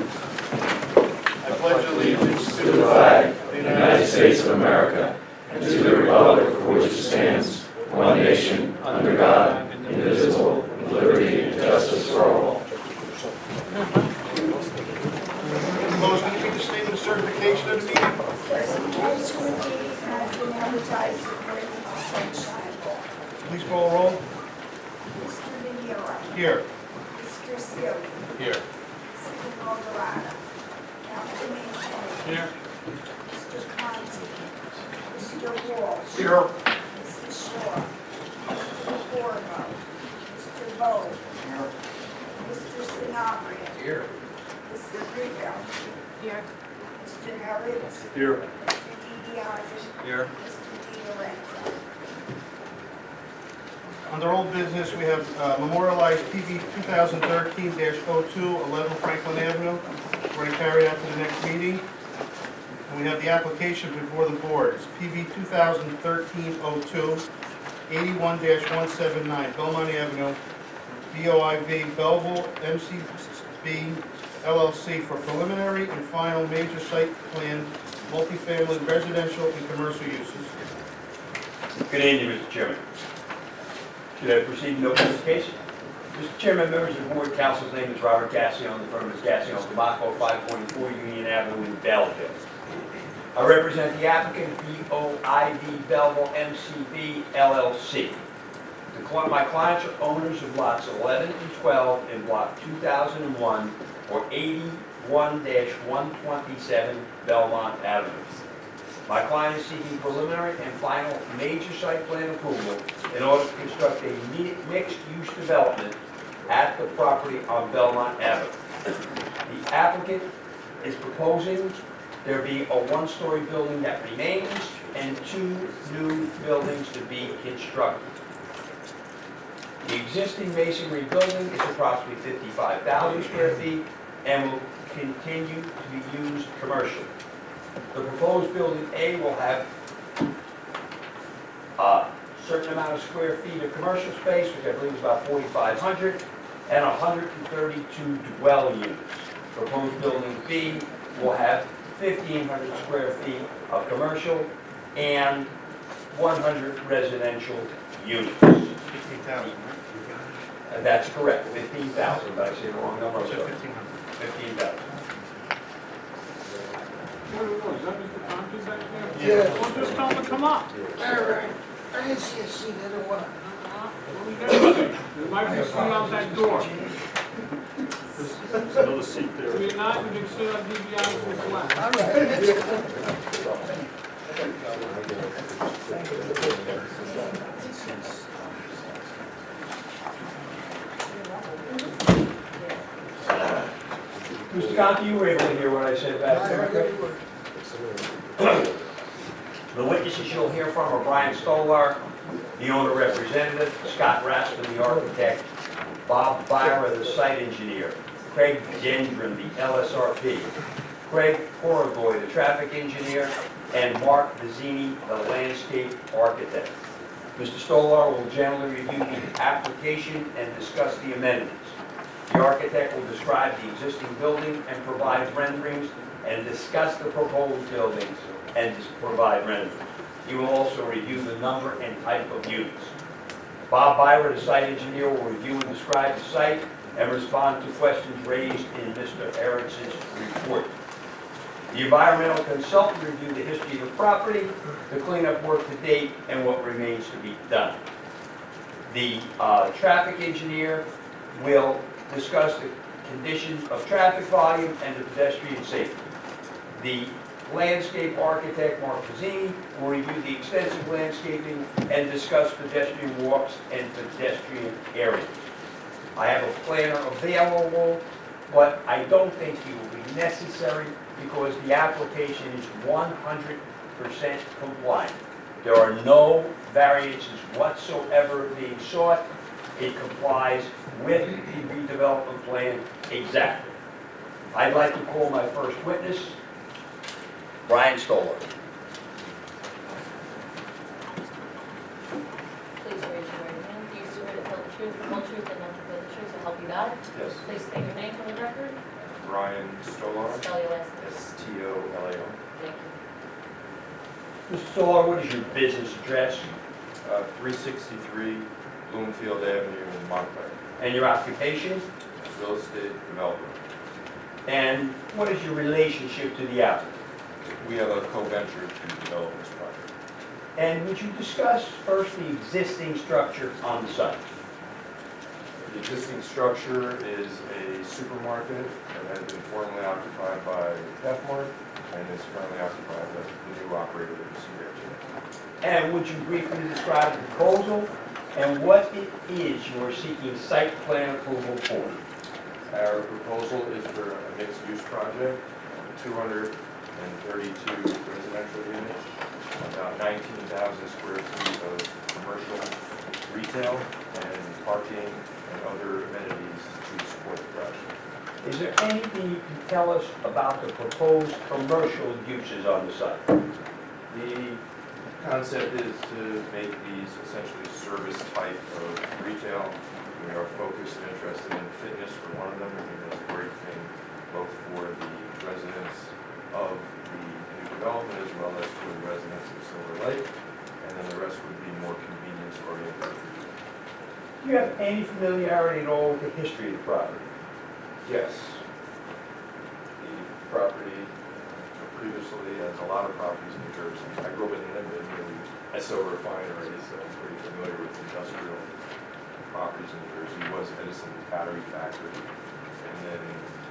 I pledge allegiance to the flag of the United States of America and to the republic for which it stands, one nation, under God, indivisible, with liberty and justice for all. Lois, can you read the statement of certification of the meeting? Certification of meeting has been advertised according to sunshine law. Please call a roll. Mr. Venera. Here. Mr. Sealy. Here. Mr. Alvarado. Councilman Kennedy. Here. Mr. Conti. Mr. Walsh. Here. Mrs. Shaw. Mr. Corvo. Mr. Bowe. Here. Mr. Sanabria. Here. Mr. Rico. Here. Mr. Harris. Here. Mr. DiBiase. Here. Mr. Di Lorenzo. Under old business, we have memorialized PV 2013-02, 11 Franklin Avenue. We're going to carry that to the next meeting. And we have the application before the board. It's PV 2013-02, 81-179 Belmont Avenue, BOIV Belleville MCB LLC for preliminary and final major site plan, multifamily, residential, and commercial uses. Good evening, Mr. Chairman. Should I proceed in open this case? Mr. Chairman, members of the board, council's name is Robert Gassion. The firm is Gassion Tobacco, 524 Union Avenue in Belleville. I represent the applicant, BOIV Belleville MCB LLC. My clients are owners of lots 11 and 12 in block 2001 or 81-127 Belmont Avenue. My client is seeking preliminary and final major site plan approval in order to construct a mixed-use development at the property on Belmont Avenue. The applicant is proposing there be a one-story building that remains and 2 new buildings to be constructed. The existing masonry building is approximately 55,000 square feet and will continue to be used commercially. The proposed building A will have a certain amount of square feet of commercial space, which I believe is about 4,500, and 132 dwell units. Proposed building B will have 1,500 square feet of commercial and 100 residential units. 15,000. That's correct, 15,000, but I say the wrong number. So So 1,500. 15,000. Is that Mr. Conti back there? Yeah. Well, just tell him to come up. All right. I didn't see a seat. I don't want to. What we doing? There might be a seat out that door. There's another seat there. If you're not, you can sit on DBI's left. All right. Mr. Conti, you were able to hear what I said back there. The witnesses you'll hear from are Brian Stolar, the owner representative, Scott Raskin, the architect, Bob Byra, the site engineer, Craig Gendron, the LSRP, Craig Porogoy, the traffic engineer, and Mark Vizzini, the landscape architect. Mr. Stolar will generally review the application and discuss the amendments. The architect will describe the existing building and provide renderings and discuss the proposed buildings and provide renderings. He will also review the number and type of units. Bob Byra, the site engineer, will review and describe the site and respond to questions raised in Mr. Erickson's report. The environmental consultant will review the history of the property, the cleanup work to date, and what remains to be done. The traffic engineer will discuss the condition of traffic volume and the pedestrian safety. The landscape architect, Mark Vizzini, will review the extensive landscaping and discuss pedestrian walks and pedestrian areas. I have a planner available, but I don't think he will be necessary because the application is 100% compliant. There are no variances whatsoever being sought. It complies with the redevelopment plan exactly. I'd like to call my first witness, Brian Stolar. Please raise your right hand. Do you swear to tell the truth, the whole truth, and nothing but the truth, so help you God? Yes. Please state your name for the record. Brian Stolar, Spell your last name. S-T-O-L-A-R. Thank you. Mr. Stolar, what is your business address 363 Bloomfield Avenue in Montclair. and your occupation? Real estate developer. And what is your relationship to the applicant? We have a co-venture to develop this project. And would you discuss first the existing structure on the site? The existing structure is a supermarket that has been formerly occupied by F Mart and is currently occupied by the new operator that you see here today. And would you briefly describe the proposal and what it is you are seeking site plan approval for? Our proposal is for a mixed-use project, 232 residential units, about 19,000 square feet of commercial, retail, and parking and other amenities to support the project. Is there anything you can tell us about the proposed commercial uses on the site? The concept is to make these essentially service type of retail. We are focused and interested in fitness for one of them. I think that's a great thing, both for the residents of the new development as well as for the residents of Silver Lake. And then the rest would be more convenience oriented. Do you have any familiarity at all with the history of the property? Yes. The property previously, as a lot of properties in New Jersey, I grew up in Linden near the Esso refinery, so I'm pretty familiar with industrial properties in New Jersey. Was Edison's battery factory. And then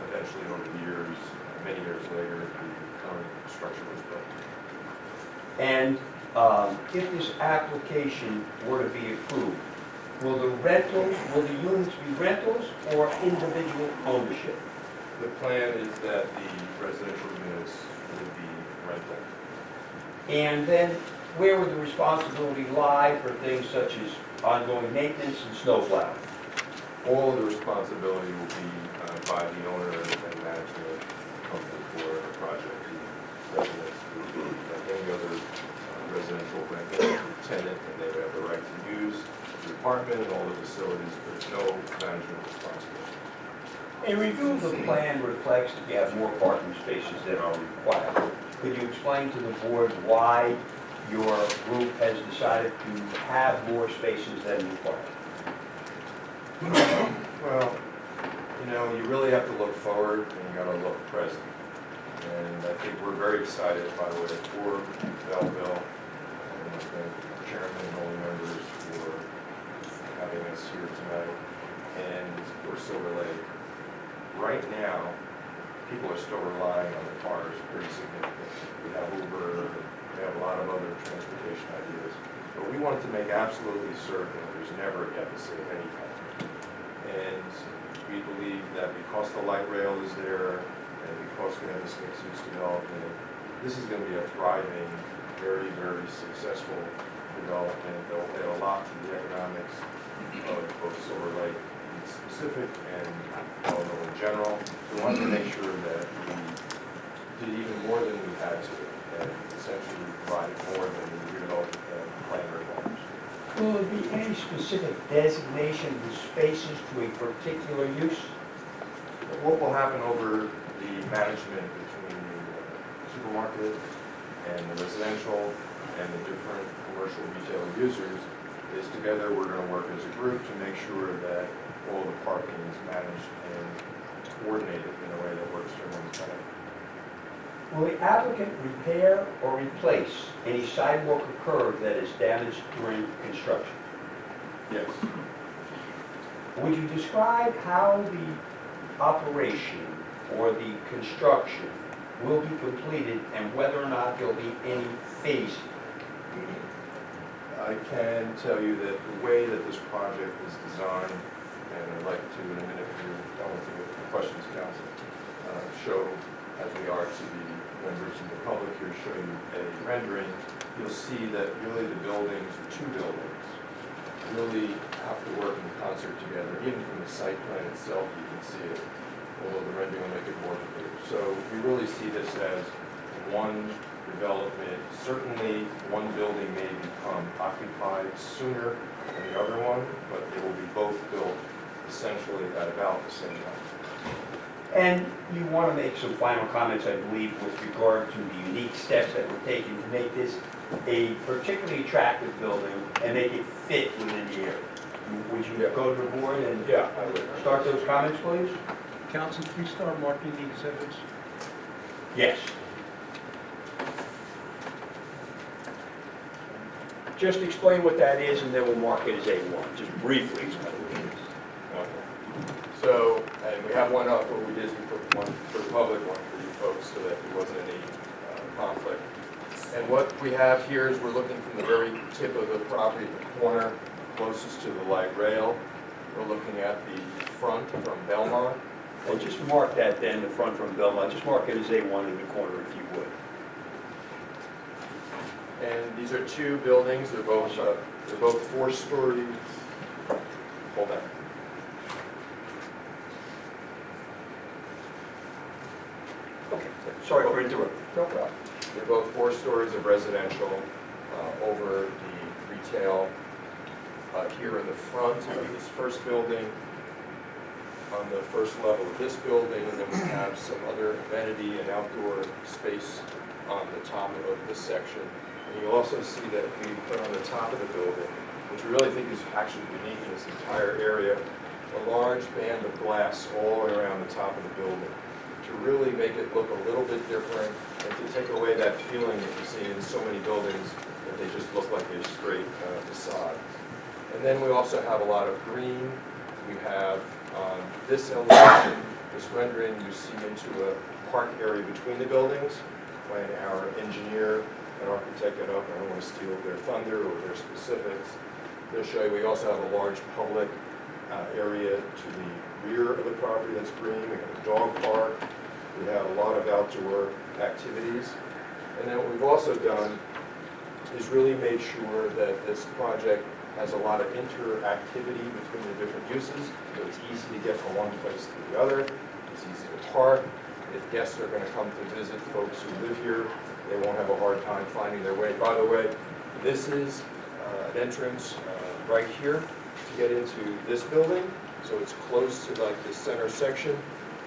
eventually over the years, many years later, the current structure was built. And if this application were to be approved, will the units be rentals or individual ownership? The plan is that the residential units would be rental. And then where would the responsibility lie for things such as ongoing maintenance and snow plowing? All of the responsibility will be by the owner and management company for the project. The residents would be like any other residential rental tenant, and they would have the right to use the apartment and all the facilities, but no management responsibility. A review of the plan reflects that you have more parking spaces than are required. Could you explain to the board why your group has decided to have more spaces than required? Well, you know, you really have to look forward and you gotta look present. And I think we're very excited, by the way, for Belleville, and I thank the chairman and all the members for having us here tonight, and for Silver Lake. Right now, people are still relying on the cars pretty significantly. We have Uber, we have a lot of other transportation ideas, but we wanted to make absolutely certain that there's never a deficit of any kind. And we believe that because the light rail is there, and because we have this mixed-use development, this is going to be a thriving, very, very successful development that will add a lot to the economics of both Silver Lake in specific and Belleville in general. We wanted to make sure that we did even more than we had to, and essentially provided more than the redevelopment plan requires. Will there be any specific designation of the spaces to a particular use? What will happen over the management between the supermarket and the residential and the different commercial retail users is together we're going to work as a group to make sure that all the parking is managed and coordinated in a way that works for everyone's benefit. Will the applicant repair or replace any sidewalk or curb that is damaged during construction? Yes. Would you describe how the operation or the construction will be completed and whether or not there'll be any phasing? I can tell you that the way that this project is designed, and I'd like to, in a minute, if you're going to the questions, council, show, as we are to the members of the public here, show you a rendering, you'll see that really the buildings, the two buildings, really have to work in concert together. Even from the site plan itself, you can see it, although the rendering will make it more clear. So we really see this as one development. Certainly, one building may become occupied sooner than the other one, but they will be both built essentially at about the same time. And you want to make some final comments, I believe, with regard to the unique steps that we're taking to make this a particularly attractive building and make it fit within the area. Would you go to the board and I would. start those comments, please? Council, please start marking the exhibits. Yes. Just explain what that is, and then we'll mark it as A1. Just briefly explain what it is. Okay. So, and we have one up, what we did is we put one for the public, one for you folks, so that there wasn't any conflict. And what we have here is we're looking from the very tip of the property, the corner closest to the light rail. We're looking at the front from Belmont. And just mark that then, the front from Belmont. Just mark it as A1 in the corner if you would. And these are two buildings. They're both 4-story. Hold on. Okay. Sorry for interrupting. No problem. They're both 4 stories of residential over the retail here in the front of this first building, on the first level of this building, and then we have some other amenity and outdoor space on the top of this section. And you'll also see that we put on the top of the building, which we really think is actually unique in this entire area, a large band of glass all the way around the top of the building to really make it look a little bit different and to take away that feeling that you see in so many buildings that they just look like a straight facade. And then we also have a lot of green. We have on this elevation, this rendering, you see into a park area between the buildings. When our engineer and architect get up, I don't want to steal their thunder or their specifics. They'll show you we also have a large public area to the rear of the property that's green. We have a dog park. We have a lot of outdoor activities. And then what we've also done is really made sure that this project has a lot of interactivity between the different uses, so it's easy to get from one place to the other. It's easy to park. If guests are going to come to visit folks who live here, they won't have a hard time finding their way. By the way, this is an entrance right here to get into this building, so it's close to like the center section,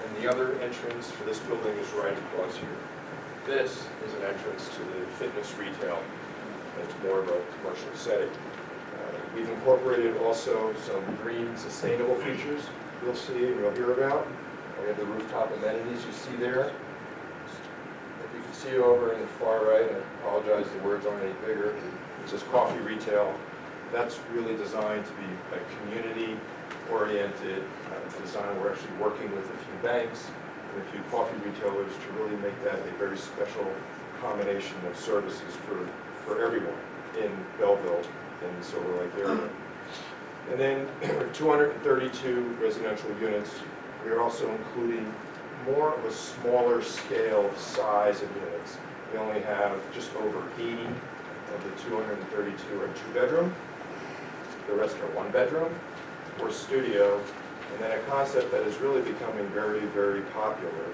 and the other entrance for this building is right across here. This is an entrance to the fitness retail. It's more of a commercial setting. We've incorporated also some green sustainable features you'll see and you'll hear about. We have the rooftop amenities you see there. If you can see over in the far right, I apologize the words aren't any bigger, it says coffee retail. That's really designed to be a community-oriented design. We're actually working with a few banks and a few coffee retailers to really make that a very special combination of services for everyone in Belleville in the Silver Lake area. And then 232 residential units. We are also including more of a smaller scale size of units. We only have just over 80 of the 232 are 2-bedroom. The rest are 1-bedroom or studio. And then a concept that is really becoming very, very popular,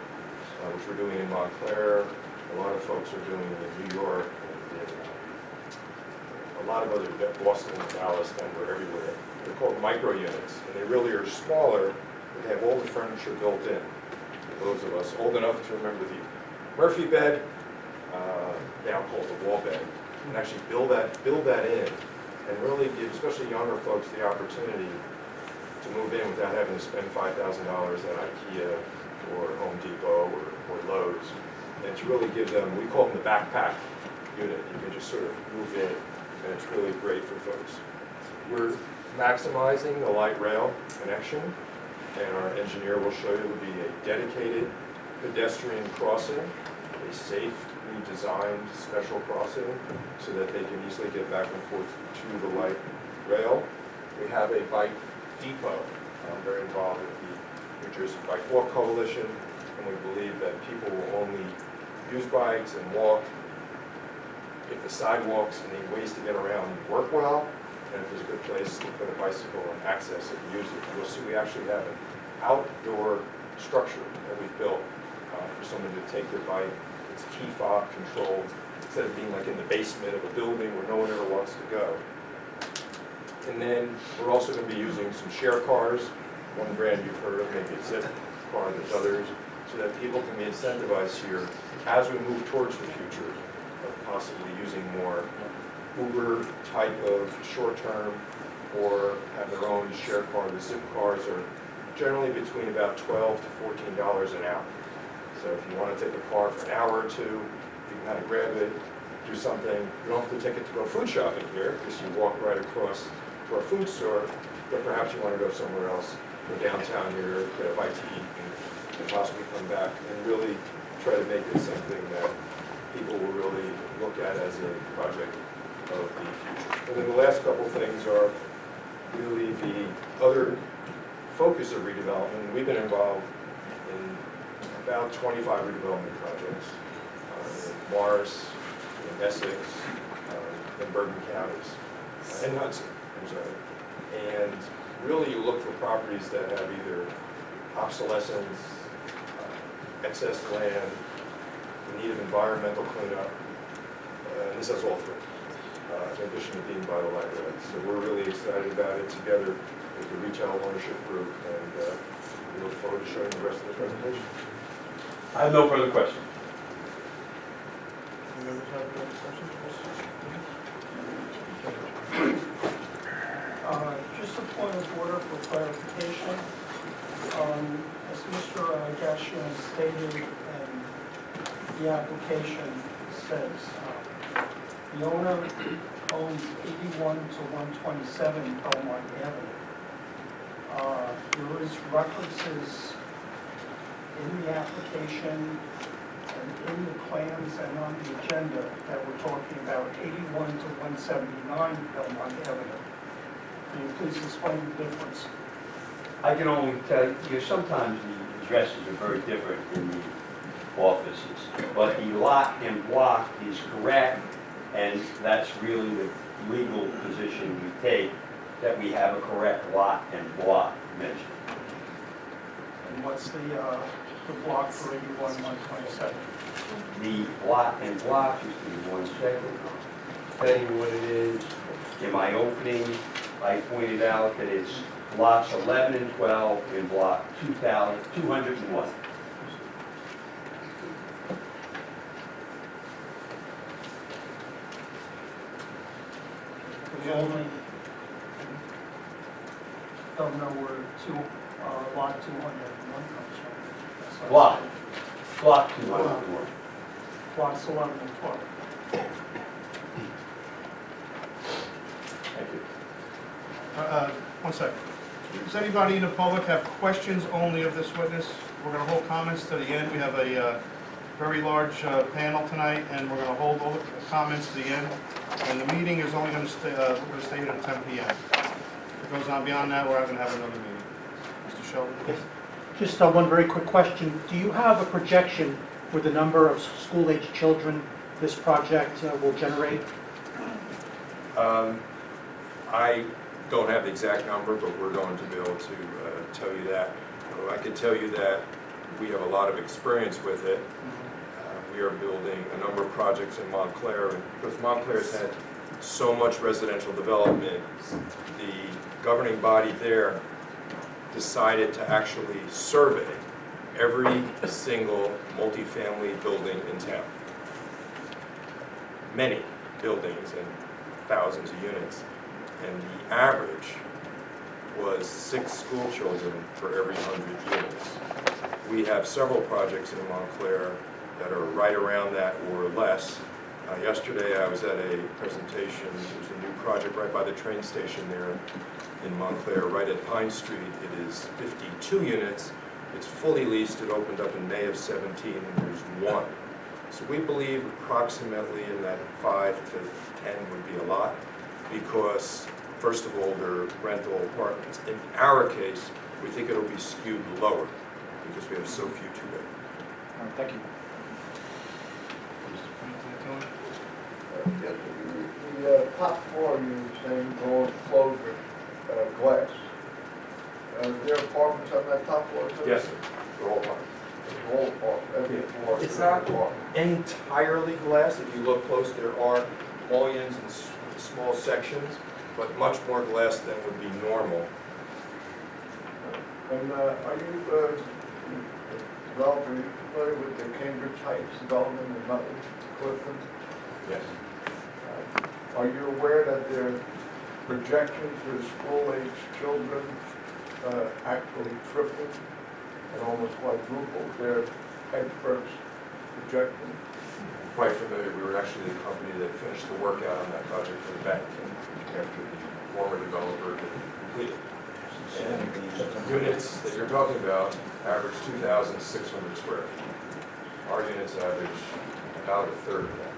which we're doing in Montclair. A lot of folks are doing it in New York, and a lot of other, Boston, Dallas, Denver, everywhere. They're called micro units, and they really are smaller, but they have all the furniture built in. For those of us old enough to remember the Murphy bed, now called the wall bed, and actually build that in, and really give, especially younger folks, the opportunity to move in without having to spend $5,000 at IKEA or Home Depot or Lowe's, and to really give them, we call them the backpack unit. You can just sort of move in, and it's really great for folks. We're maximizing the light rail connection, and our engineer will show you it would be a dedicated pedestrian crossing, a safely designed special crossing so that they can easily get back and forth to the light rail. We have a bike depot. I'm very involved with the New Jersey Bike Walk Coalition, and we believe that people will only use bikes and walk if the sidewalks and the ways to get around work well, and if there's a good place to put a bicycle and access it and use it. You'll see we actually have an outdoor structure that we've built for someone to take their bike. It's key fob controlled, instead of being like in the basement of a building where no one ever wants to go. And then we're also going to be using some share cars. One brand you've heard of, maybe it's Zip. car, there's others, so that people can be incentivized here as we move towards the future of possibly using more Uber type of short-term or have their own share car. The zip cars are generally between about $12 to $14 an hour. So if you want to take a car for an hour or two, you can kind of grab it, do something. You don't have to take it to go food shopping here because you walk right across to our food store, but perhaps you want to go somewhere else, go downtown here, get a bite to eat, and possibly come back and really try to make it something that people will really look at as a project of the future. And then the last couple things are really the other focus of redevelopment. We've been involved in about 25 redevelopment projects in Morris, in Essex, in Bergen counties, and Hudson, I'm sorry. And really you look for properties that have either obsolescence, excess land, the need of environmental cleanup, and this has all three, in addition to being by the library. So we're really excited about it together with the retail ownership group, and we look forward to showing the rest of the presentation. I have no further questions. Any members have any other questions? Just a point of order for clarification. As Mr. Gassion stated, and the application says, the owner owns 81 to 127 Belmont Avenue. There is references in the application and in the plans and on the agenda that we're talking about 81 to 179 Belmont Avenue. Can you please explain the difference? I can only tell you, sometimes the addresses are very different in the offices, but the lot and block is correct, and that's really the legal position we take, that we have a correct lot and block mentioned. And what's the block for 81, 127? The lot and block, just give me 1 second, I'll tell you what it is. In my opening, I pointed out that it's lots 11 and 12 in block 201. We only don't know where lot 201 comes from. Block 201. Lots 11 and 12. Thank you. 1 second. Does anybody in the public have questions only of this witness? We're going to hold comments to the end. We have a very large panel tonight, and we're going to hold all the comments to the end. And the meeting is only going to stay, we're going to stay here until 10 p.m. If it goes on beyond that, we're going to have another meeting. Mr. Sheldon? Yes. Just one very quick question. Do you have a projection for the number of school-aged children this project will generate? I don't have the exact number, but we're going to be able to tell you that. I can tell you that we have a lot of experience with it. We are building a number of projects in Montclair, and because Montclair has had so much residential development, the governing body there decided to actually survey every single multifamily building in town. Many buildings and thousands of units. And the average was 6 school children for every 100 units. We have several projects in Montclair that are right around that or less. Yesterday I was at a presentation. There's a new project right by the train station there in Montclair, right at Pine Street. It is 52 units. It's fully leased. It opened up in May of 17, and there's 1. So we believe approximately in that 5 to 10 would be a lot, because first of all, they're rental apartments. In our case, we think it'll be skewed lower because we have so few two-bedrooms. Thank you. Mr. Franklin, The top floor, you were saying, going closed with glass. Is there apartments on that top floor too? Yes, sir. They're all apartments. All apartments, every floor. It's not entirely glass. If you look close, there are mullions and small sections, but much more glass than would be normal. And are you developer, are you familiar with the Cambridge Heights development in Nutley, Clifton? Yes. Are you aware that their projections for the school-age children actually tripled and almost quadrupled their experts' projecting? Quite familiar. We were actually the company that finished the work out on that project for the bank after the former developer had completed. And the units that you're talking about average 2,600 square feet. Our units average about a third of that.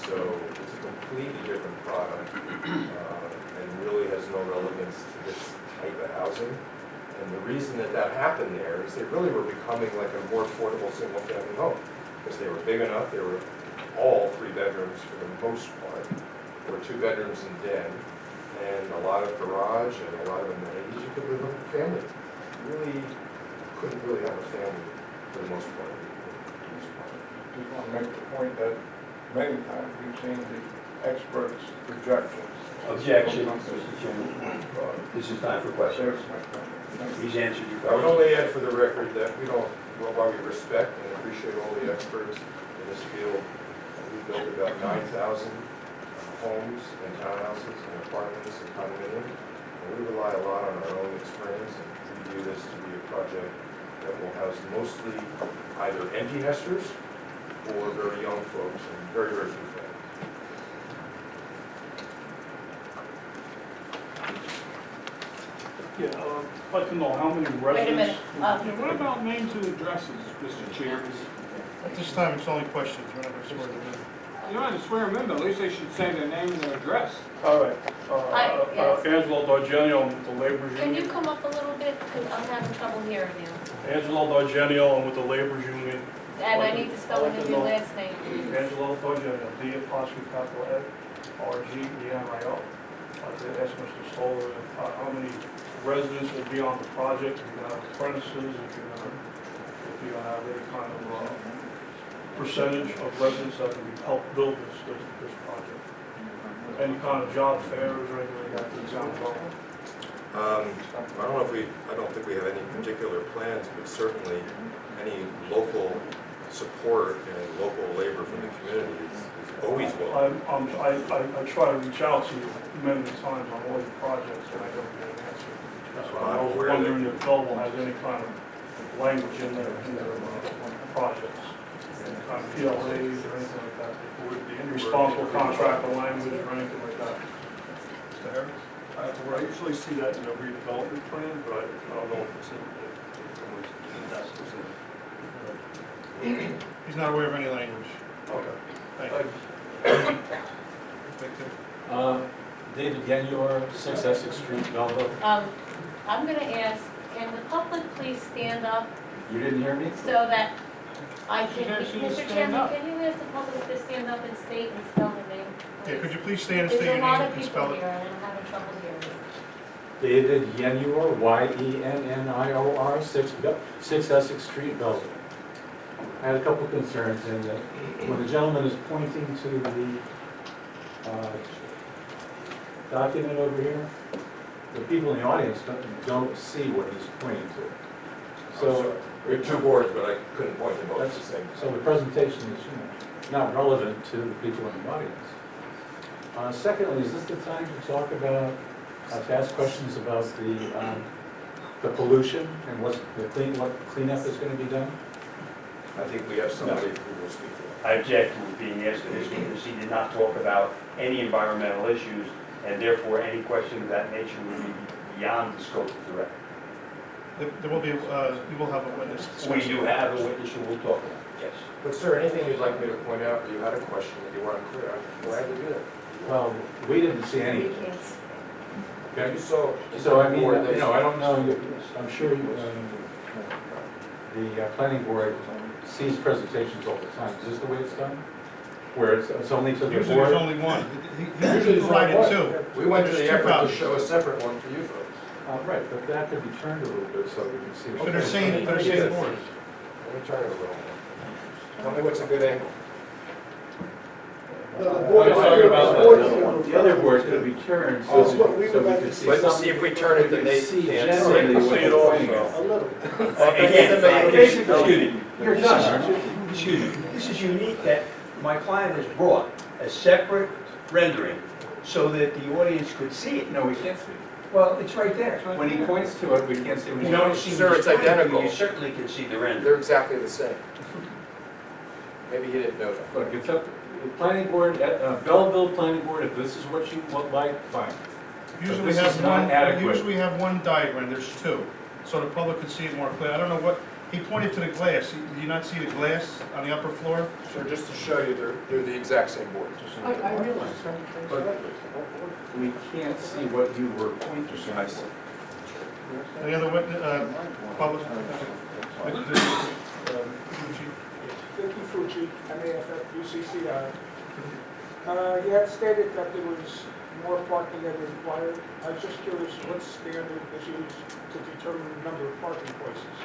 So it's a completely different product and really has no relevance to this type of housing. And the reason that that happened there is they really were becoming like a more affordable single-family home because they were big enough. They were all 3 bedrooms for the most part, or 2 bedrooms and den, and a lot of garage and a lot of amenities. You could live with a family. You really couldn't really have a family for the most part. Just want to make the point that many times we've seen the experts' projections. Objection, Mr. Chairman. This is time for questions. He's answered your I would question. only add for the record that we don't, well, while we respect and appreciate all the experts in this field, we built about 9,000 homes and townhouses and apartments and condominiums. And we rely a lot on our own experience, and we view this to be a project that will house mostly either empty nesters or very young folks and very, very few families. Yeah, I'd like to know how many residents... Wait a minute. Yeah, what about names and addresses, Mr. Chairman? At this time, it's only questions, we're not going to swear them in. You don't have to swear them in, but at least they should say their name and their address. All right. Yes. Angelo D'Argenio, I'm with the Laborers Can you Union. come up a little bit, because I'm having trouble hearing you. Angelo D'Argenio, I'm with the Laborers Union. And I need to spell in your last name. Angelo D'Argenio, D''R''G''E''N''I''O. I'd like to ask Mr. Stoller how many residents will be on the project, if you're going to have apprentices, if you're going to have any kind of percentage of residents that can help build this project. Any kind of job fairs or anything like that that sounds well. I don't think we have any particular plans, but certainly any local support and local labor from the community is always welcome. I try to reach out to you many times on all your projects, and I don't get an answer. That's why I was wondering if Belleville has any kind of language in their projects, any kind of PLAs or anything like that. Responsible contractor language or anything like that. Mr. Harris? I usually see that in a redevelopment plan, but I don't know if it's in that specific. He's not aware of any language. Okay. Thank you. David Genyor, 6 Essex Street, Belleville. I'm going to ask, can the public please stand up You didn't hear me? so that I can, She said Mr. stand Chairman, up. can you ask the public to stand up and state and spell the name? Yeah, could you please stand and There's state a your lot name of and people spell it? here and I'm having trouble hearing. David Yenor, Y-E-N-N-I-O-R, 6 Essex Street, Belleville. I had a couple concerns in that when the gentleman is pointing to the document over here, the people in the audience don't see what he's pointing to. So We have 2 boards, but I couldn't point to both at that's the same so time. the presentation is not relevant to the people in the audience. Secondly, is this the time to talk about, to ask questions about the pollution and what cleanup is going to be done? I think we have somebody who will speak to that. I object to it being asked of this witness. He did not talk about any environmental issues, and therefore any question of that nature would be beyond the scope of the record. There will be, we will have a witness. We do have a witness who will talk about it, yes. But sir, anything you'd like me to point out, or you had a question that you weren't clear, I'm glad to do that. Well, we didn't see any. You saw. So I mean, you know, I don't know, I'm sure the planning board sees presentations all the time. Is this the way it's done? Where it's only to the board? Usually there's only one. He usually provided 2. We went to There's the 2 effort to copies. show a separate one for you folks. Right, but that could be turned a little bit so we can see. But they're saying boards. Let me turn it a little. Tell me what's a good angle. The other board could be turned so That's what we so would we like could to see. Let's see if we turn it, then they See can't generally see what it you're pointing at. A little. Again, Basically, excuse me, You're done, aren't you? Excuse me, this is unique that my client has brought a separate rendering so that the audience could see it. No, we can't see it. Well, it's right there. When he points to it, we can't see what You he's don't doing. see Sir, it's the screen, but identical. You certainly can see the render. They're exactly the same. Maybe he didn't know that. Look, it's up, the planning board, Belleville Planning Board, if this is what you would like, fine. Usually this is not adequate. usually have one diagram, there's two, so the public can see it more clear. I don't know what, he pointed to the glass. Did you not see the glass on the upper floor? Sir, just to show you, they're the exact same board. I realize, but we can't see what you were pointing to. I see. Any other witness, public? Vicky Fucci, MAFF, UCCI. You had stated that there was more parking than required. I was just curious, what standard is used to determine the number of parking places?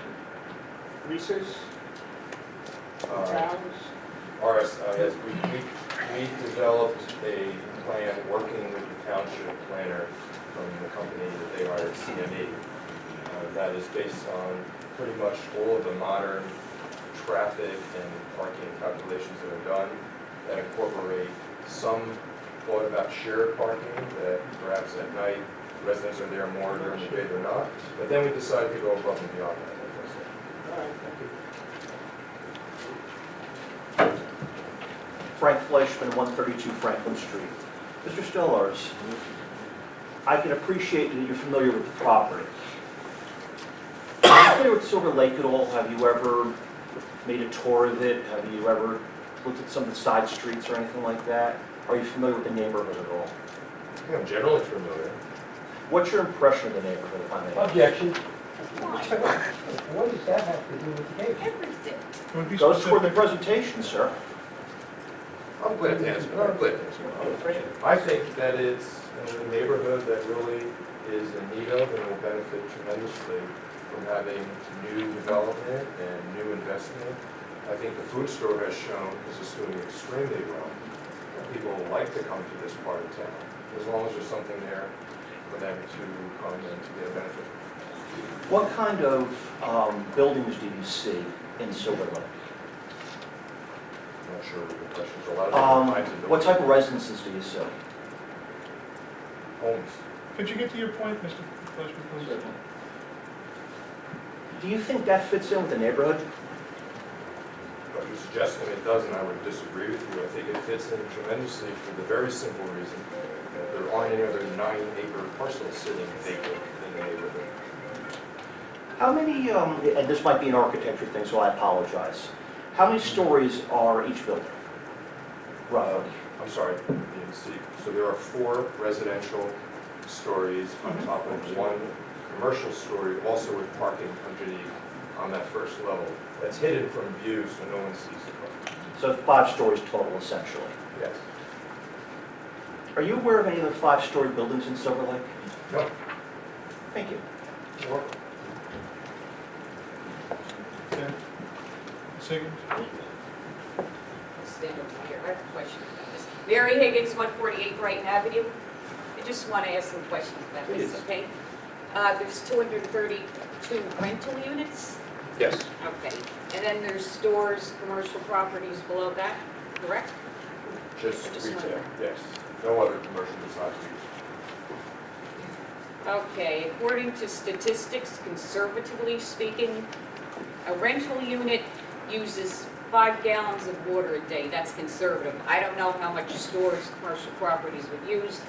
Leases? Towns? Yes, we developed a plan working with the township planner from the company that they hired, CME. That is based on pretty much all of the modern traffic and parking calculations that are done that incorporate some thought about shared parking, that perhaps at night residents are there more, during the day they're not. But then we decided to go above and beyond that, like I said. All right, thank you. Frank Fleischman, 132 Franklin Street. Mr. Stellars, I can appreciate that you're familiar with the property. Are you familiar with Silver Lake at all? Have you ever made a tour of it? Have you ever looked at some of the side streets or anything like that? Are you familiar with the neighborhood at all? Yeah, I'm generally familiar. What's your impression of the neighborhood, if I may? Objection. What does that have to do with the case? Everything. Can we be Goes toward the specific? presentation, sir. I'm glad to answer. I'm glad to answer. I think that it's a neighborhood that really is in need of and will benefit tremendously from having new development and new investment. I think the food store has shown this is doing extremely well. People like to come to this part of town, as long as there's something there for them to come and to get a benefit. What kind of buildings do you see in Silver Lake? I'm not sure what the question is. A lot of different kinds of buildings. What type of residences do you see? Homes. Could you get to your point, Mr. Fleischman, please? Do you think that fits in with the neighborhood? But you're suggesting it doesn't, I would disagree with you. I think it fits in tremendously for the very simple reason that there aren't any other 9-acre parcels sitting vacant in the neighborhood. How many, and this might be an architecture thing, so I apologize. How many stories are each building, roughly? I'm sorry, you didn't see. So there are 4 residential stories on top of 1 commercial story, also with parking underneath on that first level. That's hidden from view so no one sees the car. So 5 stories total, essentially. Yes. Are you aware of any other 5-story buildings in Silver Lake? No. Thank you. You're welcome. Okay. Seconds? Stand over here. I have a question about this. Mary Higgins, 148 Brighton Avenue. I just want to ask some questions about this, okay? There's 232 rental units? Yes. Okay. And then there's stores, commercial properties below that, correct? Just Just retail, wondering. yes. No other commercial besides retail. Okay. According to statistics, conservatively speaking, a rental unit uses 5 gallons of water a day. That's conservative. I don't know how much stores, commercial properties would use.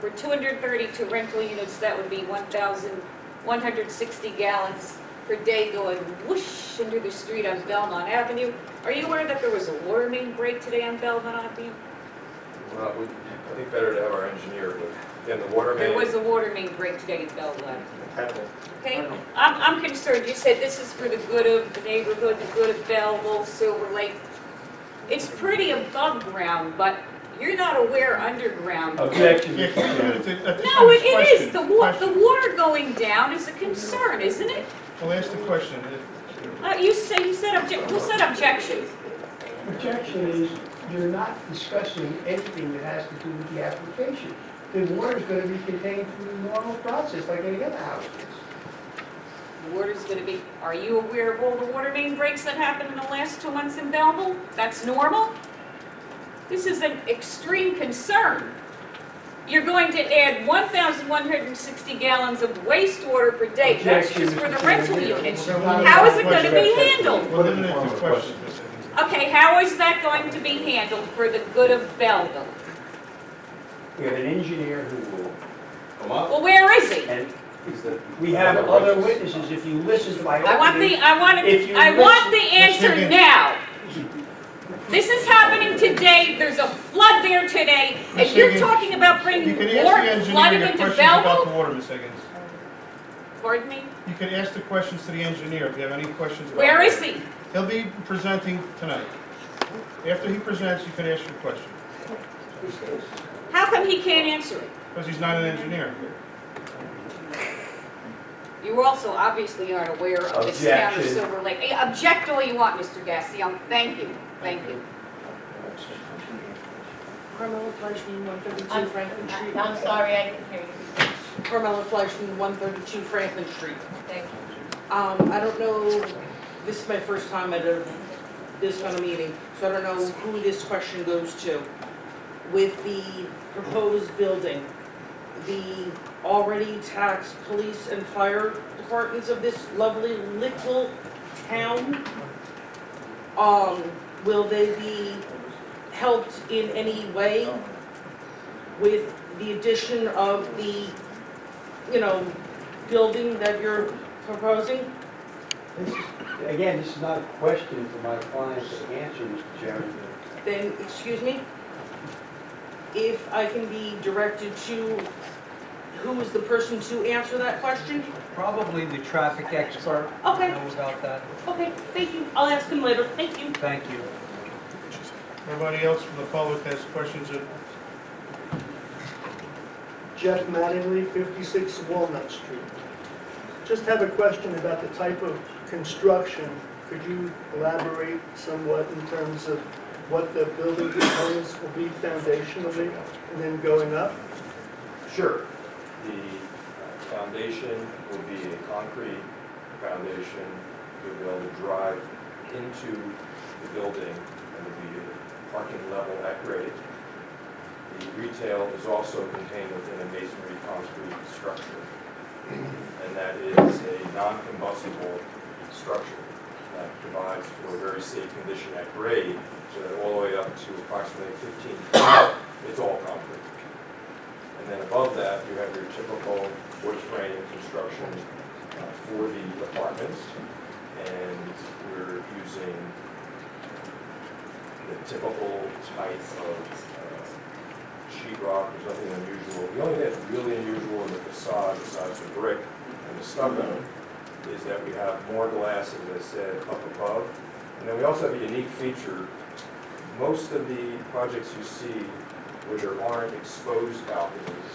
For 232 rental units, that would be 1,160 gallons per day going whoosh into the street on Belmont Avenue. Are you aware that there was a water main break today on Belmont Avenue? Well, I think better to have our engineer, but again, the water main. There was a water main break today in Belmont Avenue. Okay, I'm concerned. You said this is for the good of the neighborhood, the good of Belleville, Silver Lake. It's pretty above ground, but you're not aware underground. Objection. Yeah, can we do it at the No, it is. question? The water going down is a concern, isn't it? We'll ask the question. You said objection. Who said objection? Objection is you're not discussing anything that has to do with the application. The water is going to be contained through the normal process like any other house is. The water's gonna be, are you aware of all the water main breaks that happened in the last 2 months in Belleville? That's normal? This is an extreme concern. You're going to add 1,160 gallons of wastewater per day. That's just for the rental units. How is it gonna be handled? We're limited to questions, Ms. Higgins. Okay, how is that going to be handled for the good of Belleville? We have an engineer who will come up, Well, where is he? and we have other witnesses, if you listen to my I want opening. the, I want If you it, I want the Ms. answer Higgins. now. This is happening today, there's a flood there today, and Ms. you're Higgins, talking about You bringing can more ask the engineer flooding your into questions about the Belleville? water, Ms. Higgins. Pardon me? You can ask the questions to the engineer if you have any questions about Where is water. he? He'll be presenting tonight. After he presents, you can ask your question, How come he can't answer it? because he's not an engineer. You also obviously aren't aware of this town of Objection. Silver Lake. Hey, object all you want, Mr. Gassion. Thank you, thank you. Carmela Fleischman, 132 Franklin Street. I'm sorry, I didn't hear you. Carmela Fleischman, 132 Franklin Street. Thank you. I don't know, this is my first time at this kind of meeting, so I don't know who this question goes to. With the proposed building, the already taxed police and fire departments of this lovely little town, will they be helped in any way with the addition of the, building that you're proposing? Again, this is not a question for my client to answer, Mr. Chairman. Then, excuse me, if I can be directed to, who is the person to answer that question? Probably the traffic expert Okay. knows about that. Okay, thank you. I'll ask him later. Thank you. Thank you. Anybody else from the public has questions? Jeff Mattingly, 56 Walnut Street. Just have a question about the type of construction. Could you elaborate somewhat in terms of what the building components will be foundationally and then going up? Sure. The foundation will be a concrete foundation. You'll be able to drive into the building, and there'll be a parking level at grade. The retail is also contained within a masonry concrete structure, and that is a non-combustible structure that provides for a very safe condition at grade, so that all the way up to approximately 15 feet, it's all concrete. And then above that, you have your typical wood frame construction for the apartments, and we're using the typical type of sheetrock. There's nothing unusual. The only thing that's really unusual in the facade, besides the brick and the stucco, is that we have more glass, as I said, up above. And then we also have a unique feature. Most of the projects you see where there aren't exposed balconies,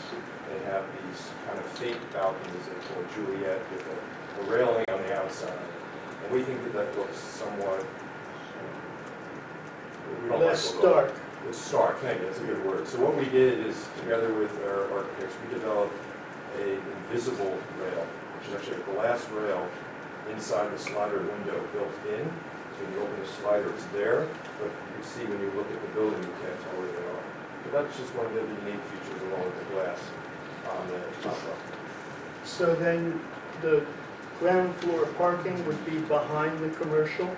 they have these kind of fake balconies they call Juliet with a railing on the outside. And we think that that looks somewhat, we don't like Less the look. stark. It's stark, thank you, that's a good word. So what we did is, together with our architects, we developed an invisible rail, which is actually a glass rail inside the slider window built in. So when you open the slider, it's there, but you see when you look at the building, you can't tell where they are. So that's just one of the unique features along with the glass on the top level. So then the ground floor parking would be behind the commercial?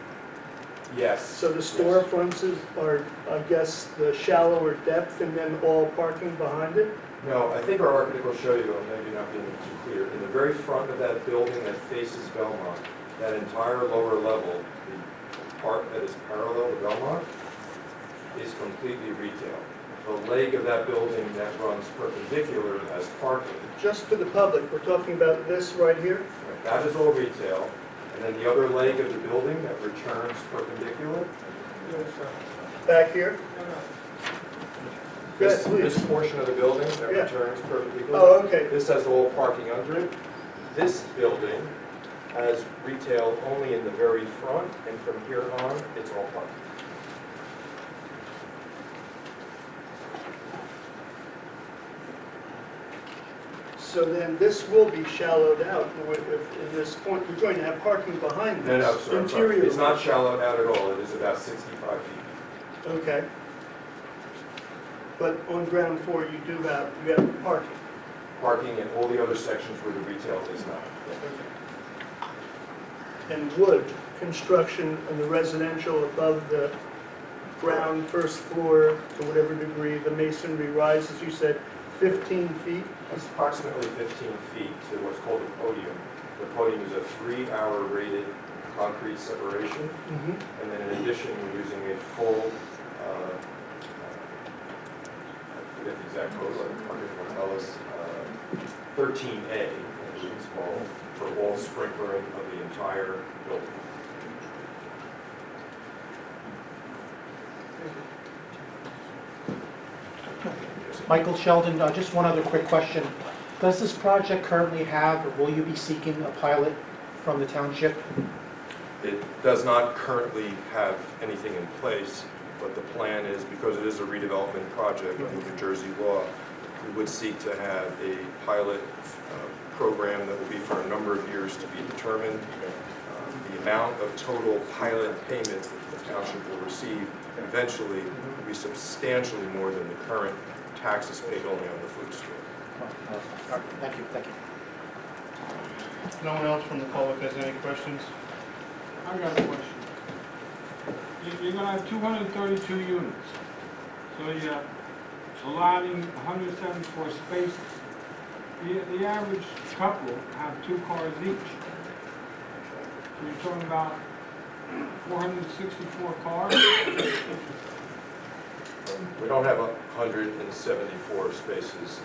Yes. So the storefronts are, I guess, the shallower depth and then all parking behind it? No, I think our architect will show you, maybe not being too clear. In the very front of that building that faces Belmont, that entire lower level, the part that is parallel to Belmont, is completely retail. The leg of that building that runs perpendicular has parking. Just for the public, we're talking about this right here? Right, that is all retail. And then the other leg of the building that returns perpendicular. Back here? This, Good, please. this portion of the building that Yeah. returns perpendicular. Oh, okay. This has all parking under it. This building has retail only in the very front, and from here on, it's all parking. So then this will be shallowed out if in this point, you're going to have parking behind No, this. no, sir, I'm sorry. Interior. It's not shallowed out at all. It is about 65 feet. Okay. But on ground floor, you have parking. Parking in all the other sections where the retail is not. And wood construction on the residential above the ground, first floor, to whatever degree the masonry rises, you said 15 feet? It's approximately 15 feet to what's called a podium. The podium is a 3-hour rated concrete separation. And then in addition, we're using a full, I forget the exact code, but Market will tell us, 13A, which is called, for all sprinkling of the entire building. Michael Sheldon, just one other quick question. Does this project currently have, or will you be seeking a pilot from the township? It does not currently have anything in place, but the plan is, because it is a redevelopment project under New Jersey law, we would seek to have a pilot program that will be for a number of years to be determined. The amount of total pilot payments that the township will receive eventually will be substantially more than the current taxes paid only on the food store. Thank you, thank you. If no one else from the public has any questions? I got a question. You're gonna have 232 units, so you're allotting 174 spaces. The average couple have 2 cars each. So you're talking about 464 cars? We don't have 174 spaces.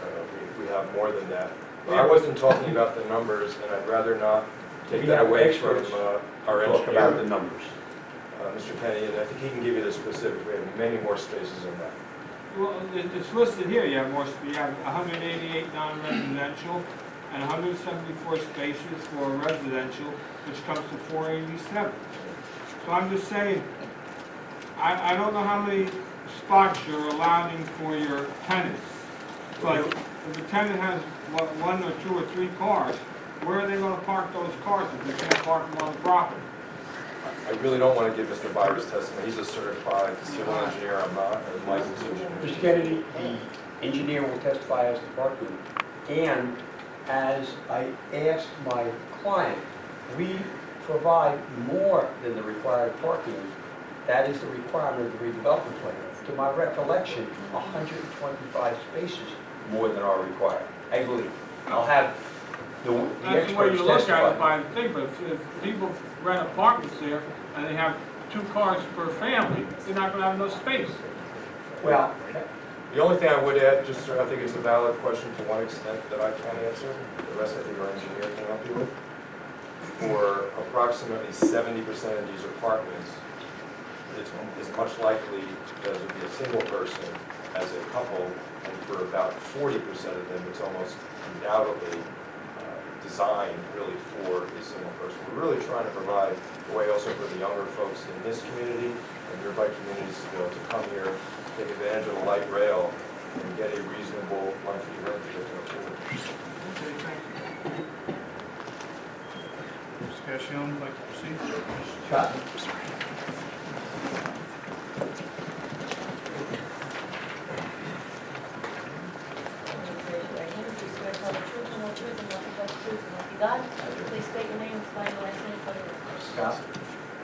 We have more than that. I wasn't talking about the numbers, and I'd rather not take that away from our engineer. Talk about the numbers. Mr. Penny, and I think he can give you the specifics. We have many more spaces than that. Well, it's listed here, you have 188 non-residential and 174 spaces for residential, which comes to 487. So I'm just saying, I don't know how many spots you're allowing for your tenants, but if a tenant has 1 or 2 or 3 cars, where are they gonna park those cars if they can't park them on the property? I really don't want to give Mr. Byers testimony. He's a certified civil engineer. I'm not a licensed engineer. Mr. Kennedy, the engineer will testify as to parking. And as I asked my client, we provide more than the required parking. That is the requirement of the redevelopment plan. To my recollection, 125 spaces more than are required. I believe. I'll have the That's the way experts you look at testify. it by the thing, but if people rent apartments there and they have 2 cars per family, they're not gonna have enough space. Well, The only thing I would add, just I think it's a valid question to one extent that I can't answer. The rest I think our engineer can help you with. For approximately 70% of these apartments, it's much likely that it would be a single person as a couple, and for about 40% of them, it's almost undoubtedly designed really for a single person. We're really trying to provide a way also for the younger folks in this community and nearby communities to be able to come here, take advantage of the light rail, and get a reasonable monthly rent that they can afford. Mr. Cascione, would like to proceed? Scott? Please state your name and spell your last name for the record. Scott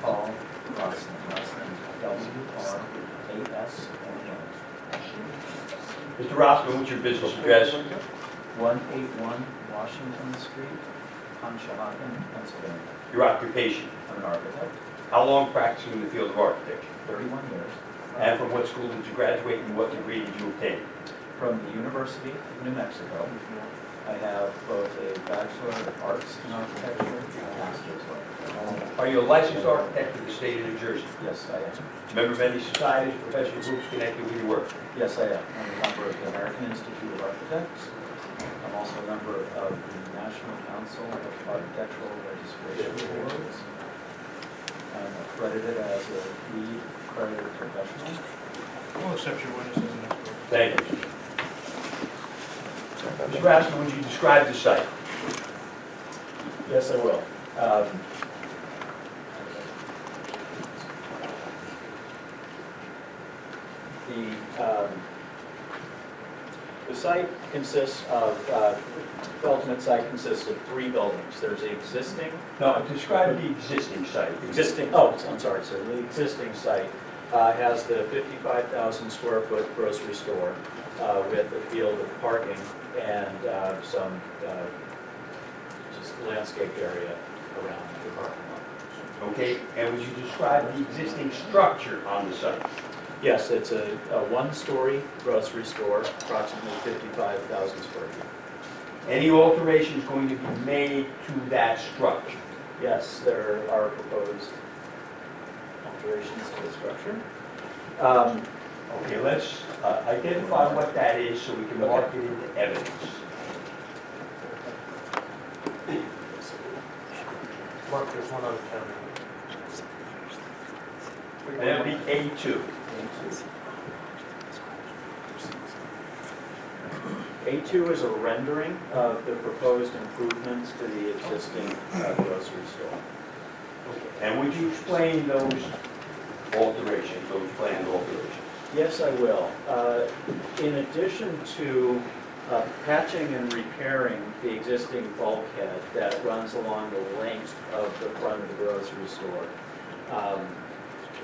Paul Rossman, last name W-R-A-S-M-A. Mr. Rossman, what's your business address? 181 Washington Street, Conshohocken, Pennsylvania. Your occupation? I'm an architect, How long practicing in the field of architecture? 31 years, And from what school did you graduate and what degree did you obtain? from the University of New Mexico. I have both a Bachelor of Arts in Architecture and a Master's. Are you a licensed architect of the state of New Jersey? Yes, I am. Member of any societies, professional groups connected with your work? Yes, I am. I'm a member of the American Institute of Architects. I'm also a member of the National Council of Architectural Registration Boards. I'm accredited as a LEED accredited professional. We'll accept your witnesses in this court. Thank you. Mr. Raskin, would you describe the site? Yes, I will. The site consists of, the ultimate site consists of 3 buildings. There's the existing. No, describe the existing site. I'm sorry, sir. The existing site has the 55,000 square foot grocery store with a field of parking and some just landscape area around the parking lot. Okay, and would you describe the existing structure on the site? Yes, it's a one-story grocery store, approximately 55,000 square feet. Any alterations going to be made to that structure? Yes, there are proposed alterations to the structure. Okay, let's identify what that is so we can mark it into evidence. Mark, there's one other camera. That'll be A2. A2 is a rendering of the proposed improvements to the existing grocery store. And would you explain those alterations, those planned alterations? Yes, I will. In addition to patching and repairing the existing bulkhead that runs along the length of the front of the grocery store,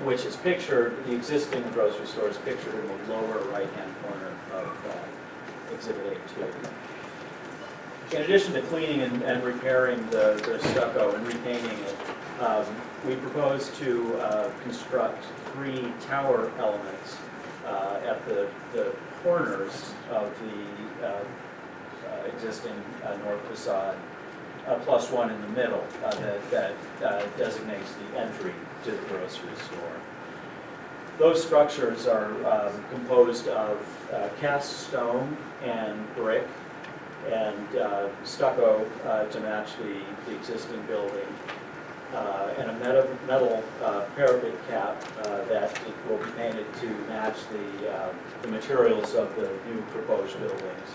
which is pictured, the existing grocery store is pictured in the lower right-hand corner of Exhibit A2. In addition to cleaning and repairing the stucco and repainting it, we propose to construct 3 tower elements at the corners of the existing north facade, plus one in the middle that designates the entry to the grocery store. Those structures are composed of cast stone and brick and stucco to match the existing building, and a metal parapet cap that will be painted to match the materials of the new proposed buildings,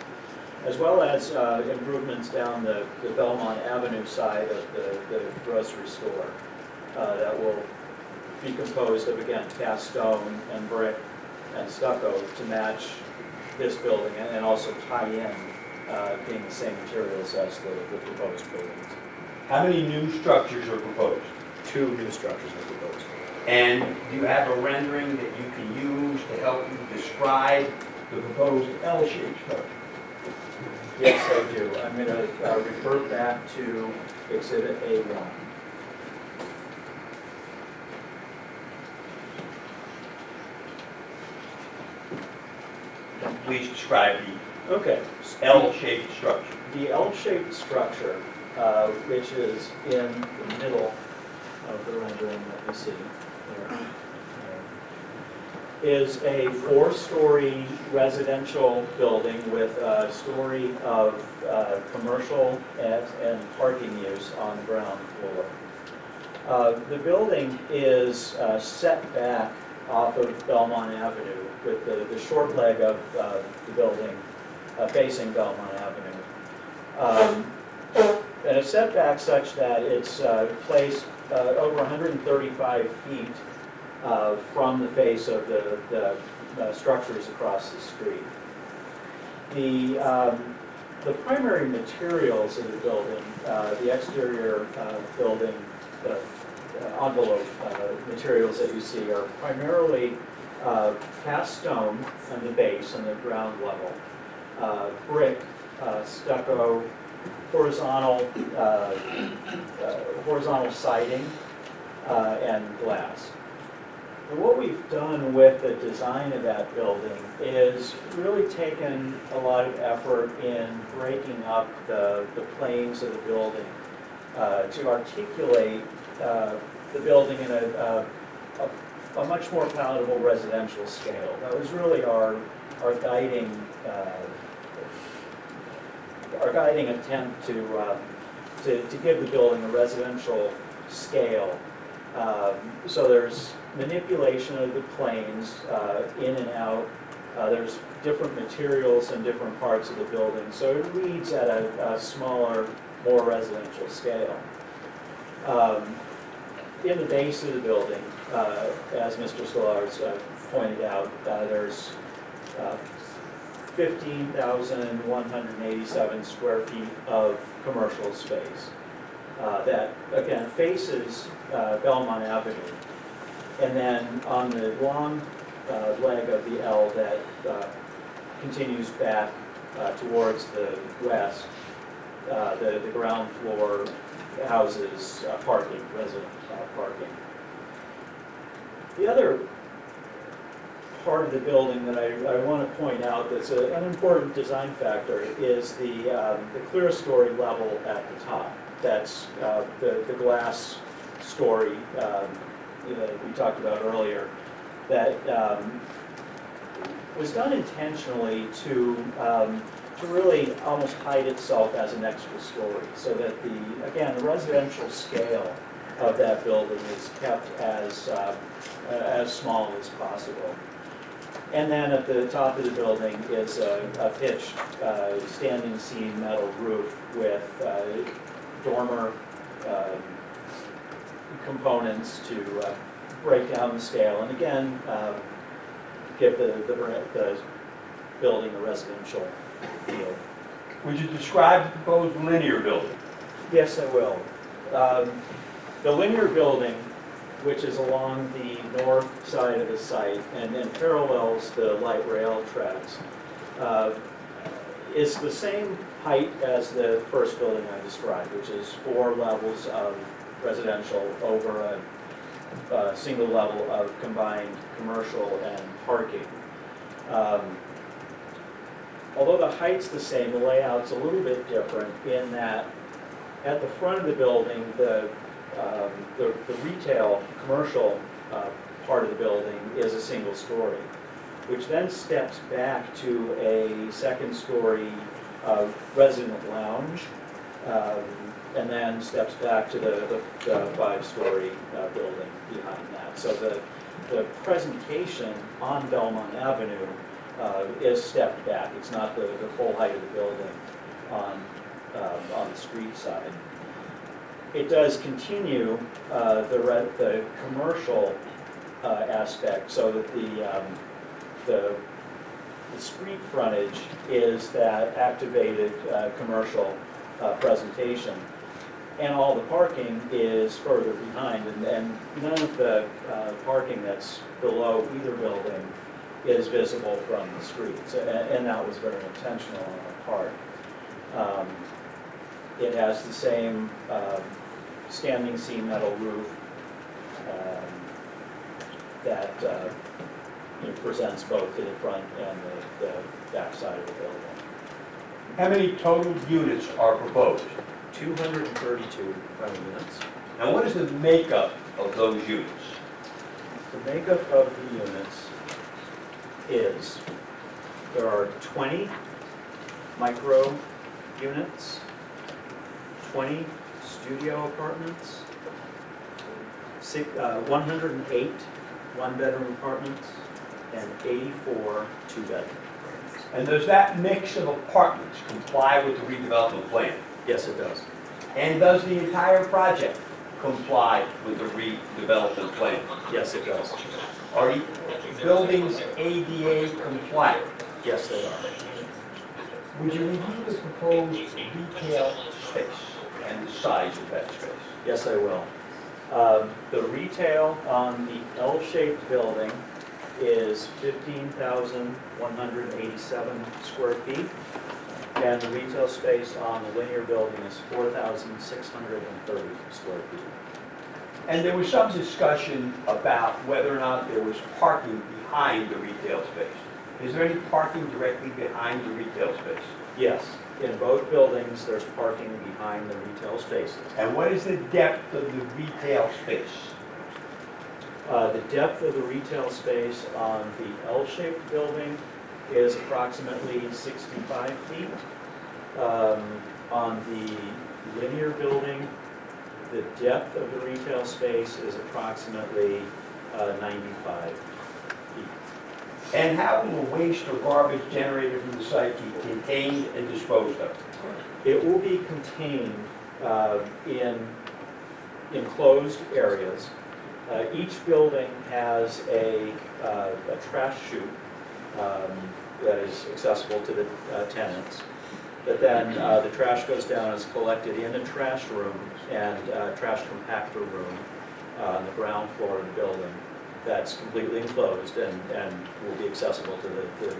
as well as improvements down the Belmont Avenue side of the grocery store that will be composed of, again, cast stone and brick and stucco to match this building and also tie in being the same materials as the proposed buildings. How many new structures are proposed? 2 new structures are proposed. And do you have a rendering that you can use to help you describe the proposed L-shaped structure? Yes, I do. I'm going to refer back to Exhibit A1. Please describe the L-shaped structure. The L-shaped structure, which is in the middle of the rendering that we see here, is a 4-story residential building with a story of commercial and parking use on the ground floor. The building is set back off of Belmont Avenue with the short leg of the building facing Belmont Avenue. And it's set back such that it's placed over 135 feet from the face of the structures across the street. The primary materials of the building, the exterior building, the envelope materials that you see are primarily cast stone on the base and the ground level, brick, stucco, horizontal siding, and glass. And what we've done with the design of that building is really taken a lot of effort in breaking up the planes of the building to articulate the building in a much more palatable residential scale. That was really our guiding attempt to give the building a residential scale. So there's manipulation of the planes in and out There's different materials in different parts of the building, so it reads at a smaller, more residential scale. In the base of the building, as Mr. Stolarz pointed out, there's 15,187 square feet of commercial space that, again, faces Belmont Avenue. And then on the long leg of the L that continues back towards the west, the ground floor houses parking, resident parking. The other part of the building that I want to point out that's an important design factor is the clear story level at the top. That's the glass story that we talked about earlier, that was done intentionally to really almost hide itself as an extra story, so that the residential scale of that building is kept as small as possible. And then at the top of the building is a pitched standing seam metal roof with dormer components to break down the scale, and again, give the building a residential feel. Would you describe the proposed linear building? Yes, I will. The linear building, which is along the north side of the site and then parallels the light rail tracks, is the same height as the first building I described, which is 4 levels of residential over a single level of combined commercial and parking. Although the height's the same, the layout's a little bit different in that at the front of the building, the retail commercial part of the building is a single story, which then steps back to a second story resident lounge, and then steps back to the 5-story building behind that. So the presentation on Belmont Avenue is stepped back. It's not the full height of the building on the street side. It does continue the commercial aspect, so that the street frontage is that activated commercial presentation, and all the parking is further behind, and none of the parking that's below either building is visible from the streets, and that was very intentional on our part. It has the same standing seam metal roof that presents both to the front and the back side of the building. How many total units are proposed? 232 rental units. And what is the makeup of those units? The makeup of the units is there are 20 micro units, 20 studio apartments, 108 one-bedroom apartments, and 84 two-bedroom. And does that mix of apartments comply with the redevelopment plan? Yes, it does. And does the entire project comply with the redevelopment plan? Yes, it does. Are the buildings ADA compliant? Yes, they are. Would you review the proposed retail space and the size of that space? Yes, I will. The retail on the L-shaped building is 15,187 square feet, and the retail space on the linear building is 4,630 square feet. And there was some discussion about whether or not there was parking behind the retail space. Is there any parking directly behind the retail space? Yes. In both buildings, there's parking behind the retail spaces. And what is the depth of the retail space? The depth of the retail space on the L-shaped building is approximately 65 feet. On the linear building, the depth of the retail space is approximately 95 feet. And how will the waste or garbage generated from the site be contained and disposed of? It will be contained in enclosed areas. Each building has a trash chute that is accessible to the tenants. But then the trash goes down, is collected in a trash room and trash compactor room on the ground floor of the building that's completely enclosed and will be accessible to the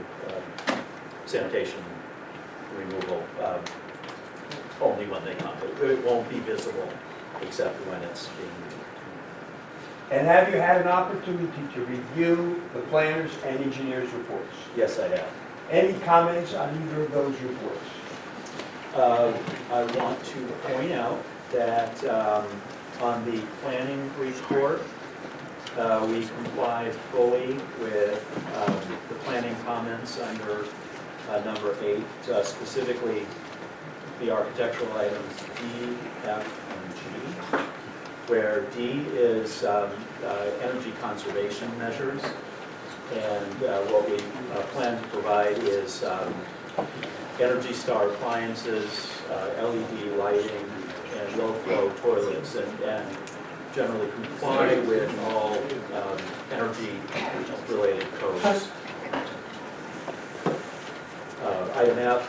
sanitation removal only when they come. It won't be visible except when it's being used. And have you had an opportunity to review the planners and engineers' reports? Yes, I have. Any comments on either of those reports? I want to point out that on the planning report, we complied fully with the planning comments under number 8, specifically the architectural items D, F, and G, where D is energy conservation measures, and what we plan to provide is Energy Star appliances, LED lighting, and low-flow toilets, and generally comply with all energy-related codes. Item F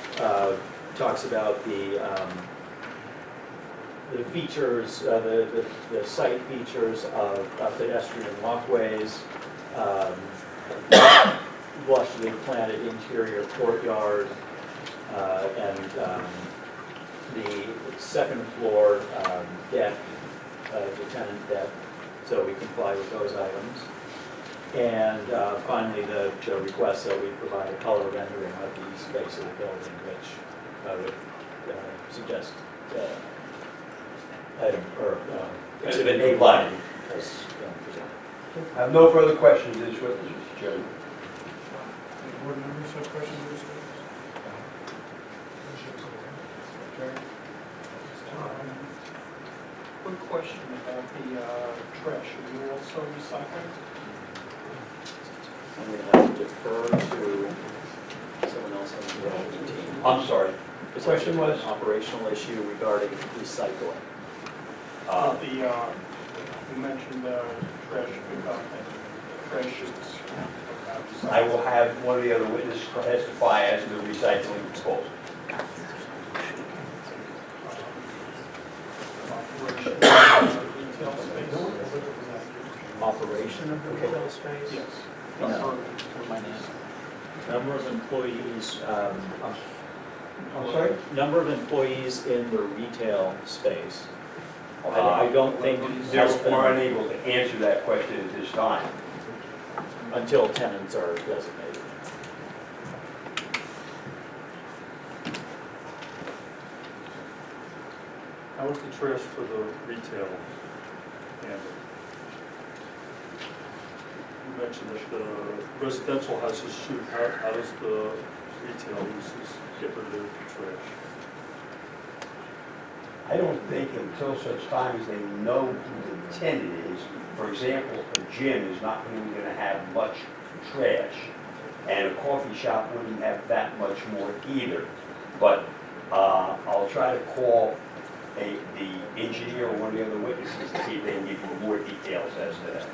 talks about the features, the site features of pedestrian walkways, lushly planted interior courtyard, and the second floor deck, the tenant deck, so we comply with those items. And finally, the request that we provide a color rendering of the space of the building, which I would suggest item or exhibit A line as presented. I have no further questions to this witness, Mr. Chairman. Any board members have questions of this witness? Quick question about the trash. Are you also recycling? I'm going to have to defer to someone else on the development team. I'm sorry. The question was? An operational issue regarding recycling. You mentioned trash pickup and trash chutes. I will have one of the other witnesses testify as to the recycling proposal. Operation of the retail space? Yes. Number of employees, I'm sorry? number of employees in the retail space. I don't think there's been, We're unable to answer that question at this time. until tenants are designated. How is the trash for the retail handled? You mentioned that the residential has a chute. How does the retail uses get rid of the trash? I don't think until such time as they know who the tenant is, for example, a gym is not really going to have much trash, and a coffee shop wouldn't have that much more either. But I'll try to call the engineer or one of the other witnesses to see if they can give you more details as to that.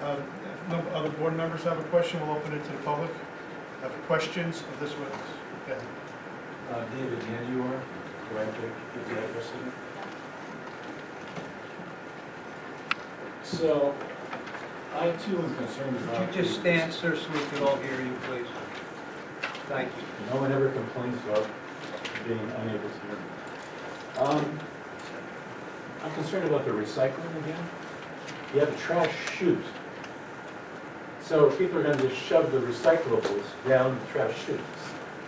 If no other board members have a question, we'll open it to the public. Have questions of this witness? Okay. David Yanduar, Director of the Egress. So, I too am concerned about... Could you just stand, sir, so we can all hear you, please? Thank you. No one ever complains about being unable to hear me. I'm concerned about the recycling again. You have a trash chute. So people are going to just shove the recyclables down the trash chutes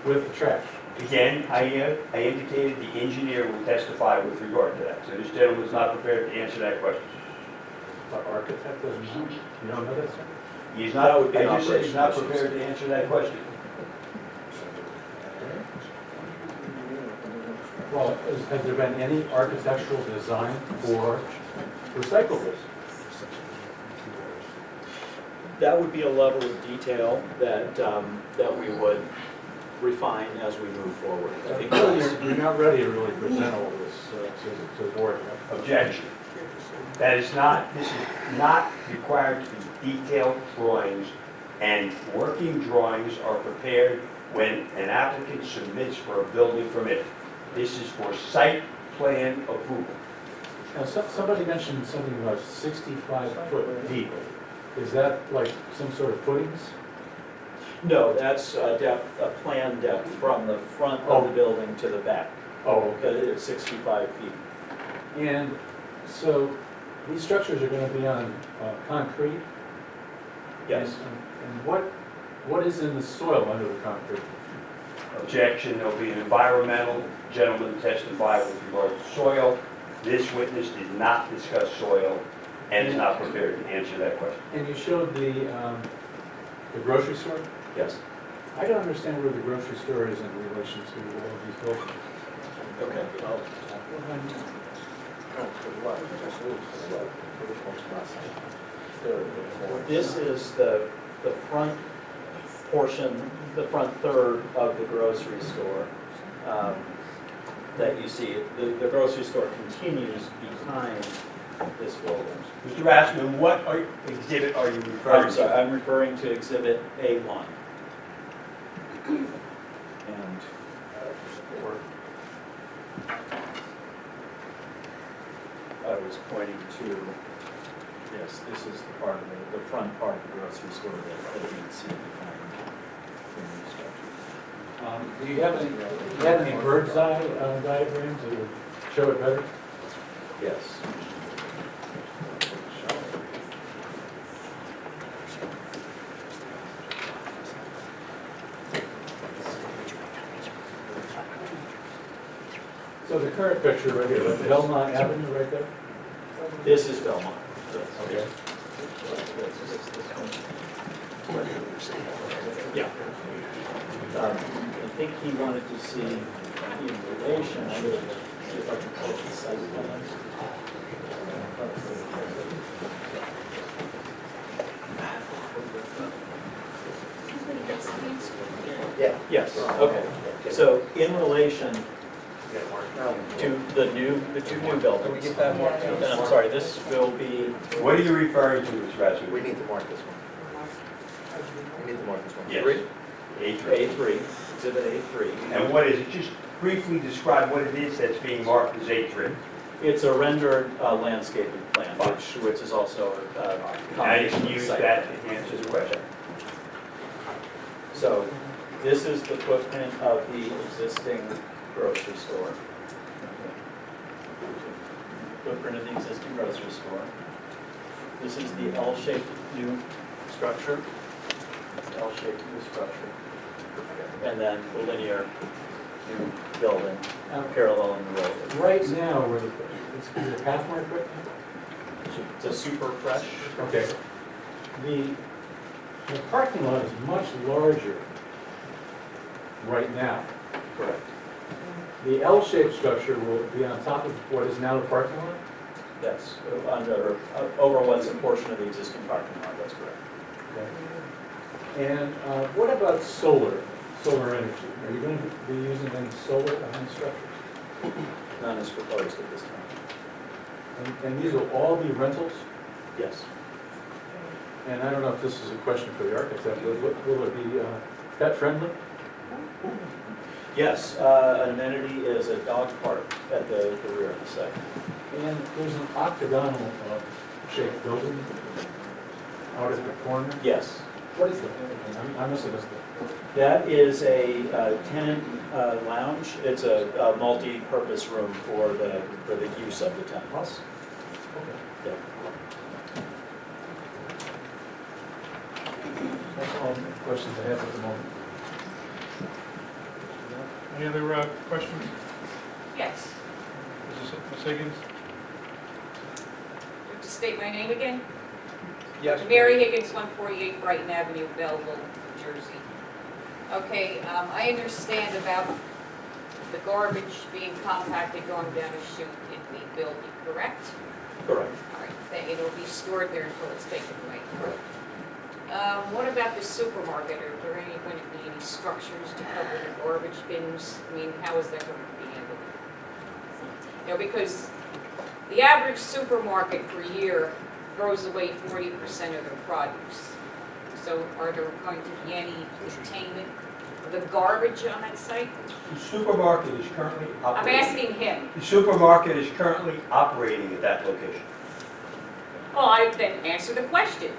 with the trash. Again, I indicated the engineer will testify with regard to that. So this gentleman is not prepared to answer that question. The architect doesn't know. You don't know that, sir? He's not, I just said he's not prepared to answer that question. Well, has there been any architectural design for recyclables? That would be a level of detail that, that we would refine as we move forward. I think that's- You're not ready to really present all this to the board yet. Objection. That is not, this is not required to be detailed drawings, and working drawings are prepared when an applicant submits for a building permit. This is for site plan approval. Now, somebody mentioned something about 65 foot deep. Is that like some sort of footings? No, that's a depth, a plan depth from the front of the building to the back. Oh, okay. It's 65 feet. And so these structures are going to be on concrete? Yes. And what is in the soil under the concrete? Objection, there'll be an environmental gentleman testify with regard to soil. This witness did not discuss soil and is not prepared to answer that question. And you showed the grocery store? Yes. I don't understand where the grocery store is in relation to all of these buildings. Okay. This is the front portion, the front third of the grocery store that you see. The grocery store continues behind this building. Mr. Rassman, what exhibit are you referring I'm to? sorry, I'm referring to Exhibit A1. And I was pointing to, yes, this is the part of the front part of the grocery store that you can see behind the new structure. Do you have any bird's eye diagrams that would show it better? Yes. So the current picture right here, that's Belmont Avenue right there? This is Belmont. Okay. Yeah. I think he wanted to see in relation, I would see if I can pull the site plan. Yeah. Yes, okay. So in relation to the two new buildings. Can we get that marked down? And I'm sorry, this will be, What are you referring to, Mr. Rassman? We need to mark this one. We need to mark this one. Yes. A3. A3, Exhibit A3. And what is it? Just briefly describe what it is that's being marked as A3. It's a rendered landscaping plan, which is also Now you can use that to answer the question. So this is the footprint of the existing grocery store. Footprint of the existing grocery store. This is the L-shaped new structure. L-shaped new structure. And then the linear new building paralleling the road. Right now, where is the path mark right now? It's a super fresh. Okay. The parking lot is much larger right now. Correct. The L-shaped structure will be on top of what is now the parking lot? Yes, over what's a portion of the existing parking lot, that's correct. Okay. And what about solar energy? Are you going to be using any solar on the structures? None is proposed at this time. And these will all be rentals? Yes. And I don't know if this is a question for the architect, but will it be pet friendly? Yes, an amenity is a dog park at the rear of the site. And there's an octagonal shaped building out at the corner? Yes. What is that? I must have missed it. That is a tenant lounge. It's a multi-purpose room for the use of the tenants. Yeah. That's all the questions I have at the moment. Any other questions? Yes. Ms. Higgins? To state my name again? Yes. Mary Higgins, 148 Brighton Avenue, Belleville, New Jersey. Okay, I understand about the garbage being compacted going down a chute in the building, correct? Correct. All right, then it'll be stored there until it's taken away. What about the supermarket? Are there going to be any structures to cover the garbage bins? I mean, how is that going to be handled? You know, because the average supermarket per year throws away 40% of their produce. So are there going to be any containment of the garbage on that site? The supermarket is currently I'm operating. asking him. The supermarket is currently operating at that location. Well, I then answer the question.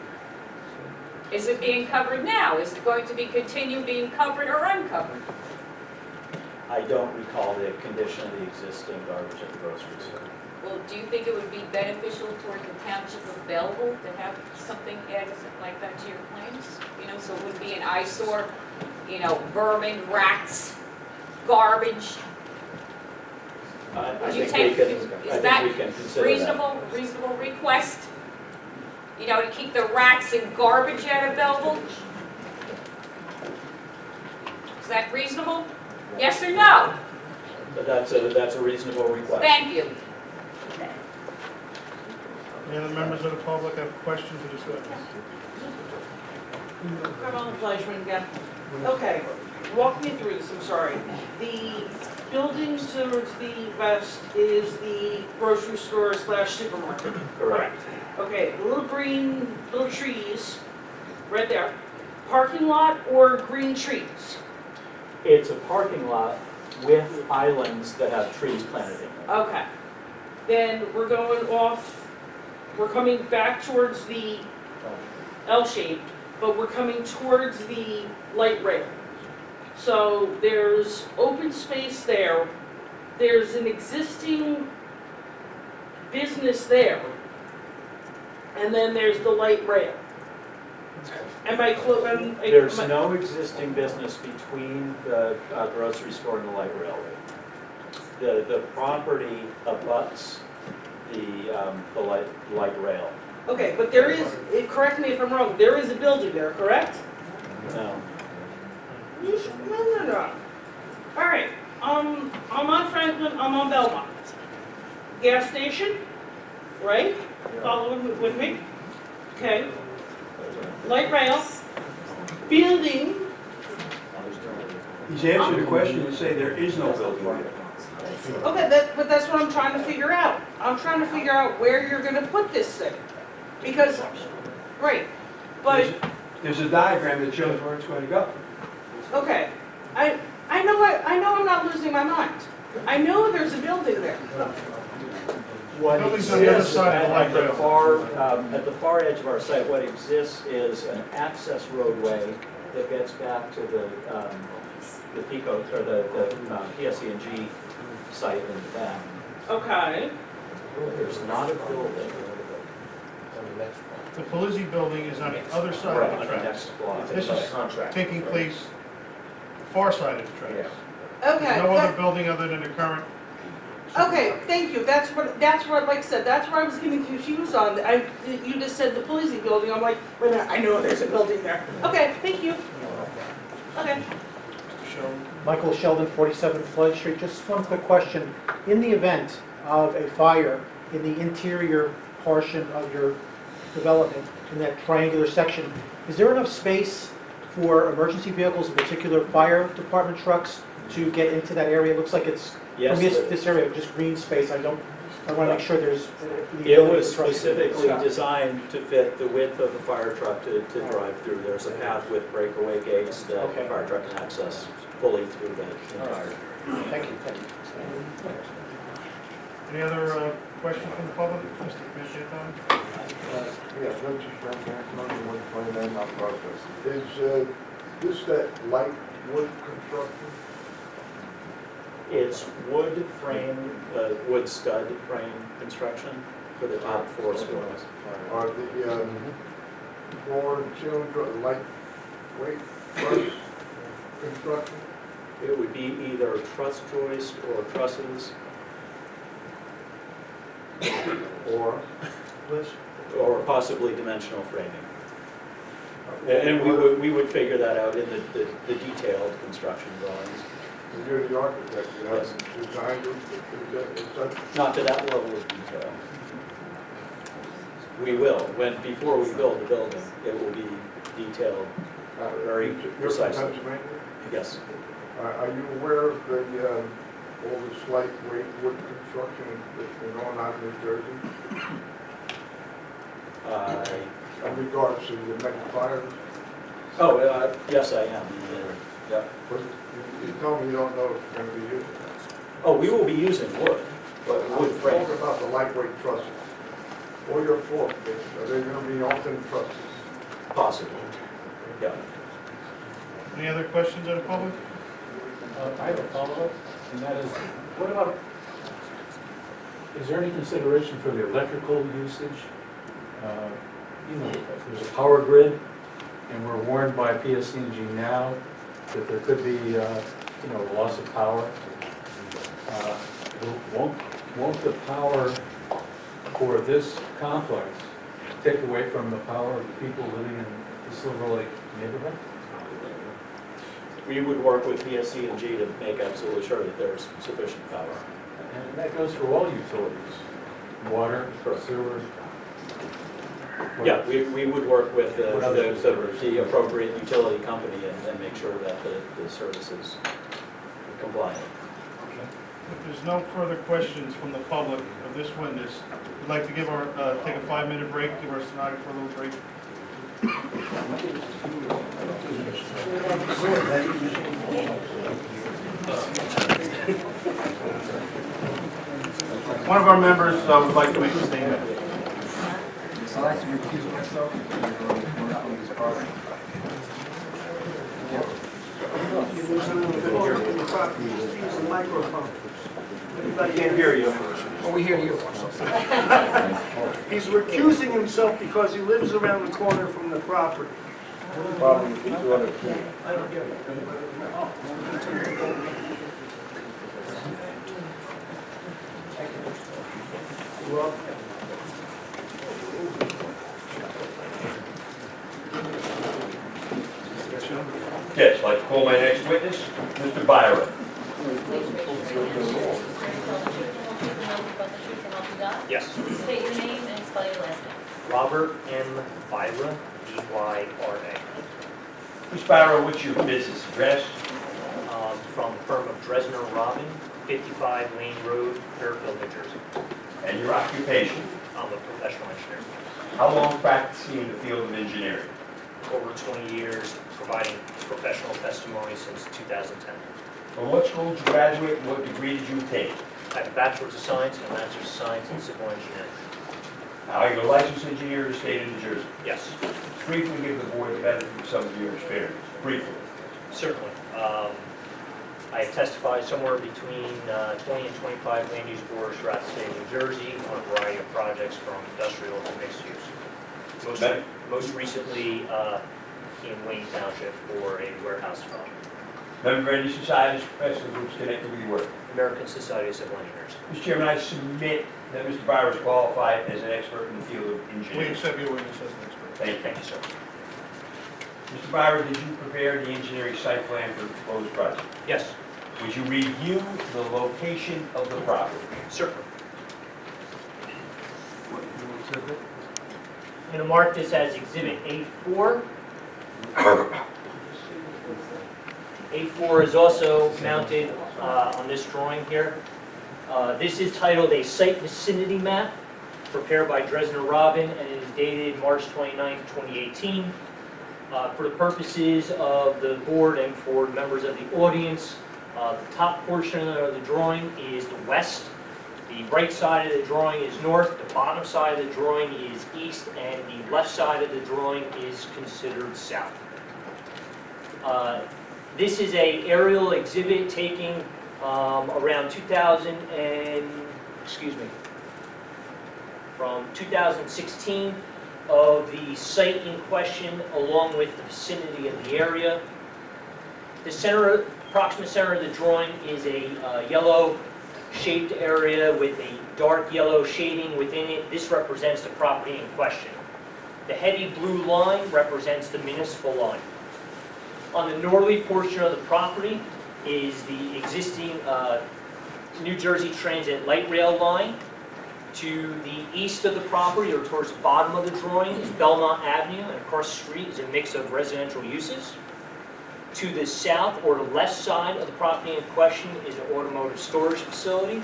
Is it being covered now? Is it going to be continue being covered or uncovered? I don't recall the condition of the existing garbage at the grocery store. Well, do you think it would be beneficial toward the township of Belleville to have something added like that to your plans? You know, so it wouldn't be an eyesore, you know, vermin, rats, garbage. I Would you think take, we is that can consider that. reasonable request? You know, to keep the rats and garbage out of Belleville? Is that reasonable? Yes or no? But that's a reasonable request. Thank you. Any other members of the public have questions of this witness? Carmel Fleischman again. Okay, walk me through this, I'm sorry. The building towards the west is the grocery store / supermarket. Correct. Okay, the little green, little trees, right there. Parking lot or green trees? It's a parking lot with islands that have trees planted in them. Okay. Then we're going off, we're coming back towards the L shape, but we're coming towards the light rail. So there's open space there. There's an existing business there. And then there's the light rail. Am I There's no existing business between the grocery store and the light railway. The property abuts the light rail. Okay, but there is, correct me if I'm wrong, there is a building there, correct? No. No. All right, I'm on Franklin, I'm on Belmont. Gas station, right? Following with me? Okay. Light rail, building. He's answered the question and say there is no building there. Okay, but that's what I'm trying to figure out. I'm trying to figure out where you're gonna put this thing. Because, right, but, There's a diagram that shows where it's going to go. okay. I know I'm not losing my mind. I know there's a building there. What Building's on the other exists side of the light rail. at the far edge of our site, what exists is an access roadway that gets back to the Pico, or the PSE&G site in the back. Okay. There's not a building. The Polizzi building is on the other side Right, of on the the tracks. next block. This is taking place far side of the tracks. Okay. There's no other building other than the current. Okay, thank you. That's what, like I said, that's where I was getting confused on. You just said the Polizzi building. I'm like, wait a minute, I know there's a building there. Okay, thank you. Okay. Michael Sheldon, 47 Flood Street. Just one quick question. In the event of a fire in the interior portion of your development, in that triangular section, is there enough space for emergency vehicles, in particular fire department trucks, to get into that area? It looks like it's, Yes, this area, just green space. I want to make sure there's... It was specifically designed to fit the width of the fire truck to drive through. There's a path with breakaway gates that the fire truck can access fully through the entire. Thank you. Any other questions from the public? Mr. Commissioner? Yes, I'm just trying to answer one point in my process. Is this that light wood construction? It's wood frame, wood stud frame construction for the top 4 stories. Are the floor and ceiling lightweight truss construction? It would be either truss joist or trusses, or possibly dimensional framing. And we would figure that out in the detailed construction drawings. You're the architect, you haven't designed it, is that? Not to that level of detail. We will, before we build the building, it will be detailed very You're from precisely. Pennsylvania? Yes. Are you aware of the, all this lightweight wood construction that's been going on in New Jersey? In regards to the next fires? Yes, I am. Yeah. But you told me you don't know if it's going to be used. Oh, we will be using wood, but wood frame. Talk about the lightweight trusses. Or your floor, are they going to be alternate trusses? Possible. Yeah. Any other questions of the public? I have a follow-up, and that is, what about, is there any consideration for the electrical usage? You know, there's a power grid, and we're warned by PSC&G now that there could be, you know, loss of power. Won't the power for this complex take away from the power of the people living in the Silver Lake neighborhood? We would work with PSC&G to make absolutely sure that there's sufficient power. And that goes for all utilities, water, sewer. Yeah, we would work with the appropriate utility company and make sure that the service is compliant. If there's no further questions from the public of this witness, we'd like to give our, take a 5-minute break, give our stenographer a little break. One of our members would like to make a statement. I'd like to recuse myself from this project. Use the microphone. I can't hear you. Oh, we hear you. He's recusing himself because he lives around the corner from the property. Probably 200 feet. Well, Yes, I'd like to call my next witness, Mr. Byron. Yes. State your name and spell your last name. Robert M. Byra, B-Y-R-A. Mr. Byron, what's your business address? From the firm of Dresner Robin, 55 Lane Road, Fairfield, New Jersey. And your occupation? I'm a professional engineer. How long practicing in the field of engineering? Over 20 years, providing professional testimony since 2010. From what school did you graduate and what degree did you obtain? I have a Bachelor's of Science and a Master's of Science in Civil Engineering. Are you a licensed engineer in the state of New Jersey? Yes. Briefly give the board the benefit of some of your experience. Briefly. Certainly. I have testified somewhere between 20 and 25 land use boards throughout the state of New Jersey on a variety of projects from industrial to mixed use. Most recently in Wayne Township for a warehouse project. Member of any societies, professional groups connected with your work? American Society of Civil Engineers. Mr. Chairman, I submit that Mr. Byron is qualified as an expert in the field of We engineering. accept your witness as an expert. Thank you, sir. Mr. Byron, did you prepare the engineering site plan for the proposed project? Yes. Would you review the location of the property? Certainly. I'm going to mark this as Exhibit A4. A4 is also mounted on this drawing here. This is titled a Site Vicinity Map, prepared by Dresner Robin, and it is dated March 29, 2018. For the purposes of the board and for members of the audience, the top portion of the drawing is the west. The right side of the drawing is north, the bottom side of the drawing is east, and the left side of the drawing is considered south. This is an aerial exhibit taking around from 2016 of the site in question along with the vicinity of the area. The approximate center of the drawing is a yellow shaped area with a dark yellow shading within it. This represents the property in question. The heavy blue line represents the municipal line. On the northerly portion of the property is the existing New Jersey Transit light rail line. To the east of the property, or towards the bottom of the drawing, is Belmont Avenue, and across the street is a mix of residential uses. To the south, or the left side of the property in question, is an automotive storage facility.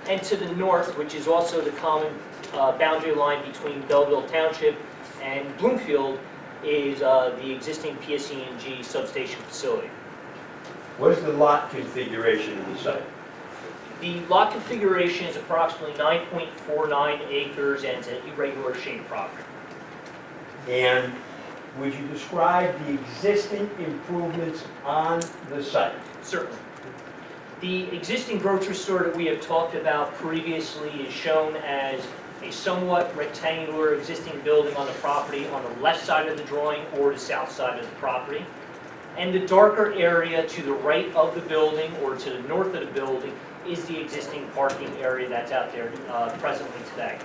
And to the north, which is also the common boundary line between Belleville Township and Bloomfield, is the existing PSE&G substation facility. What is the lot configuration of the site? The lot configuration is approximately 9.49 acres, and it's an irregular shaped property. And would you describe the existing improvements on the site? Certainly. The existing grocery store that we have talked about previously is shown as a somewhat rectangular existing building on the property on the left side of the drawing or the south side of the property. And the darker area to the right of the building or to the north of the building is the existing parking area that's out there presently today.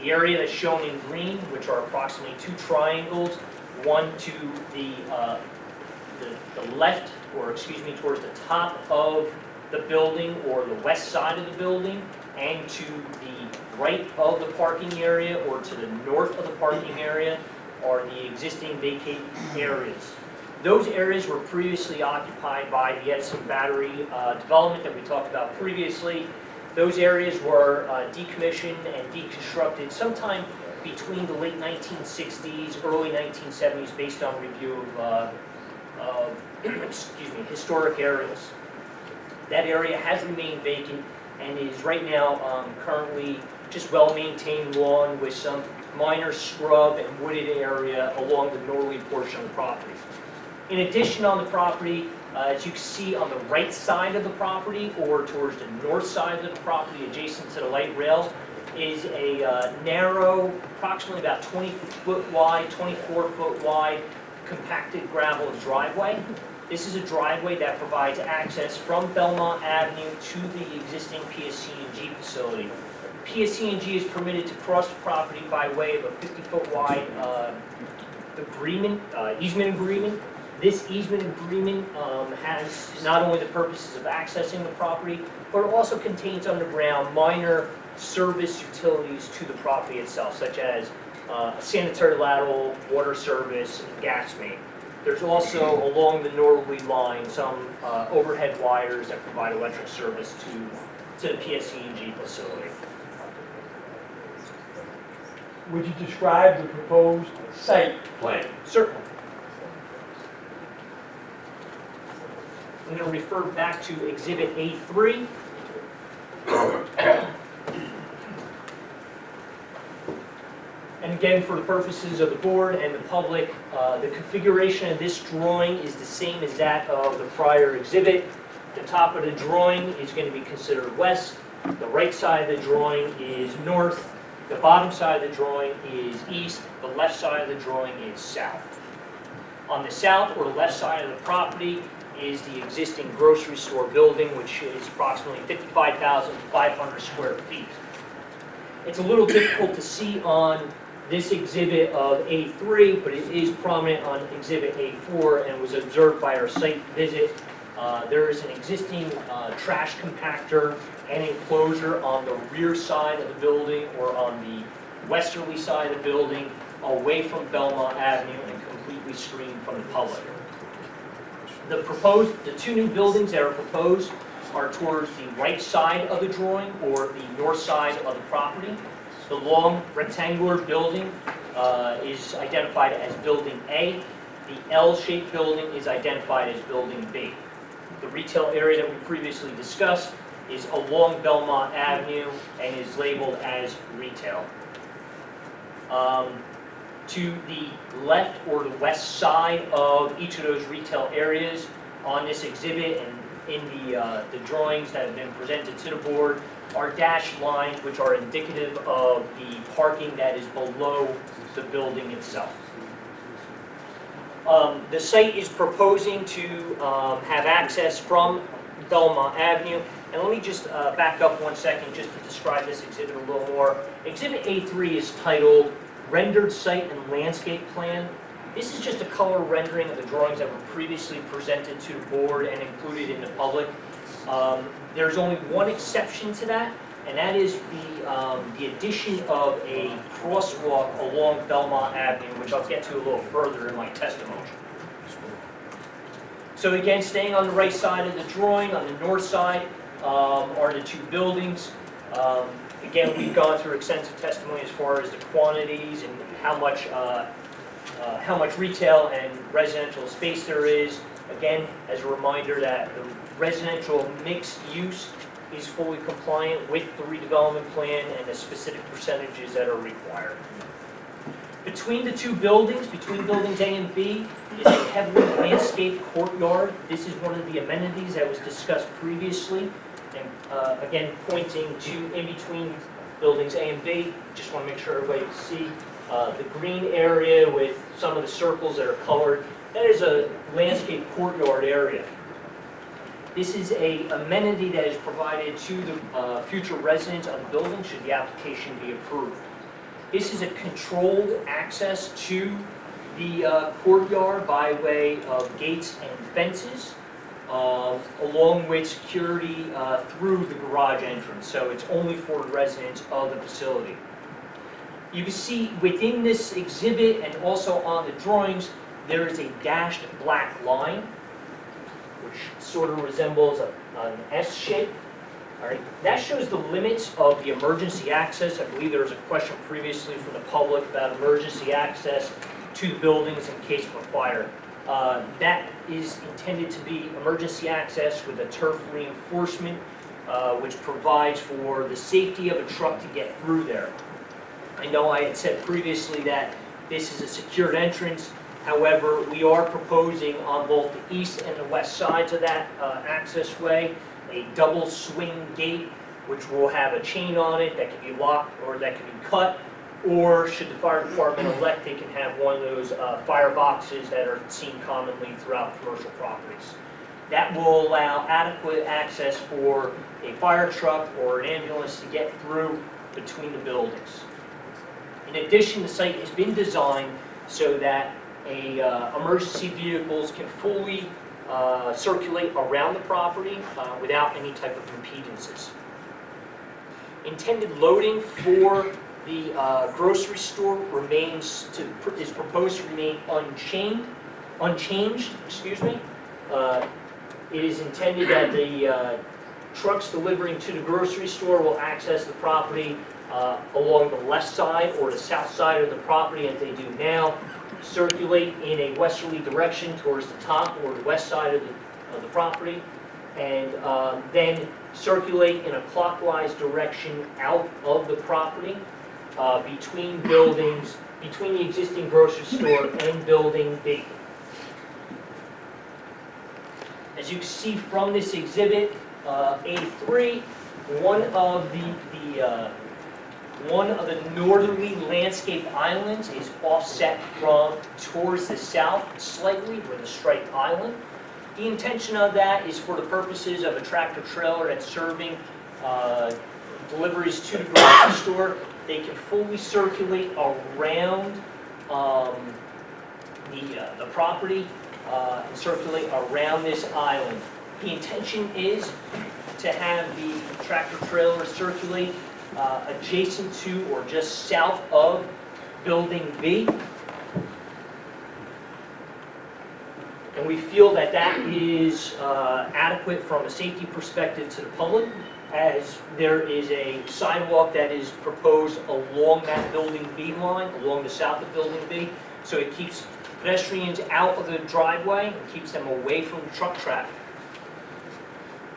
The area that's shown in green, which are approximately 2 triangles, one to the left, or excuse me, towards the top of the building or the west side of the building, and to the right of the parking area or to the north of the parking area are the existing vacant areas. Those areas were previously occupied by the Edison Battery development that we talked about previously. Those areas were decommissioned and deconstructed sometime between the late 1960s, early 1970s, based on review of excuse me, historic areas. That area has remained vacant and is right now currently just well-maintained lawn with some minor scrub and wooded area along the northerly portion of the property. In addition, on the property, as you can see on the right side of the property or towards the north side of the property adjacent to the light rail is a narrow, approximately about 20-foot wide, 24-foot wide compacted gravel driveway. This is a driveway that provides access from Belmont Avenue to the existing PSE&G facility. PSE&G is permitted to cross the property by way of a 50-foot wide easement agreement. This easement agreement has not only the purposes of accessing the property, but it also contains underground minor service utilities to the property itself, such as a sanitary lateral, water service, and gas main. There's also, along the northerly line, some overhead wires that provide electric service to the PSE&G facility. Would you describe the proposed site plan? Certainly. I'm going to refer back to Exhibit A3. And again, for the purposes of the board and the public, the configuration of this drawing is the same as that of the prior exhibit. The top of the drawing is going to be considered west. The right side of the drawing is north. The bottom side of the drawing is east. The left side of the drawing is south. On the south or left side of the property is the existing grocery store building, which is approximately 55,500 square feet. It's a little difficult to see on this exhibit of A3, but it is prominent on exhibit A4 and was observed by our site visit. There is an existing trash compactor and enclosure on the rear side of the building or on the westerly side of the building, away from Belmont Avenue and completely screened from the public. The two new buildings that are proposed are towards the right side of the drawing or the north side of the property. The long rectangular building is identified as Building A. The L-shaped building is identified as Building B. The retail area that we previously discussed is along Belmont Avenue and is labeled as retail. To the left or the west side of each of those retail areas on this exhibit and in the drawings that have been presented to the board are dashed lines which are indicative of the parking that is below the building itself. The site is proposing to have access from Belmont Avenue. And let me just back up 1 second just to describe this exhibit a little more. Exhibit A3 is titled Rendered Site and Landscape Plan. This is just a color rendering of the drawings that were previously presented to the board and included in the public. There's only one exception to that, and that is the addition of a crosswalk along Belmont Avenue, which I'll get to a little further in my testimony. So again, staying on the right side of the drawing, on the north side are the two buildings. Again, we've gone through extensive testimony as far as the quantities and how much retail and residential space there is. Again, as a reminder that the residential mixed use is fully compliant with the redevelopment plan and the specific percentages that are required. Between the two buildings, between buildings A and B, is a heavily landscaped courtyard. This is one of the amenities that was discussed previously. And again, pointing to in between buildings A and B, just want to make sure everybody can see the green area with some of the circles that are colored. That is a landscape courtyard area. This is an amenity that is provided to the future residents of the building should the application be approved. This is a controlled access to the courtyard by way of gates and fences, along with security through the garage entrance. So it's only for residents of the facility. You can see within this exhibit and also on the drawings, there is a dashed black line, which sort of resembles an S shape. All right. That shows the limits of the emergency access. I believe there was a question previously from the public about emergency access to the buildings in case of a fire. That is intended to be emergency access with a turf reinforcement, which provides for the safety of a truck to get through there. I know I had said previously that this is a secured entrance. However, we are proposing on both the east and the west sides of that access way a double swing gate, which will have a chain on it that can be locked or that can be cut, or should the fire department elect, they can have one of those fire boxes that are seen commonly throughout commercial properties. That will allow adequate access for a fire truck or an ambulance to get through between the buildings. In addition, the site has been designed so that emergency vehicles can fully circulate around the property without any type of impedances. Intended loading for the grocery store is proposed to remain unchanged. Excuse me. It is intended that the trucks delivering to the grocery store will access the property along the left side or the south side of the property as they do now, circulate in a westerly direction towards the top or the west side of the property, and then circulate in a clockwise direction out of the property between buildings, between the existing grocery store and building B. As you can see from this exhibit, A3, one of the northerly landscape islands is offset towards the south slightly with a striped island. The intention of that is for the purposes of a tractor trailer that's serving deliveries to the grocery store. They can fully circulate around the property and circulate around this island. The intention is to have the tractor trailer circulate adjacent to or just south of building B. And we feel that that is adequate from a safety perspective to the public, as there is a sidewalk that is proposed along that building B line, along the south of building B. So it keeps pedestrians out of the driveway and keeps them away from truck traffic.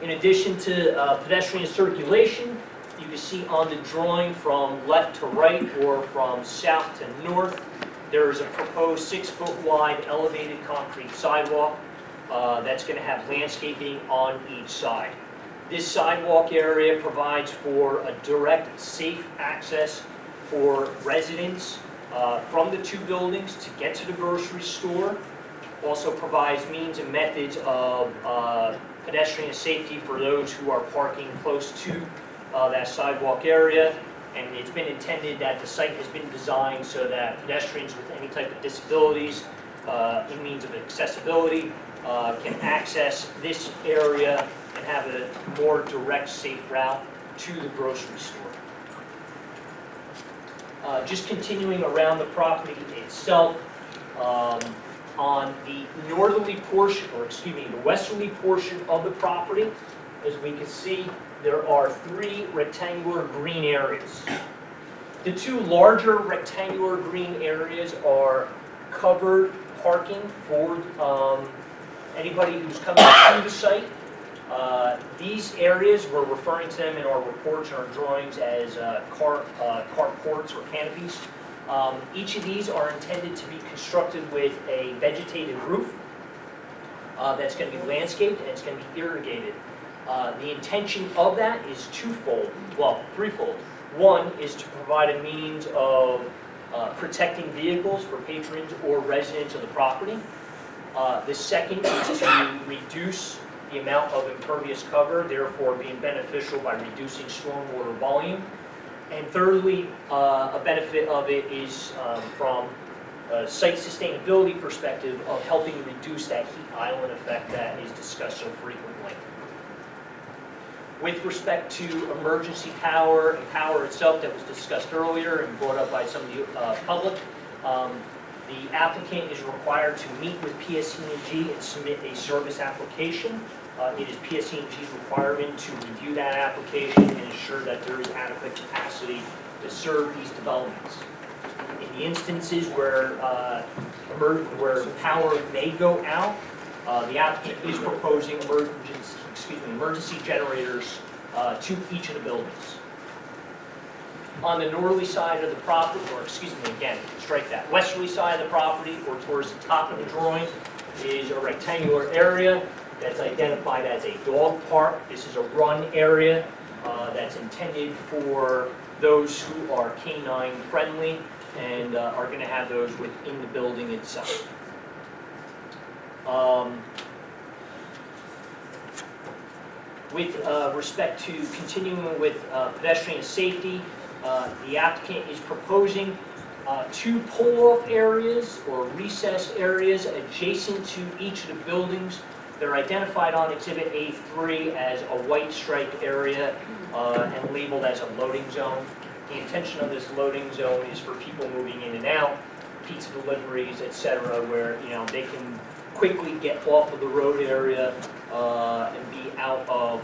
In addition to pedestrian circulation, you can see on the drawing from left to right or from south to north, there is a proposed 6-foot wide elevated concrete sidewalk that's going to have landscaping on each side. This sidewalk area provides for a direct, safe access for residents from the two buildings to get to the grocery store. Also provides means and methods of pedestrian safety for those who are parking close to that sidewalk area. And it's been intended that the site has been designed so that pedestrians with any type of disabilities in means of accessibility, can access this area and have a more direct, safe route to the grocery store. Just continuing around the property itself, on the northerly portion, or excuse me, the westerly portion of the property, as we can see, there are 3 rectangular green areas. The 2 larger rectangular green areas are covered parking for anybody who's coming through the site. These areas, we're referring to them in our reports and our drawings as carports or canopies. Each of these are intended to be constructed with a vegetated roof that's going to be landscaped and it's going to be irrigated. The intention of that is twofold, well, threefold. One is to provide a means of protecting vehicles for patrons or residents of the property. The second is to reduce the amount of impervious cover, therefore being beneficial by reducing stormwater volume. And thirdly, a benefit of it is from a site sustainability perspective of helping reduce that heat island effect that is discussed so frequently. With respect to emergency power and power itself that was discussed earlier and brought up by some of the public, the applicant is required to meet with PSE&G and submit a service application. It is PSE&G's requirement to review that application and ensure that there is adequate capacity to serve these developments. In the instances where power may go out, the applicant is proposing emergency generators to each of the buildings. On the northerly side of the property, or excuse me, again, strike that, westerly side of the property, or towards the top of the drawing, is a rectangular area that's identified as a dog park. This is a run area that's intended for those who are canine friendly and are going to have those within the building itself. With respect to continuing with pedestrian safety, the applicant is proposing 2 pull-off areas or recessed areas adjacent to each of the buildings. They're identified on Exhibit A3 as a white striped area and labeled as a loading zone. The intention of this loading zone is for people moving in and out, pizza deliveries, etc., where they can quickly get off of the road area and be out of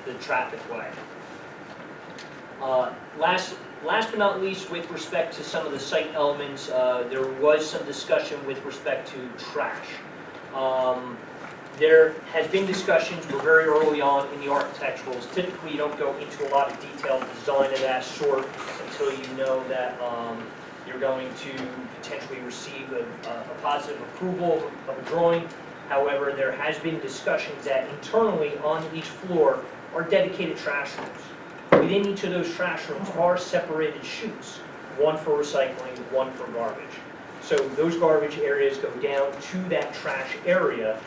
the traffic way. Last but not least, with respect to some of the site elements, there was some discussion with respect to trash. There has been discussions, we're very early on in the architecturals. Typically, you don't go into a lot of detailed design of that sort until you know that you're going to potentially receive a positive approval of a drawing. However, there has been discussions that internally on each floor are dedicated trash rooms. Within each of those trash rooms are separated chutes, one for recycling, one for garbage. So those garbage areas go down to that trash area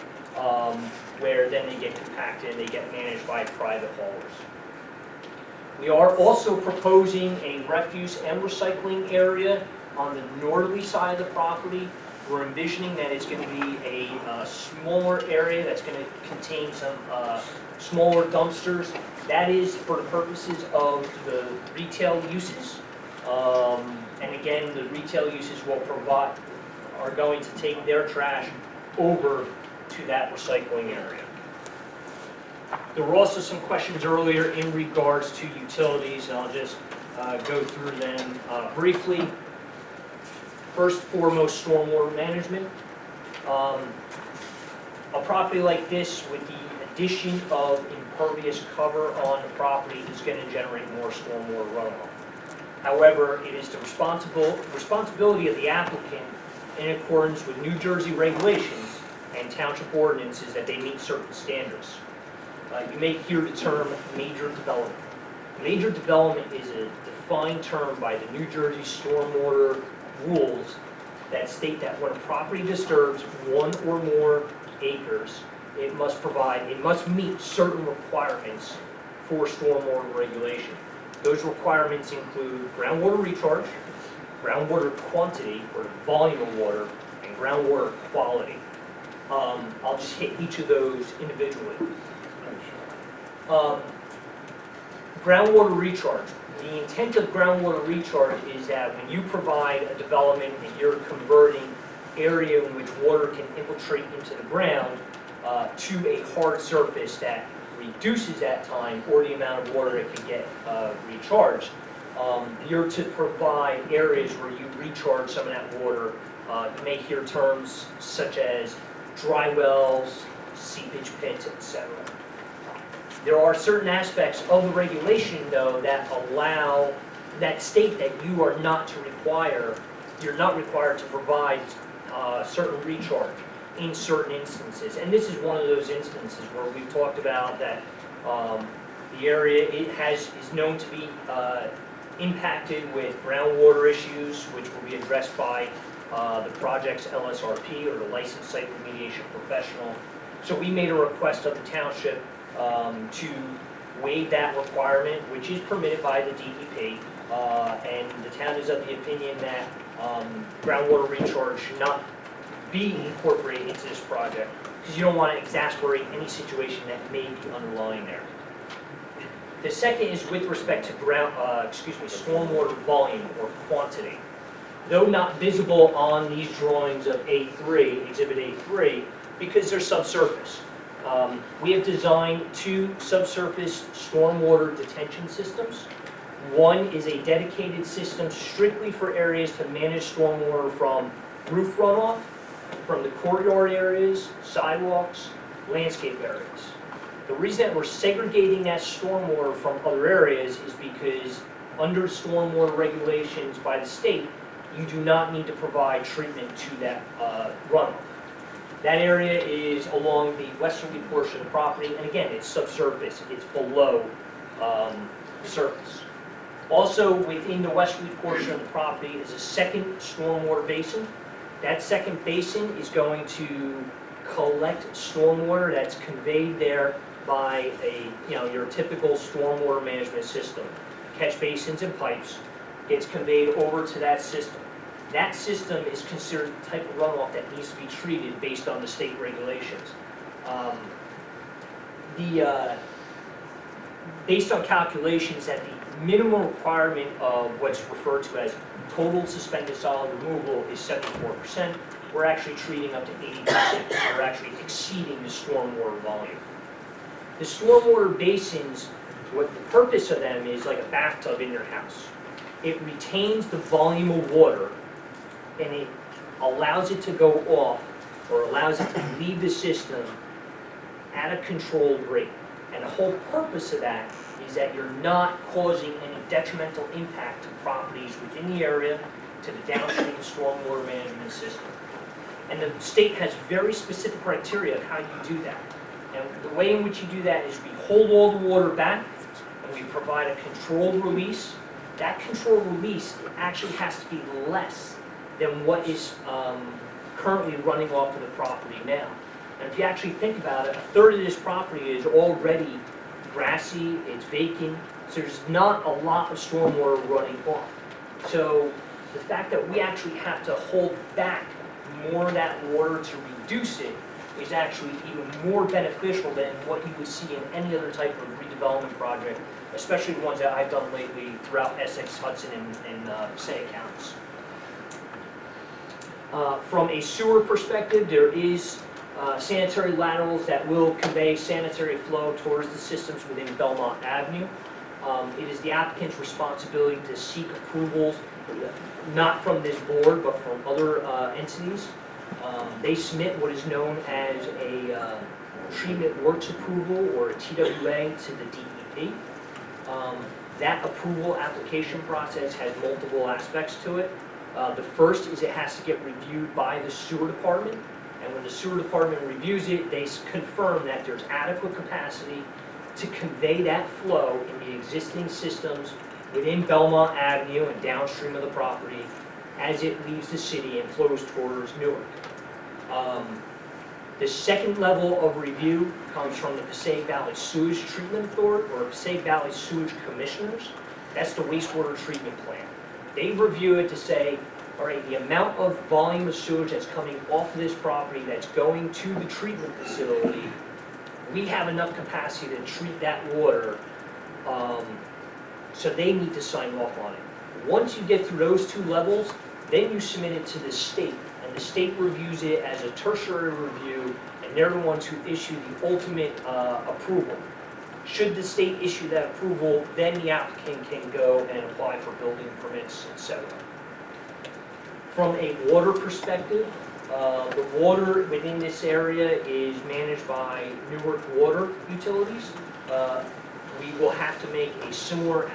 where then they get compacted and they get managed by private haulers. We are also proposing a refuse and recycling area on the northerly side of the property. We're envisioning that it's going to be a smaller area that's going to contain some smaller dumpsters. That is for the purposes of the retail uses. And again, the retail uses are going to take their trash over to that recycling area. There were also some questions earlier in regards to utilities, and I'll just go through them briefly. First, foremost, stormwater management. A property like this, with the addition of impervious cover on the property, is going to generate more stormwater runoff. However, it is the responsibility of the applicant, in accordance with New Jersey regulations and township ordinances, that they meet certain standards. You may hear the term major development. Major development is a defined term by the New Jersey stormwater rules that state that when a property disturbs 1 or more acres, it must meet certain requirements for stormwater regulation. Those requirements include groundwater recharge, groundwater quantity, or volume of water, and groundwater quality. I'll just hit each of those individually. Groundwater recharge. The intent of groundwater recharge is that when you provide a development and you're converting area in which water can infiltrate into the ground to a hard surface that reduces that time or the amount of water it can get recharged, you're to provide areas where you recharge some of that water. You may hear terms such as dry wells, seepage pits, etc. There are certain aspects of the regulation, though, that allow, that state that you are not to require, you're not required to provide certain recharge in certain instances. And this is one of those instances where we've talked about that the area is known to be impacted with groundwater issues, which will be addressed by the project's LSRP, or the Licensed Site Remediation Professional. So we made a request of the township to waive that requirement, which is permitted by the DEP, and the town is of the opinion that groundwater recharge should not be incorporated into this project, because you don't want to exasperate any situation that may be underlying there. The second is with respect to stormwater volume or quantity. Though not visible on these drawings of A3, Exhibit A3, because they're subsurface. We have designed two subsurface stormwater detention systems. One is a dedicated system strictly for areas to manage stormwater from roof runoff, from the courtyard areas, sidewalks, landscape areas. The reason that we're segregating that stormwater from other areas is because under stormwater regulations by the state, you do not need to provide treatment to that runoff. That area is along the westerly portion of the property, and again, it's subsurface, it's below surface. Also, within the westerly portion of the property is a second stormwater basin. That second basin is going to collect stormwater that's conveyed there by your typical stormwater management system. Catch basins and pipes, gets conveyed over to that system. That system is considered the type of runoff that needs to be treated based on the state regulations. Based on calculations that the minimum requirement of what's referred to as total suspended solid removal is 74%. We're actually treating up to 80%. We're actually exceeding the stormwater volume. The stormwater basins, what the purpose of them is like a bathtub in your house. It retains the volume of water and it allows it to go off, or allows it to leave the system at a controlled rate. And the whole purpose of that is that you're not causing any detrimental impact to properties within the area, to the downstream stormwater management system. And the state has very specific criteria of how you do that. And the way in which you do that is we hold all the water back and we provide a controlled release. That controlled release actually has to be less than what is currently running off of the property now. And if you actually think about it, a third of this property is already grassy, it's vacant, so there's not a lot of stormwater running off. So the fact that we actually have to hold back more of that water to reduce it is actually even more beneficial than what you would see in any other type of redevelopment project, especially the ones that I've done lately throughout Essex, Hudson, and Passaic counties. From a sewer perspective, there is sanitary laterals that will convey sanitary flow towards the systems within Belmont Avenue. It is the applicant's responsibility to seek approvals, not from this board, but from other entities. They submit what is known as a treatment works approval, or a TWA, to the DEP. That approval application process has multiple aspects to it. The first is it has to get reviewed by the sewer department, and when the sewer department reviews it, they confirm that there's adequate capacity to convey that flow in the existing systems within Belmont Avenue and downstream of the property as it leaves the city and flows towards Newark. The second level of review comes from the Passaic Valley Sewage Treatment Authority, or Passaic Valley Sewage Commissioners. That's the wastewater treatment plant. They review it to say, all right, the amount of volume of sewage that's coming off of this property that's going to the treatment facility, we have enough capacity to treat that water, so they need to sign off on it. Once you get through those two levels, then you submit it to the state, and the state reviews it as a tertiary review, and they're the ones who issue the ultimate approval. Should the state issue that approval, then the applicant can go and apply for building permits, etc. From a water perspective, the water within this area is managed by Newark Water Utilities. We will have to make a similar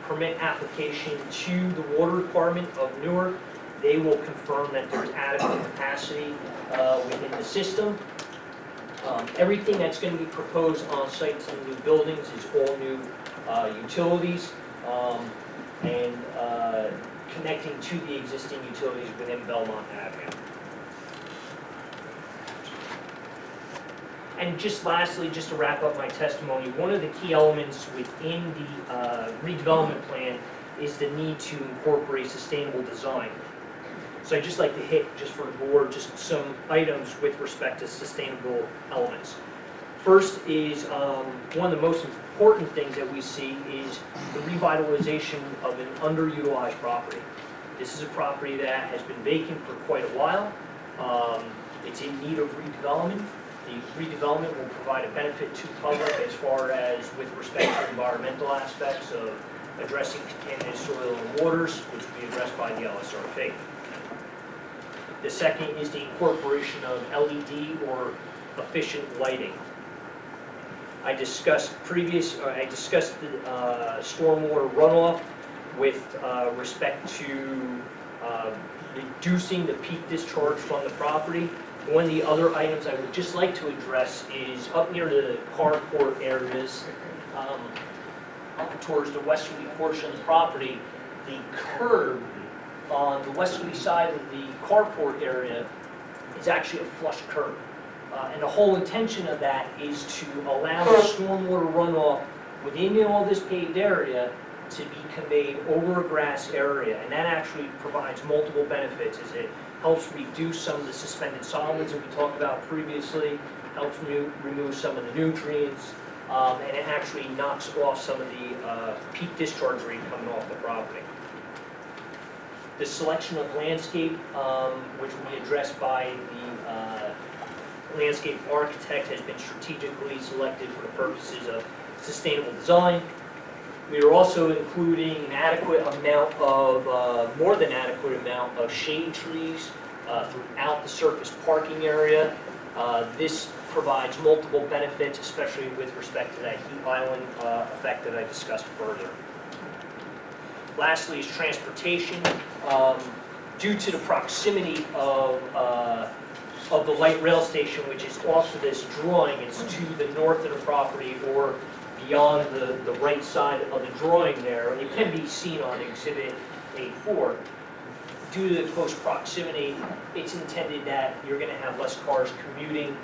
permit application to the water department of Newark. They will confirm that there's adequate capacity within the system. Everything that's going to be proposed on sites in new buildings is all new utilities and connecting to the existing utilities within Belmont Avenue. And just lastly, just to wrap up my testimony, one of the key elements within the redevelopment plan is the need to incorporate sustainable design. So I'd just like to hit, just for the board, just some items with respect to sustainable elements. First is, one of the most important things that we see is the revitalization of an underutilized property. This is a property that has been vacant for quite a while. It's in need of redevelopment. The redevelopment will provide a benefit to the public as far as with respect to environmental aspects of addressing contaminated soil and waters, which will be addressed by the LSRP. The second is the incorporation of LED or efficient lighting. I discussed the stormwater runoff with respect to reducing the peak discharge from the property. One of the other items I would just like to address is up near the carport areas, up towards the westerly portion of the property, the curb on the westerly side of the carport area is actually a flush curb. And the whole intention of that is to allow the stormwater runoff within all this paved area to be conveyed over a grass area. And that actually provides multiple benefits as it helps reduce some of the suspended solids that we talked about previously, helps remove some of the nutrients, and it actually knocks off some of the peak discharge rate coming off the property. The selection of landscape, which will be addressed by the landscape architect, has been strategically selected for the purposes of sustainable design. We are also including an adequate amount of, more than adequate amount of shade trees throughout the surface parking area. This provides multiple benefits, especially with respect to that heat island effect that I discussed further. Lastly is transportation. Due to the proximity of the light rail station, which is off of this drawing, it's to the north of the property or beyond the right side of the drawing there. It can be seen on Exhibit A4. Due to the close proximity, it's intended that you're going to have less cars commuting,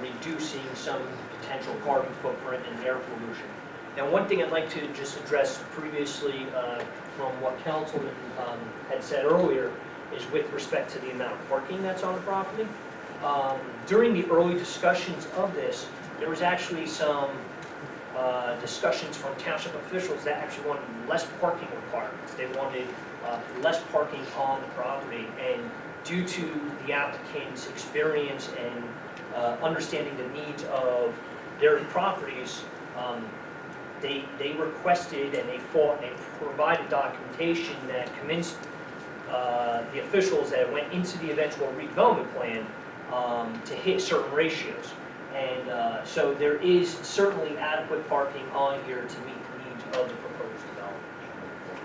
reducing some potential carbon footprint and air pollution. Now, one thing I'd like to just address previously from what Councilman had said earlier is with respect to the amount of parking that's on the property. During the early discussions of this, there was actually some discussions from township officials that actually wanted less parking requirements. They wanted less parking on the property, and due to the applicant's experience and understanding the needs of their properties, they requested and they fought and provided documentation that convinced the officials that went into the eventual redevelopment plan to hit certain ratios. And so there is certainly adequate parking on here to meet the needs of the proposed development.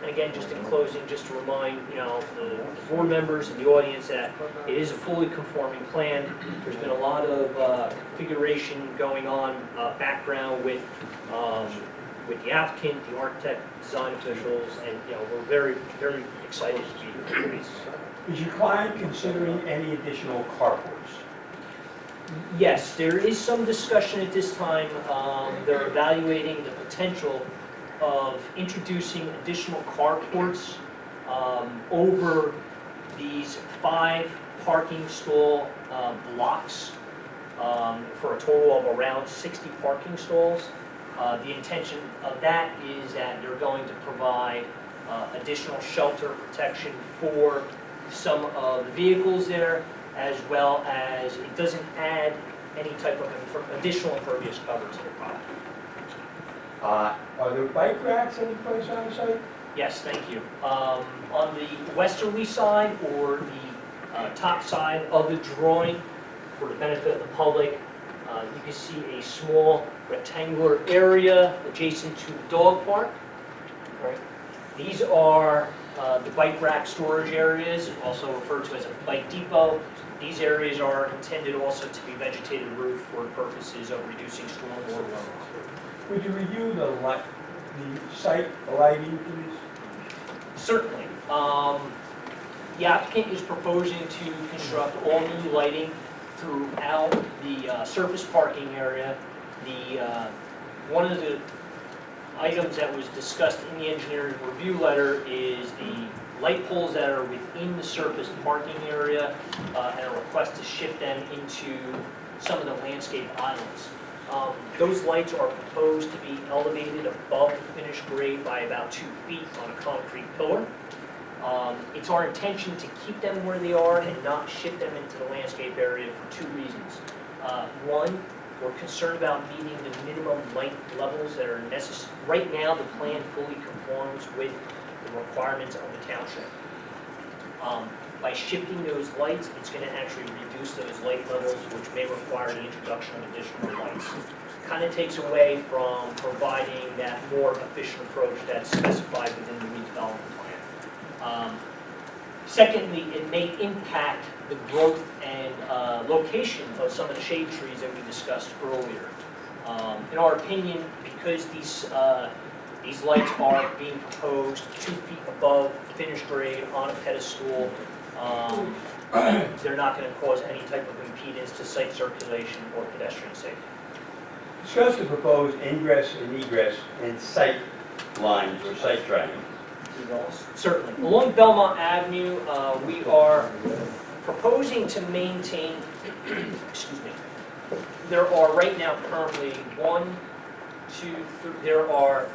And again, just in closing, just to remind the board members and the audience that it is a fully conforming plan. There's been a lot of configuration going on, background with the applicant, the architect, design officials, and we're very, very excited to be here. Is your client considering any additional carports? Yes, there is some discussion at this time. They're evaluating the potential of introducing additional carports over these 5 parking stall blocks for a total of around 60 parking stalls. The intention of that is that they're going to provide additional shelter protection for some of the vehicles there, as well as it doesn't add any type of additional impervious cover to the property. Are there bike racks any place on the site? Yes, thank you. On the westerly side or the top side of the drawing, for the benefit of the public, you can see a small rectangular area adjacent to the dog park. Right. These are the bike rack storage areas, also referred to as a bike depot. These areas are intended also to be vegetated roof for purposes of reducing stormwater runoff. Would you review the site lighting, please? Certainly. The applicant is proposing to construct all new lighting throughout the surface parking area. One of the items that was discussed in the engineering review letter is the light poles that are within the surface parking area and a request to shift them into some of the landscape islands. Those lights are proposed to be elevated above the finished grade by about 2 feet on a concrete pillar. It's our intention to keep them where they are and not shift them into the landscape area for 2 reasons. One, we're concerned about meeting the minimum light levels that are necessary. Right now, the plan fully conforms with the requirements of the township. By shifting those lights, it's going to actually reduce those light levels, which may require the introduction of additional lights. Kind of takes away from providing that more efficient approach that's specified within the redevelopment plan. Secondly, it may impact the growth and location of some of the shade trees that we discussed earlier. In our opinion, because these lights are being proposed 2 feet above finished grade on a pedestal, they're not going to cause any type of impedance to site circulation or pedestrian safety. Discuss the proposed ingress and egress and site lines or site triangles. Certainly. Along Belmont Avenue, we are proposing to maintain, excuse me, there are right now currently 1, 2, 3, there are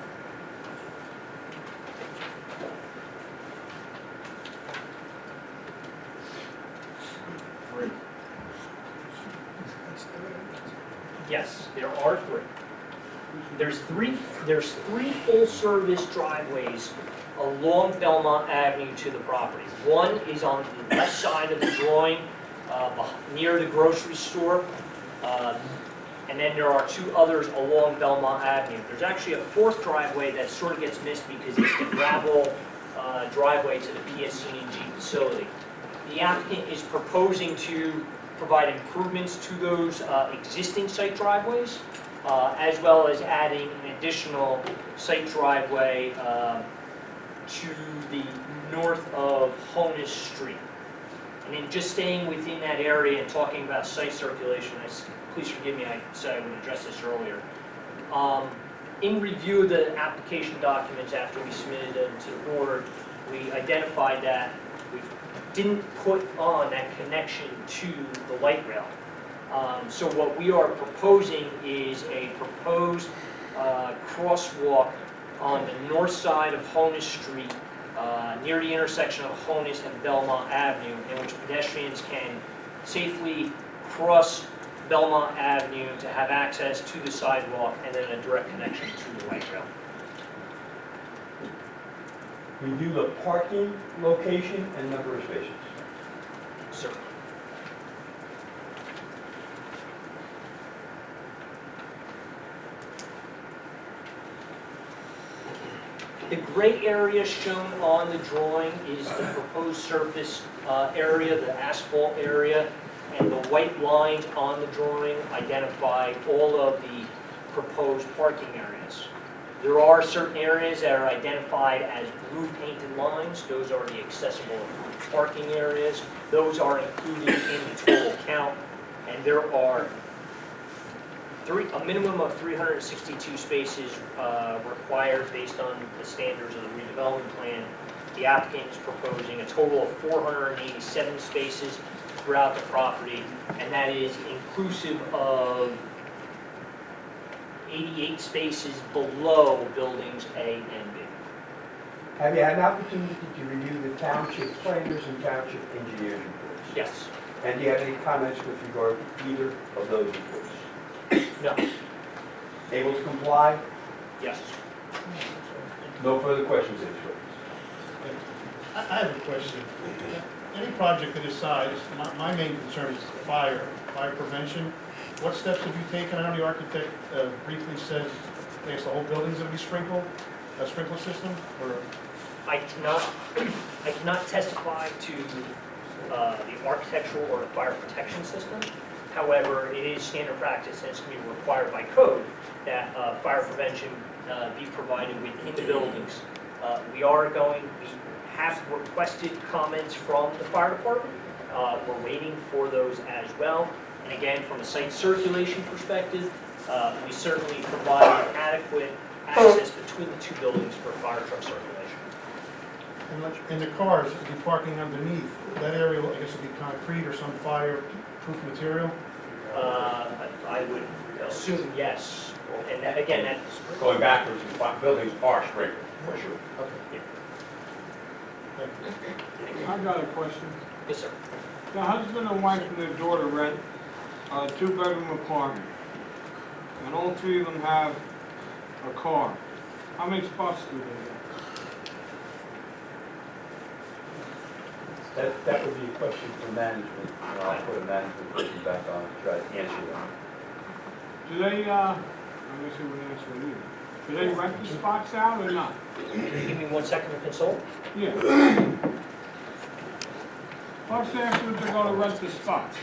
Yes, there are 3. There's three full-service driveways along Belmont Avenue to the property. One is on the left side of the drawing, near the grocery store, and then there are 2 others along Belmont Avenue. There's actually a 4th driveway that sort of gets missed because it's the gravel driveway to the PSC&G facility. The applicant is proposing to provide improvements to those existing site driveways, as well as adding an additional site driveway to the north of Honus Street. And then just staying within that area and talking about site circulation, please forgive me, I said I would address this earlier. In review of the application documents after we submitted them to the board, we identified that we didn't put on that connection to the light rail. So what we are proposing is a proposed crosswalk on the north side of Honus Street, near the intersection of Honus and Belmont Avenue, in which pedestrians can safely cross Belmont Avenue to have access to the sidewalk and then a direct connection to the light rail. Review the parking location and number of spaces. Certainly. The gray area shown on the drawing is the proposed surface area, the asphalt area, and the white lines on the drawing identify all of the proposed parking areas. There are certain areas that are identified as blue painted lines. Those are the accessible parking areas. Those are included in the total count, and there are a minimum of 362 spaces required based on the standards of the redevelopment plan. The applicant is proposing a total of 487 spaces throughout the property, and that is inclusive of 88 spaces below buildings A and B. Have you had an opportunity to review the township planners and township engineers reports? Yes. And do you have any comments with regard to either of those reports? No. Able to comply? Yes. No further questions, Mr. Witness. I have a question. Any project of this size, my main concern is fire prevention. What steps have you taken? I know the architect briefly said, I guess the whole building's gonna be sprinkled, a sprinkler system, or? I cannot testify to the architectural or the fire protection system. However, it is standard practice, and it's going to be required by code, that fire prevention be provided within the buildings. We have requested comments from the fire department. We're waiting for those as well. And again, from a site circulation perspective, we certainly provide adequate access between the two buildings for fire truck circulation. And the cars, if you're parking underneath, that area, I guess, would be concrete or some fire-proof material? I would assume yes. And that, again, that's Going backwards, the buildings are sprinkled, for sure. Okay. Yeah. I got a question. Yes, sir. The husband and wife and their daughter rent a two-bedroom apartment, and all three of them have a car. How many spots do they have? That would be a question for management. I'll put a management person back on to try to answer that. Do they, I'm gonna see what answer it is. Do they rent the spots out or not? Can you give me 1 second to consult? Yeah. Let's ask them if they're gonna rent the spots.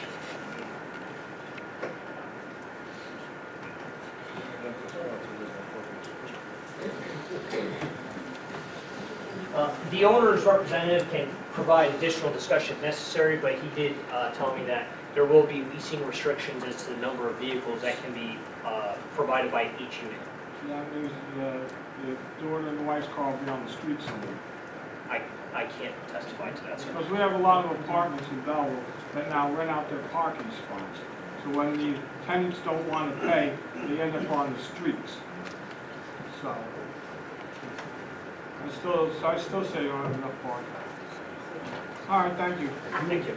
The owner's representative can provide additional discussion if necessary, but he did tell me that there will be leasing restrictions as to the number of vehicles that can be provided by each unit. So that means the daughter and the wife's car will be on the street somewhere. I can't testify to that, sir. Because we have a lot of apartments in Belleville that now rent out their parking spots. So when the tenants don't want to pay, they end up on the streets. So, I still say you don't have enough parking. All right, thank you. Thank you.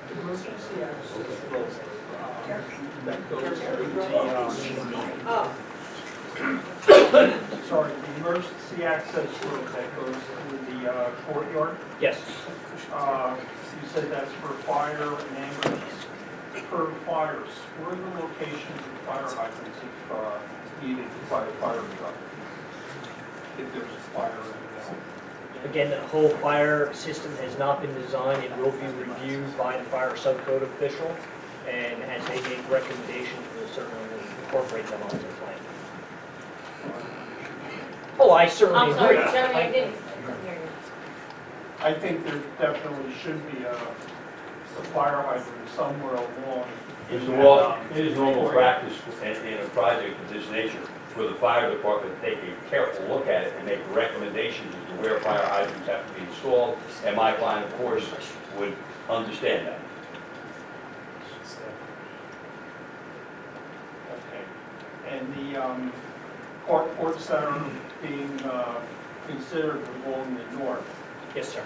The emergency access that goes sorry, the emergency access road that goes through the courtyard. Yes. You said that's for fire and ambulance. For fires, where are the locations of fire hydrants if needed by a fire truck? If there's a fire in Again, the whole fire system has not been designed. It will be reviewed by the fire subcode official, and as they make recommendations, we'll certainly incorporate them onto the plan. Oh, I certainly I'm sorry, agree. Jeremy, I I- didn't. I think there definitely should be a fire hydrant somewhere along. Mr. Walsh, it is normal practice in a project of this nature for the fire department to take a careful look at it and make recommendations as to where fire hydrants have to be installed, and my client, of course, would understand that. Okay. And the Court Center being considered along the north, Yes, sir.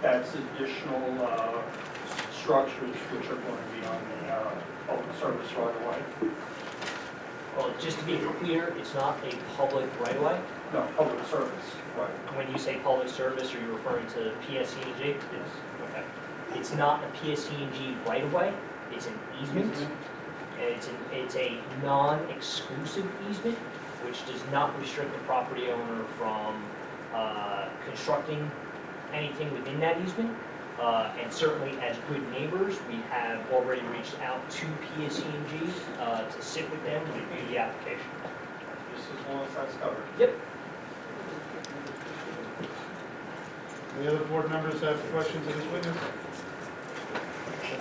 that's additional structures which are going to be on the open service right away. Well, just to be clear, it's not a public right-of-way. No, public service, right. When you say public service, are you referring to PSE&G? Yes. Okay. It's not a PSE&G right-of-way, it's an easement. And it's a non-exclusive easement, which does not restrict the property owner from constructing anything within that easement. And certainly as good neighbors, we have already reached out to PSE&G to sit with them and review the application. Just as long as that's covered. Yep. Any other board members have questions of this witness?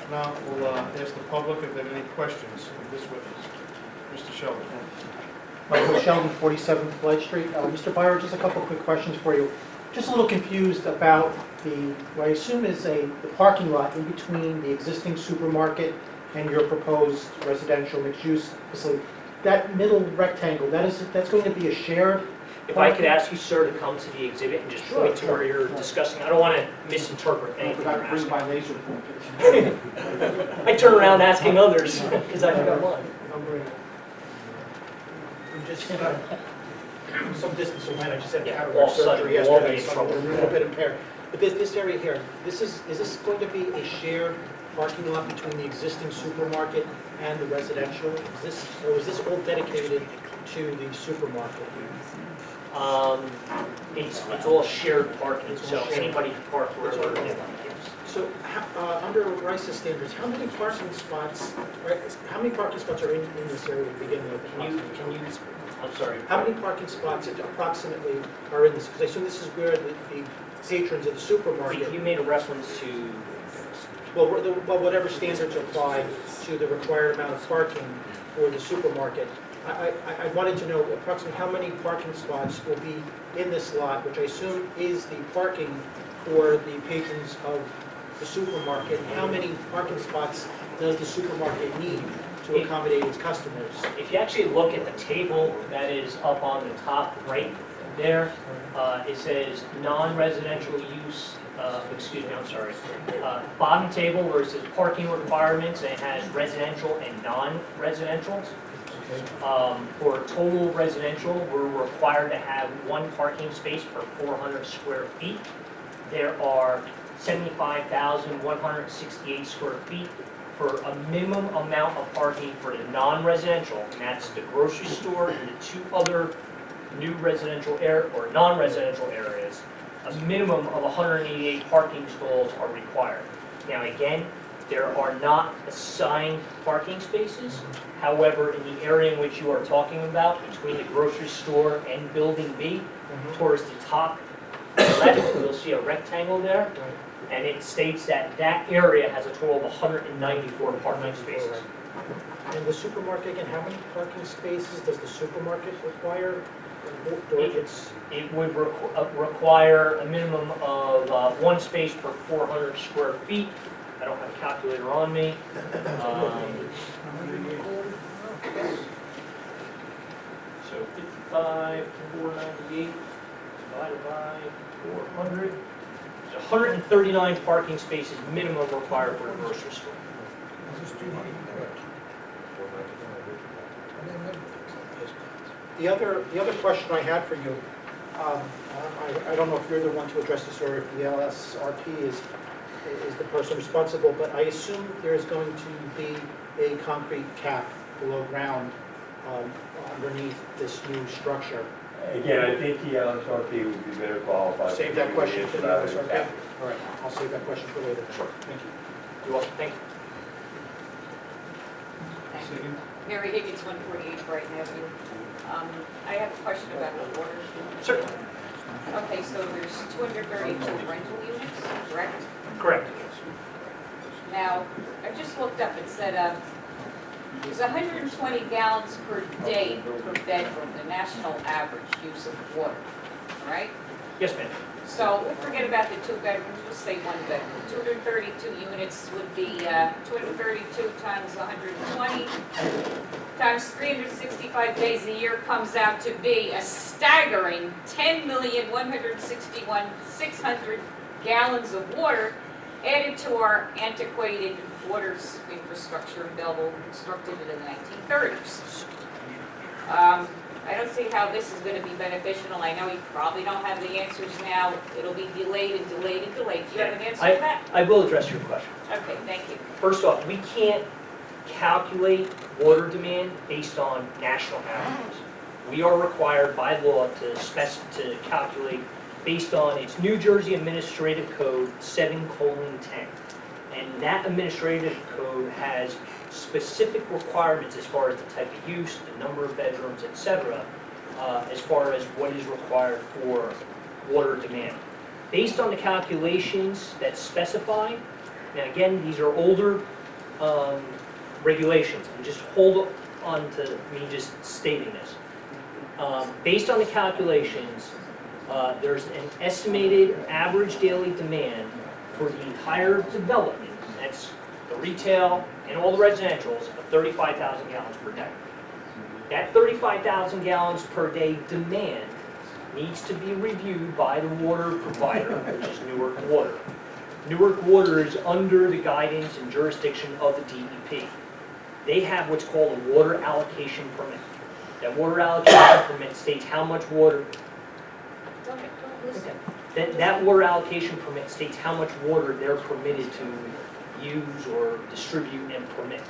If not, we'll ask the public if they have any questions of this witness. Mr. Sheldon. Michael Sheldon, 47 Flood Street. Mr. Byer, just a couple quick questions for you. Just a little confused about what I assume is the parking lot in between the existing supermarket and your proposed residential mixed-use facility. That middle rectangle, that's going to be a shared? If I could ask you, sir, to come to the exhibit and just point to where you're discussing, I don't want to misinterpret anything you're asking. my laser pointer. I turn around asking others, because I forgot mine. I'm just some distance away. I just had Yeah, cataract all sudden, surgery we'll all be yesterday, in so trouble. I'm a little bit impaired. But this area here, is this going to be a shared parking lot between the existing supermarket and the residential? Is this all dedicated to the supermarket? It's all shared parking, so anybody can park wherever they want. So, under RISA standards, how many parking spots are in this area to begin with? Can you, I'm sorry. How many parking spots approximately are in this? Because I assume this is where the patrons of the supermarket. You made a reference to, Well, whatever standards apply to the required amount of parking for the supermarket. I wanted to know approximately how many parking spots will be in this lot, which I assume is the parking for the patrons of the supermarket. How many parking spots does the supermarket need to accommodate its customers? if you actually look at the table that is up on the top right there, it says non-residential use, bottom table where it says parking requirements, and it has residential and non-residential. For total residential, we're required to have one parking space per 400 square feet. There are 75,168 square feet for a minimum amount of parking for the non-residential, and that's the grocery store and the two other new residential non-residential areas. A minimum of 188 parking stalls are required. Now again, there are not assigned parking spaces. However, in the area in which you are talking about, between the grocery store and Building B, towards the top left, you'll see a rectangle there, and it states that that area has a total of 194 parking spaces. And the supermarket, again, how many parking spaces does the supermarket require? It would require a minimum of one space per 400 square feet. I don't have a calculator on me. So 55, 498 divided by 400. There's 139 parking spaces minimum required for a grocery store. The other question I had for you, I don't know if you're the one to address this or if the LSRP is the person responsible, but I assume there's going to be a concrete cap below ground underneath this new structure. Again, I think the LSRP would be better qualified. Save that question for the LSRP? Yeah. All right, I'll save that question for later. Sure. Thank you. You're welcome. Thank you. Thank you. Mary Higgins, 148 Brighton Avenue. I have a question about the water. Certainly. Okay, so there's 232 rental units, correct? Correct. Now, I just looked up and said, there's 120 gallons per day per bedroom, the national average use of water, right? Yes, ma'am. So we'll forget about the two bedrooms, we'll say one bedroom. 232 units would be 232 times 120 times 365 days a year comes out to be a staggering 10,161,600 gallons of water added to our antiquated water infrastructure in Belleville constructed in the 1930s. I don't see how this is going to be beneficial. I know you probably don't have the answers now. It'll be delayed and delayed and delayed. Do you have an answer to that? I will address your question. Okay, thank you. First off, we can't calculate water demand based on national averages. We are required by law to calculate based on its New Jersey Administrative Code 7:10. And that administrative code has specific requirements as far as the type of use, the number of bedrooms, etc., as far as what is required for water demand. Based on the calculations that specify, now again, these are older regulations, and just hold on to me just stating this. Based on the calculations, there's an estimated average daily demand for the entire development, that's the retail and all the residentials, of 35,000 gallons per day. That 35,000 gallons per day demand needs to be reviewed by the water provider, which is Newark Water. Newark Water is under the guidance and jurisdiction of the DEP. They have what's called a water allocation permit. That water allocation permit states how much water, that water allocation permit states how much water they're permitted to use or distribute and permit.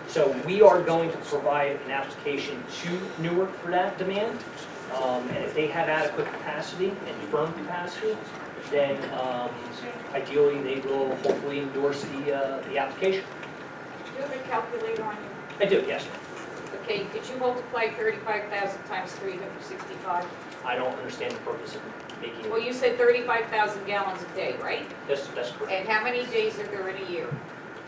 So we are going to provide an application to Newark for that demand. And if they have adequate capacity and firm capacity, then ideally they will hopefully endorse the application. Do you have a calculator on you? I do, yes. Okay, could you multiply 35,000 times 365? I don't understand the purpose of making Well, it. you said 35,000 gallons a day, right? That's correct. And how many days are there in a year?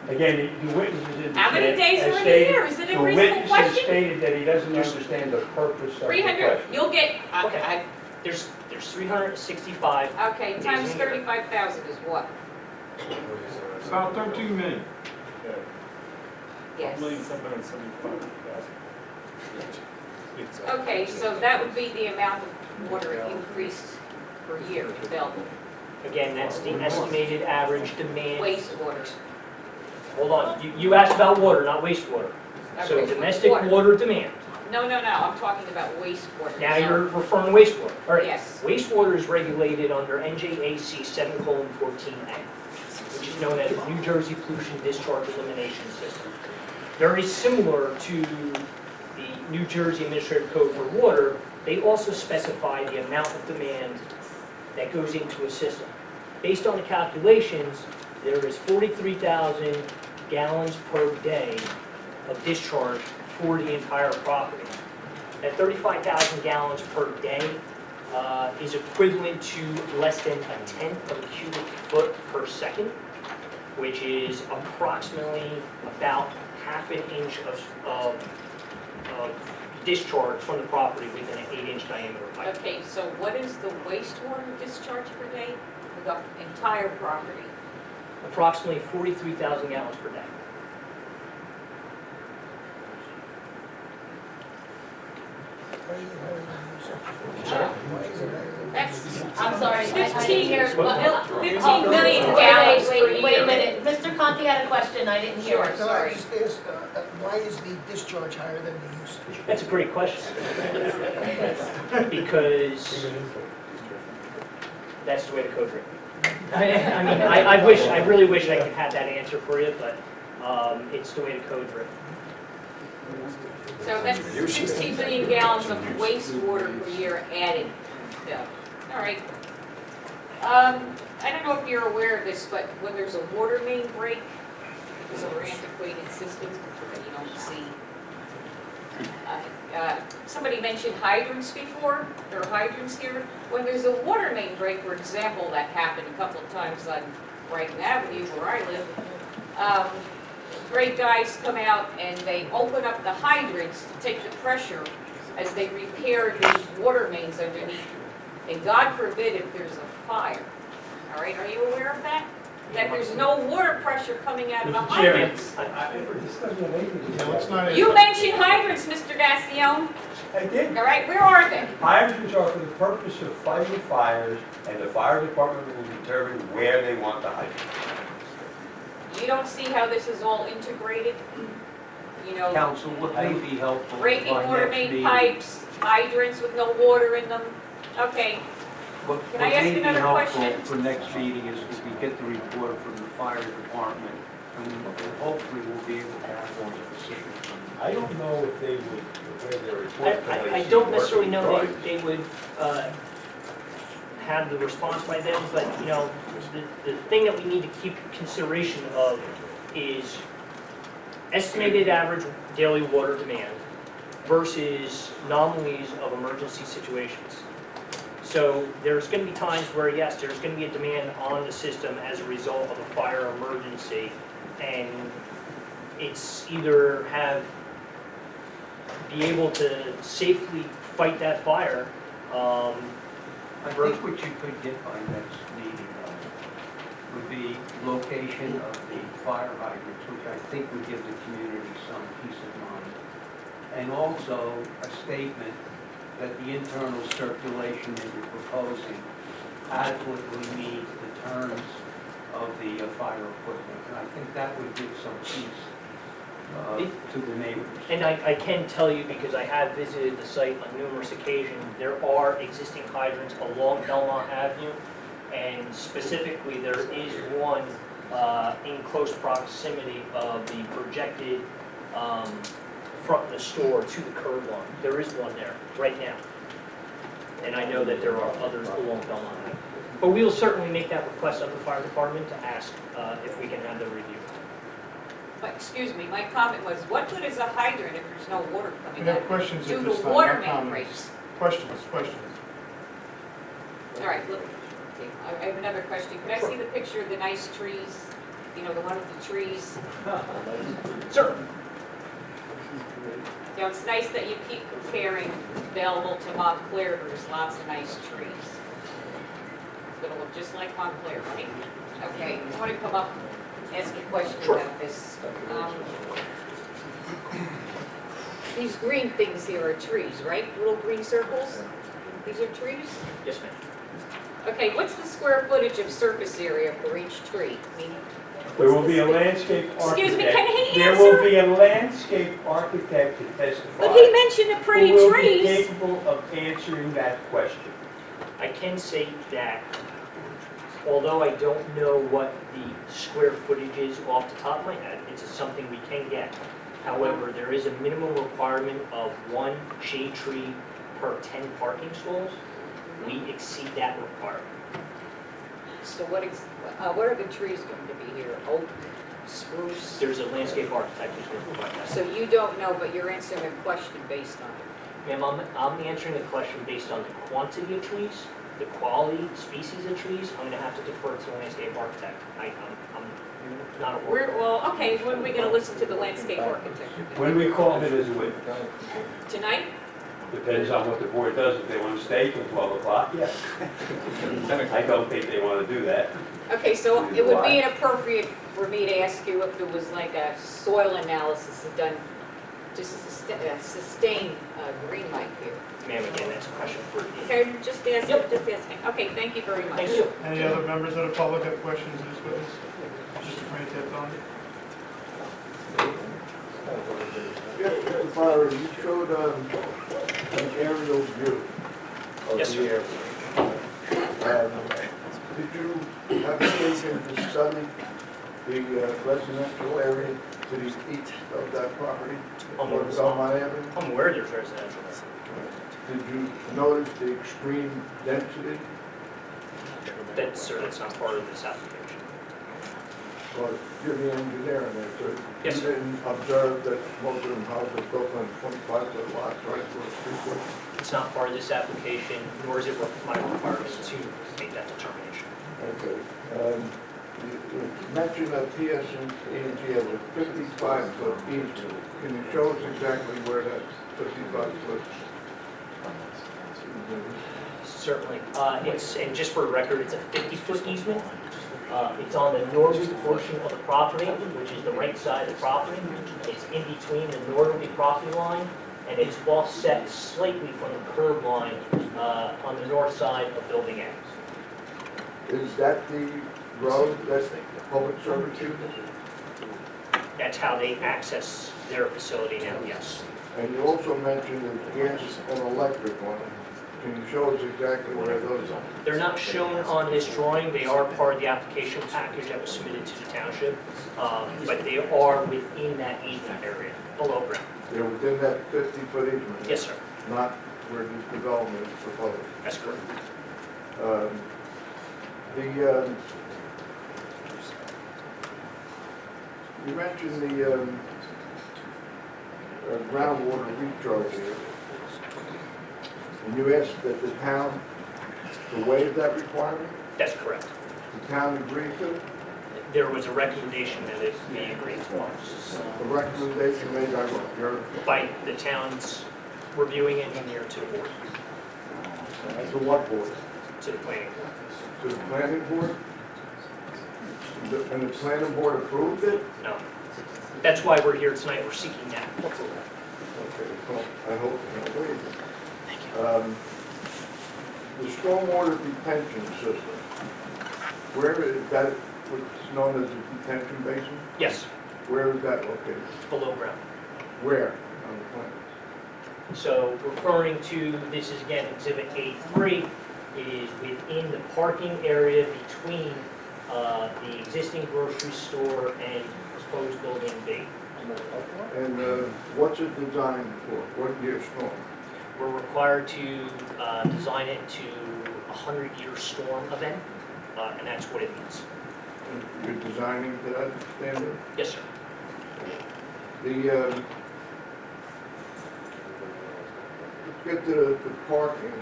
Again, the witness is indicated. How many days has are in a stated- year? Is it a The reasonable witness has question? stated that he doesn't understand the purpose of the 300, question. you'll get, Okay. There's 365. okay, days times in a year. 35,000 is what? About 13 million. Yes. 1,775,000. Okay, so that would be the amount of water increase per year in Belleville. Again, that's the estimated average demand. Wastewater. Hold on, you asked about water, not wastewater. So Okay, domestic water. water demand. No, I'm talking about wastewater. Now you're referring to wastewater. All right. Yes. Wastewater is regulated under NJAC 7:14A, which is known as the New Jersey Pollution Discharge Elimination System. Very similar to the New Jersey Administrative Code for water, they also specify the amount of demand that goes into a system. Based on the calculations, there is 43,000 gallons per day of discharge for the entire property. That 35,000 gallons per day is equivalent to less than a tenth of a cubic foot per second, which is approximately about half an inch of discharge from the property within an 8-inch diameter pipe. Okay, so what is the wastewater discharge per day for the entire property? Approximately 43,000 gallons per day. That's, I'm sorry, I didn't 15 hear. 15 Oh, million wait, gallons wait, per wait, wait year. a minute. Mr. Conti had a question, I didn't hear Sure, it. sorry. Why is the discharge higher than the usage? That's a great question. Because that's the way the code's written. I mean, I really wish I could have that answer for you, but it's the way the code's written. So that's 16 million gallons of wastewater per year added. Yeah. All right. I don't know if you're aware of this, but when there's a water main break, because of our antiquated systems that you don't see. Somebody mentioned hydrants before. There are hydrants here. When there's a water main break, for example, that happened a couple of times on Brighton Avenue where I live, great guys come out and they open up the hydrants to take the pressure as they repair the water mains underneath. And God forbid if there's a fire. All right, are you aware of that? That there's no water pressure coming out of the hydrants. You mentioned hydrants, Mr. Gassion. I did. All right, where are they? Hydrants are for the purpose of fighting fires, and the fire department will determine where they want the hydrant. You don't see how this is all integrated? You know, Council, would may be helpful. breaking by water next main meeting. pipes, hydrants with no water in them. Okay, What Can I ask may be another helpful question? for next meeting is if we get the report from the fire department, and hopefully we'll be able to have more specifics. I don't know if they would, the way their report. I don't necessarily know they would have the response by then, but you know, the thing that we need to keep consideration of is estimated average daily water demand versus anomalies of emergency situations. So there's going to be times where, yes, there's going to be a demand on the system as a result of a fire emergency, and it's either be able to safely fight that fire. I think what you could get by next meeting would be location of the fire hydrants, which I think would give the community some peace of mind. And also a statement that the internal circulation that you're proposing adequately meets the terms of the fire equipment. And I think that would give some peace to the neighbors. And I can tell you, because I have visited the site on numerous occasions, there are existing hydrants along Belmont Avenue, and specifically there is one in close proximity of the projected front of the store to the curb line. There is one there right now. And I know that there are others along Belmont Avenue. But we will certainly make that request of the fire department to ask if we can have the review. But, excuse me, my comment was, what good is a hydrant if there's no water We coming have out? questions Due at to this time, water not main comments. breaks. Questions. All right, look, okay, I have another question. Could I see the picture of the nice trees? You know, the one with the trees? Sure. You know, it's nice that you keep comparing Belleville to Montclair, where there's lots of nice trees. It's gonna look just like Montclair, right? Okay, I want to come up and ask a question about this. These green things here are trees, right? Little green circles? These are trees? Yes, ma'am. Okay, what's the square footage of surface area for each tree? I mean, There will be a landscape architect. Excuse me, can he There answer? will be a landscape architect to testify. But he mentioned the pretty who will be trees. capable of answering that question. I can say that although I don't know what the square footage is off the top of my head, it's something we can get. However, there is a minimum requirement of 1 shade tree per 10 parking stalls. We exceed that requirement. So what are the trees going to be here? Oak, spruce? There's a landscape architect who's going to provide that. So you don't know, but you're answering a question based on it. Ma'am, I'm answering the question based on the quantity of trees, the quality, species of trees. I'm going to have to defer to the landscape architect. I'm not aware. Well, okay, when are we going to listen to the landscape architect? When we call him as a witness. Tonight? Depends on what the board does, if they want to stay till 12 o'clock. Yes. I don't think they want to do that. Okay, so it would be inappropriate for me to ask you if there was like a soil analysis done to sustain green life here. Ma'am, again, that's a question for you. Okay, just asking, Yep. just asking. Okay, thank you very much. Thank you. Any other members of the public have questions of this witness? Just to bring it on. Yes, Mr. Fowler, you showed an aerial view of Yes, the sir. area. Did you have occasion to study the residential area to the east of that property? I'm Or Belmont Avenue? I'm aware there's residential. Did you notice the extreme density? That's not part of this application. Or you're the engineer in there, so Yes, you sir. didn't observe that most of them houses are built on 25-foot lots, right, for 3-foot? It's not part of this application, nor is it my requirement to make that determination. Okay. You mentioned that PSE&G has a 55-foot easement. Can you show us exactly where that 55-foot? Certainly. And just for the record, it's a 50-foot easement. It's on the northerly portion of the property, which is the right side of the property. It's in between the northerly property line, and it's offset slightly from the curb line on the north side of Building A. Is that the road that public service uses? That's how they access their facility now, yes. And you also mentioned the gas and electric one. Can you show us exactly where those are? They're not shown on this drawing. They are part of the application package that was submitted to the township, but they are within that easement area, below ground. They're within that 50-foot easement? Yes, sir. Not where this development is proposed? That's correct. You mentioned the groundwater recharge here. And you asked that the town to waive that requirement? That's correct. The town agreed to it? there was a recommendation that it be agreed upon The recommendation made by your, by the town's reviewing engineer to the board, to what board? to the planning board. To the planning board? And the planning board approved it? No. That's why we're here tonight, we're seeking that approval. Okay, well, I hope, wait. The stormwater detention system, where is that, what's known as a detention basin? Yes, Where is that located? it's below ground. Where on the plan? So referring to, this is again Exhibit A3, it is within the parking area between the existing grocery store and proposed building B. And what's it designed for? What year storm? We're required to design it to a 100-year storm event, and that's what it means. You're designing to that standard? Yes, sir. Let's get to the parking.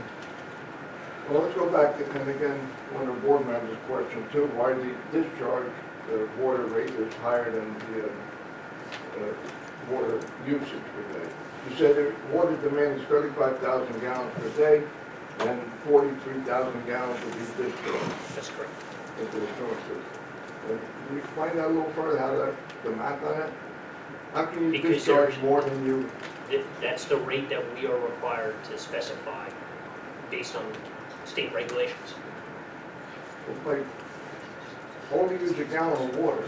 Well, let's go back to, and again, one of the board members' question too, why the discharge, the water rate is higher than the water usage per day. You said the water demand is 35,000 gallons per day, and 43,000 gallons will be discharged. That's correct. Into the storm system. Can you explain that a little further, how that, the math on that? How can you Because discharge more than you? That's the rate that we are required to specify based on state regulations. Well, like, only use a gallon of water.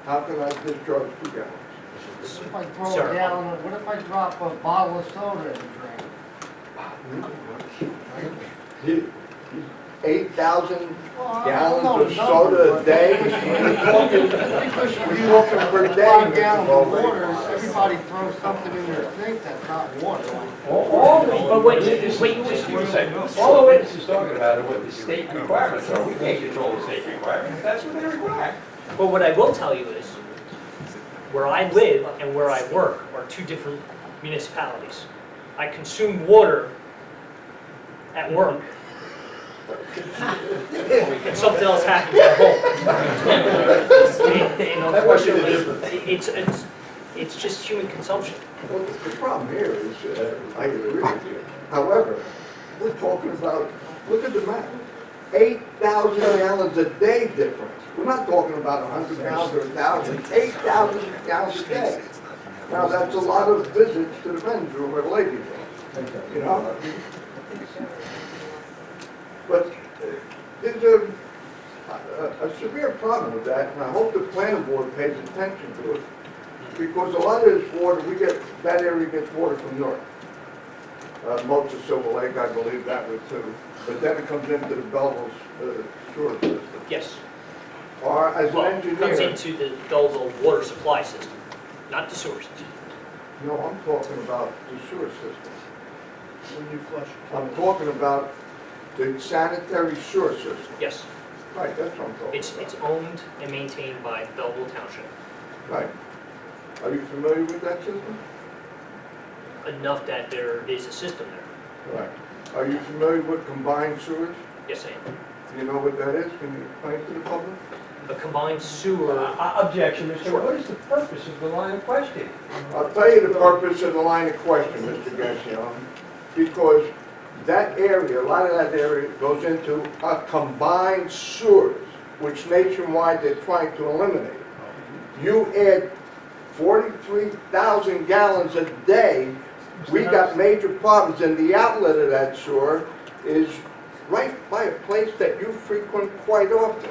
How can I discharge 2 gallons? What if I throw Sir, a gallon, what if I drop a bottle of soda in the drain? 8,000 Well, gallons of soda a day? We're talking per day, 5 Mr. gallons of Bowman. water, everybody throws something in their sink that's not water. But wait, All the witnesses talking about are what the state requirements are. We can't control the state requirements. That's what they require. But what I will tell you is, where I live and where I work are two different municipalities. I consume water at work. And something else happens at home. And unfortunately, it's just human consumption. Well, the problem here is, I agree with you. However, we're talking about, look at the map, 8,000 gallons a day difference. We're not talking about 100 gallons or 1,000, 8,000 gallons a day. Now, that's a lot of visits to the men's room or ladies' room, you know? But there's a severe problem with that, and I hope the planning board pays attention to it, because a lot of this water, that area gets water from north. Most of Silver Lake, I believe that way too, but then it comes into the Belleville sewer system. Yes. Or as an Well, it comes engineer, into the Belleville water supply system, not the sewer system. no, I'm talking about the sewer system. When you flush. I'm talking about the sanitary sewer system. Yes. Right, that's what I'm talking It's about. owned and maintained by Belleville Township. Right. Are you familiar with that system? Enough that there is a system there. Right. Are you familiar with combined sewers? Yes, I am. Do you know what that is? Can you explain to the public? A combined sewer. Objection, Mr. Chairman. What is the purpose of the line of questioning? I'll tell you the purpose of the line of question, Mr. Gassion, because that area, a lot of that area goes into a combined sewers, which nationwide they're trying to eliminate. You add 43,000 gallons a day, we got major problems, and the outlet of that sewer is right by a place that you frequent quite often.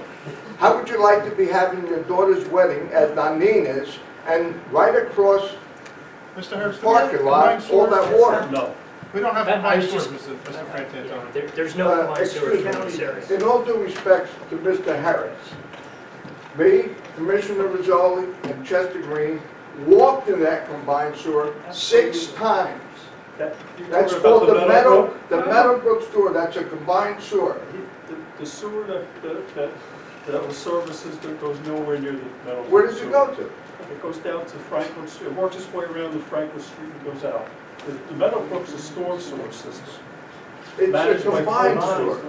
How would you like to be having your daughter's wedding at Nanina's and right across Mr. Hurst, the parking lot, all that water? No. We don't have I combined was sewers, just- Mr. Frantantoni. There's no combined sewer Excuse in this me, area. in all due respect to Mr. Harris, me, Commissioner Rizzoli, and Chester Green walked in that combined sewer 6 times. That's called the Meadowbrook sewer, that's a combined sewer. The sewer that was services, that goes nowhere near the metal. Where does it go to? It goes down to Franklin Street, it works its way around to Franklin Street and goes out. The Meadowbrook's a storm sewer system. It's Managed a by combined Fort sewer.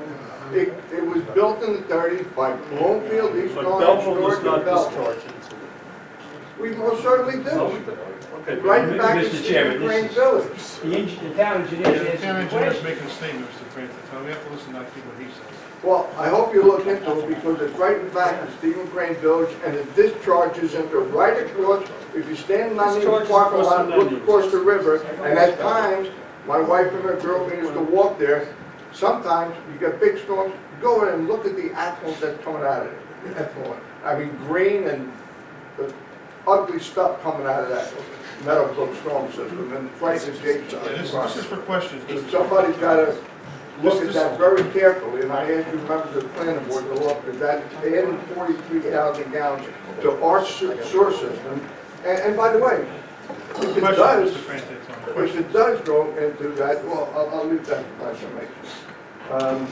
It was built in the 30s by Bloomfield, East But Orange, Belleville does Georgia, not Belleville. discharge into We most certainly do. Okay, Right back in Mr. Chairman, Stephen Crane this Village. The town engineer The answered town the engineer's question. making a statement, Mr. Francis, we have to listen to what he says. Well, I hope you look into it because it's right in back of Stephen Crane Village and it discharges into right across, if you stand on the Discharges parking across lot, the look menu. across the river, and at times, my wife and her girlfriend used to walk there, sometimes you get big storms, you go in and look at the effluent that's coming out of it. Effluent. I mean, green and ugly stuff coming out of that Meadowbrook storm system and it's right adjacent to the This is property. for questions. So somebody's gotta look at that very carefully, and I ask you members of the planning board to look at that, adding 43,000 gallons to our sewer system. And by the way, if it does, Mr. Francis, if it does go into that, well, I'll leave that for my information.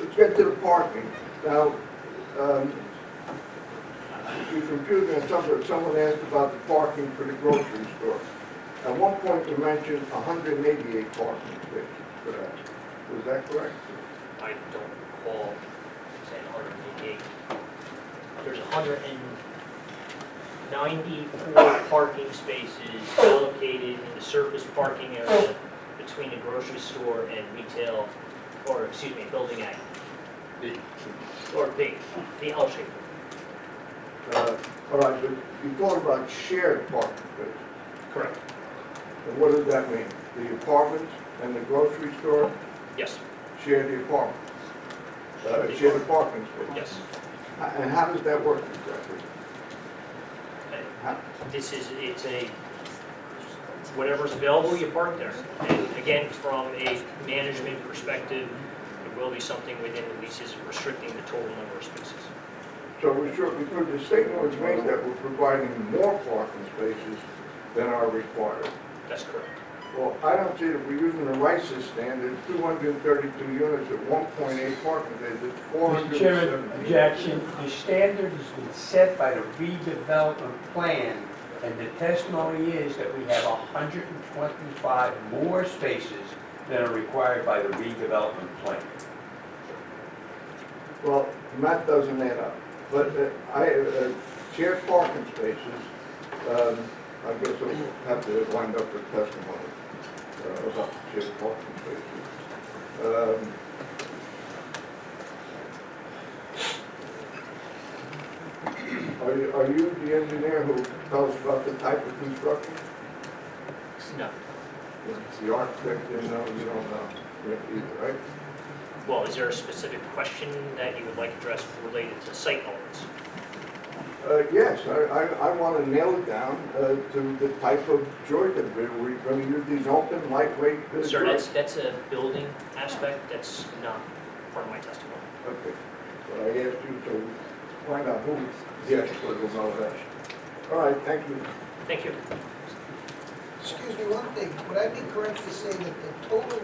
Let's get to the parking. Now, you confused me on someone asked about the parking for the grocery store. At one point you mentioned 188 parking spaces for that. Was that correct? I don't recall saying 188. There's 194 parking spaces allocated in the surface parking area between the grocery store and retail, or excuse me, building A. B. Or B, the L shape. All right, but you talked about shared parking spaces. Correct. And what does that mean? The apartments and the grocery store Yes, share the apartment? Share the parking space? yes. And how does that work exactly? It's a, whatever's available, you park there. And again, from a management perspective, there will be something within the leases restricting the total number of spaces. So we're sure, because the statement was made that we're providing more parking spaces than are required. That's correct. Well, I don't see that we're using the RICES standard, 232 units at 1.8 parking spaces, it's Mr. Chairman, 470. objection, the standard has been set by the redevelopment plan, and the testimony is that we have 125 more spaces than are required by the redevelopment plan. Well, math doesn't add up. But shared parking spaces, I guess we'll have to wind up with testimony about shared parking spaces. Are you the engineer who tells about the type of construction? No. The architect didn't know, you don't know either, right? Well, is there a specific question that you would like addressed related to site elements? Yes, I want to nail it down to the type of joint that we're going to use these open, lightweight. Sir, joints. that's a building aspect, that's not part of my testimony. Okay, but I asked you to find out who the expert will know that. All right, thank you. Thank you. Excuse me, one thing, would I be correct to say that the total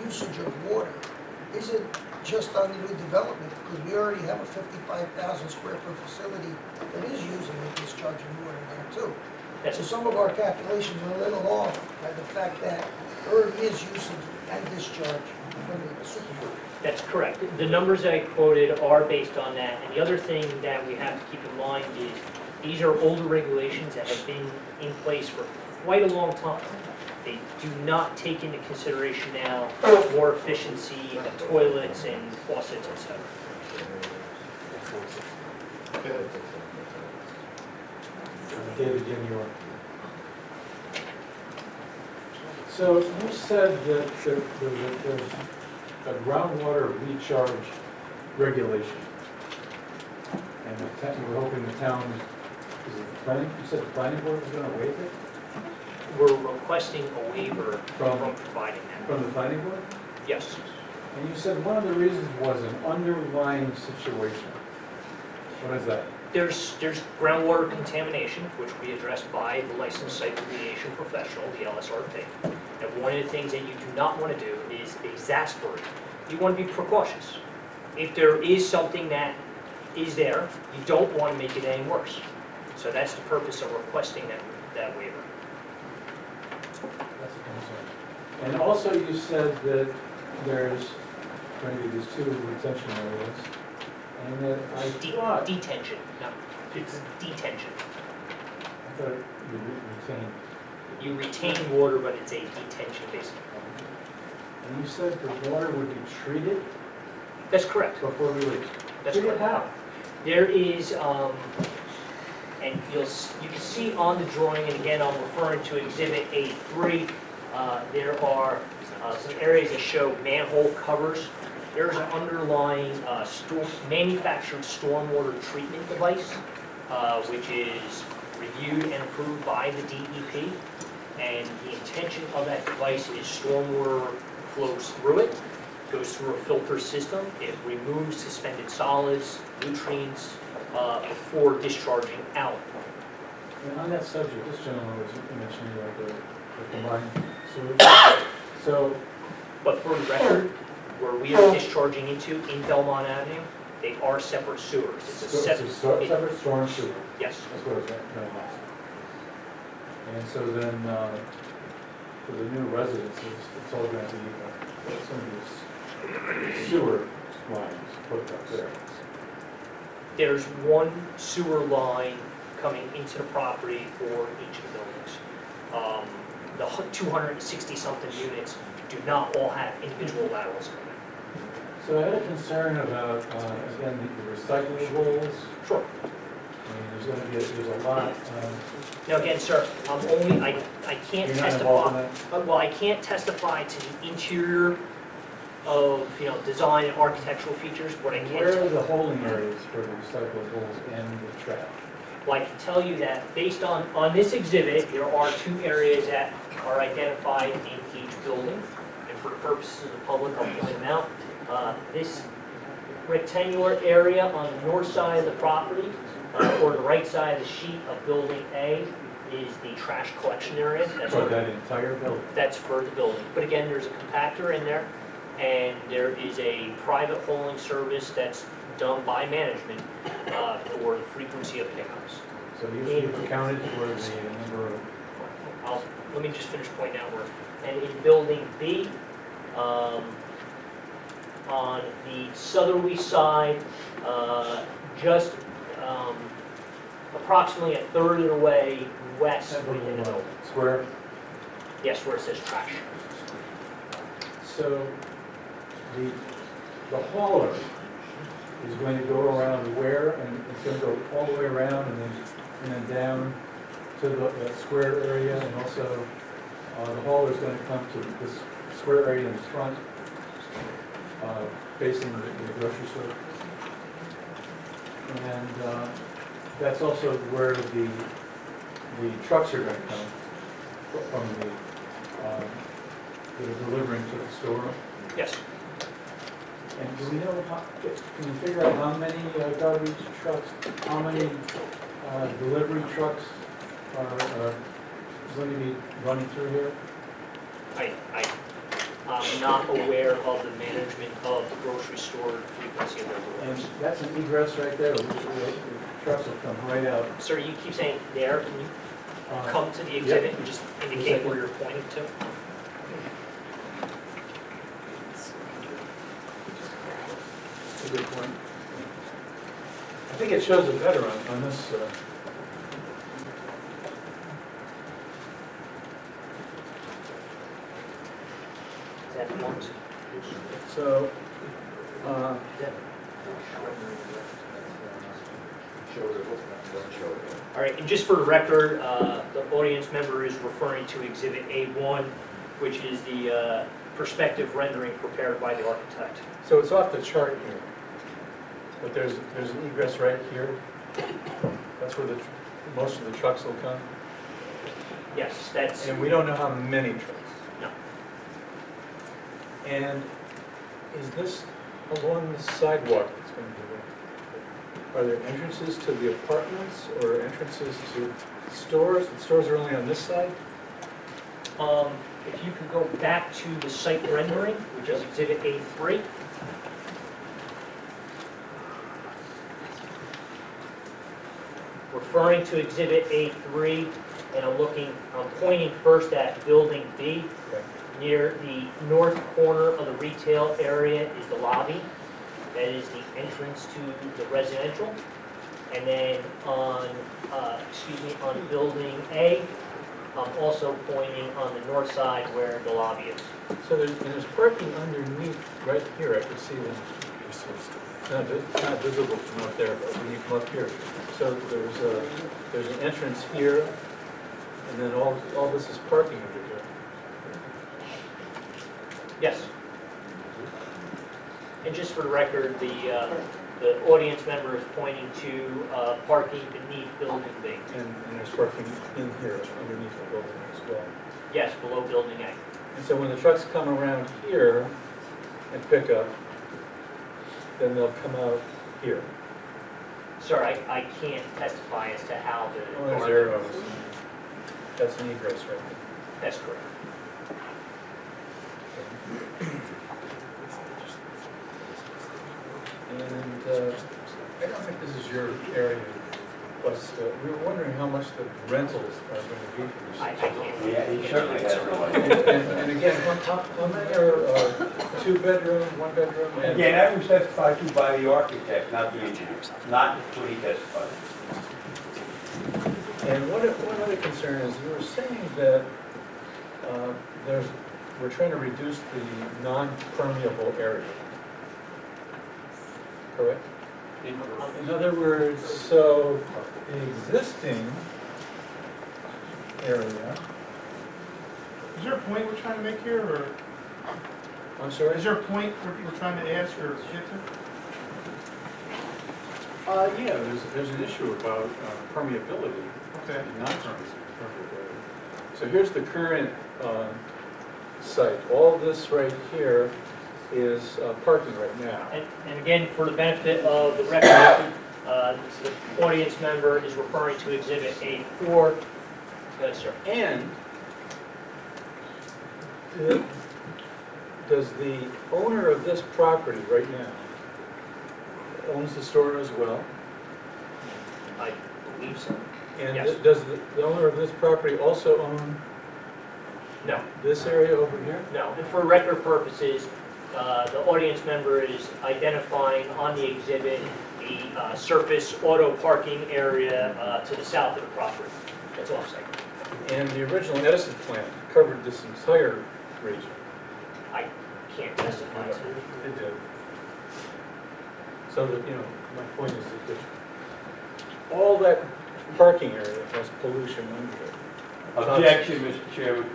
usage of water isn't just on the new development, because we already have a 55,000 square foot facility that is using and discharging water there too. So some of our calculations are a little off by the fact that there already is usage and discharge from the supermarket. That's correct. The numbers that I quoted are based on that. And the other thing that we have to keep in mind is these are older regulations that have been in place for quite a long time. They do not take into consideration now more efficiency of toilets and faucets, etc. David Junior. So you said that there's a groundwater recharge regulation. And you were hoping the town, is it the planning, you said the planning board was going to waive it? We're requesting a waiver from providing that. From the planning board? Yes. And you said one of the reasons was an underlying situation. What is that? There's groundwater contamination, which we address by the licensed site remediation professional, the LSRP. And one of the things that you do not want to do is exasperate. You want to be precautious. If there is something that is there, you don't want to make it any worse. So that's the purpose of requesting that waiver. That's a concern. And also you said that there's going to be these two retention areas. And then I thought, Detention, no, it's detention. I thought you retained. You retain water, but it's a detention basically. And you said the water would be treated That's correct. before released. That's Treated correct. how? There is, and you can see on the drawing, and again, I'm referring to Exhibit A3, there are some areas that show manhole covers. There's an underlying manufactured stormwater treatment device, which is reviewed and approved by the DEP. And the intention of that device is stormwater flows through it, goes through a filter system. It removes suspended solids, nutrients, before discharging out. And on that subject, this gentleman was mentioning about the combined sewage. So, But for the record, where we are discharging into in Belmont Avenue, they are separate sewers. It's a separate, separate storm sewer. yes. That's what I was going to ask. And so then, for the new residences, it's all going to be sewer lines put up there. There's one sewer line coming into the property for each of the buildings. The 260-something units do not all have individual laterals coming. So I had a concern about, again, the recyclables. Sure. I mean, there's going to be, there's a lot. Now again, sir, I can't You're not involved in testify, well, I can't testify to the interior of, design and architectural features. What I can Where tell are the holding areas for the recyclables and the trash? Well, I can tell you that based on this exhibit, there are two areas that are identified in each building. And for the purposes of the public, I'll point them out. This rectangular area on the north side of the property, or the right side of the sheet of building A, is the trash collection area. That's For that entire building? That's for the building. But again, there's a compactor in there, and there is a private hauling service that's done by management for the frequency of pickups. So you've accounted for the number of... Let me just finish pointing out where. And in building B, on the southerly side, just approximately a third of the way west within the building. Square? Yes, where it says trash. So the hauler is going to go around where, and it's going to go all the way around and then down to the square area, and also the hauler is going to come to this square area in the front, facing the grocery store. And that's also where the trucks are going to come from that are delivering to the store. Yes. And do we know, can you figure out how many garbage trucks, how many delivery trucks are going to be running through here? I'm not aware of the management of the grocery store frequency of their And deliveries. that's an egress right there, the trucks will come right out. Sir, you keep saying there, can you come to the exhibit and just indicate where you're pointing to? That's a good point. I think it shows it better on this. Is that one? So, All right, and just for the record, the audience member is referring to Exhibit A1, which is the perspective rendering prepared by the architect. so it's off the chart here, but there's an egress right here. That's where most of the trucks will come. Yes, that's, And we don't know how many trucks. no. And is this along the sidewalk that's going to be there? Are there entrances to the apartments or entrances to stores? The stores are only on this side? If you could go back to the site rendering, which is Exhibit A3. Referring to Exhibit A3, and I'm pointing first at Building B. Near the north corner of the retail area is the lobby. That is the entrance to the residential. And then on, on building A, I'm also pointing on the north side where the lobby is. So there's parking underneath, right here, I can see them. It's not visible from up there, but when you come up here. So there's an entrance here, and then all this is parking under here. Yes. And just for the record, the audience member is pointing to parking beneath building B. And there's parking in here, underneath the building as well. Yes, below building A. And so when the trucks come around here and pick up, then they'll come out here. Sir, I can't testify as to how the... Oh, there's arrows. That's an egress right there. That's correct. And I don't think this is your area, but we were wondering how much the rentals are going to be for this. I can't. Yeah, he certainly has one. And again, how many are 2 bedroom, 1 bedroom? and- Again, that was testified to by the architect, not the engineer, not what he testified. And one other concern is you were saying that we're trying to reduce the non-permeable area. Correct? In other words, so the existing area, Is there a point we're trying to make here, or I'm sorry? is there a point we're trying to ask or get to? Yeah, there's an issue about permeability, Okay. non-permeability. So here's the current site. All this right here is parking right now. And again, for the benefit of the record, the audience member is referring to Exhibit A4. Yes, sir. And does the owner of this property right now owns the store as well? I believe so. And Yes. does the owner of this property also own No, this area over here? no. And for record purposes, the audience member is identifying on the exhibit the surface auto parking area to the south of the property. That's off-site. And the original Edison plan covered this entire region. I can't testify to it. It did. So that, my point is that all that parking area has pollution under it. Objection, Mr. Chairman.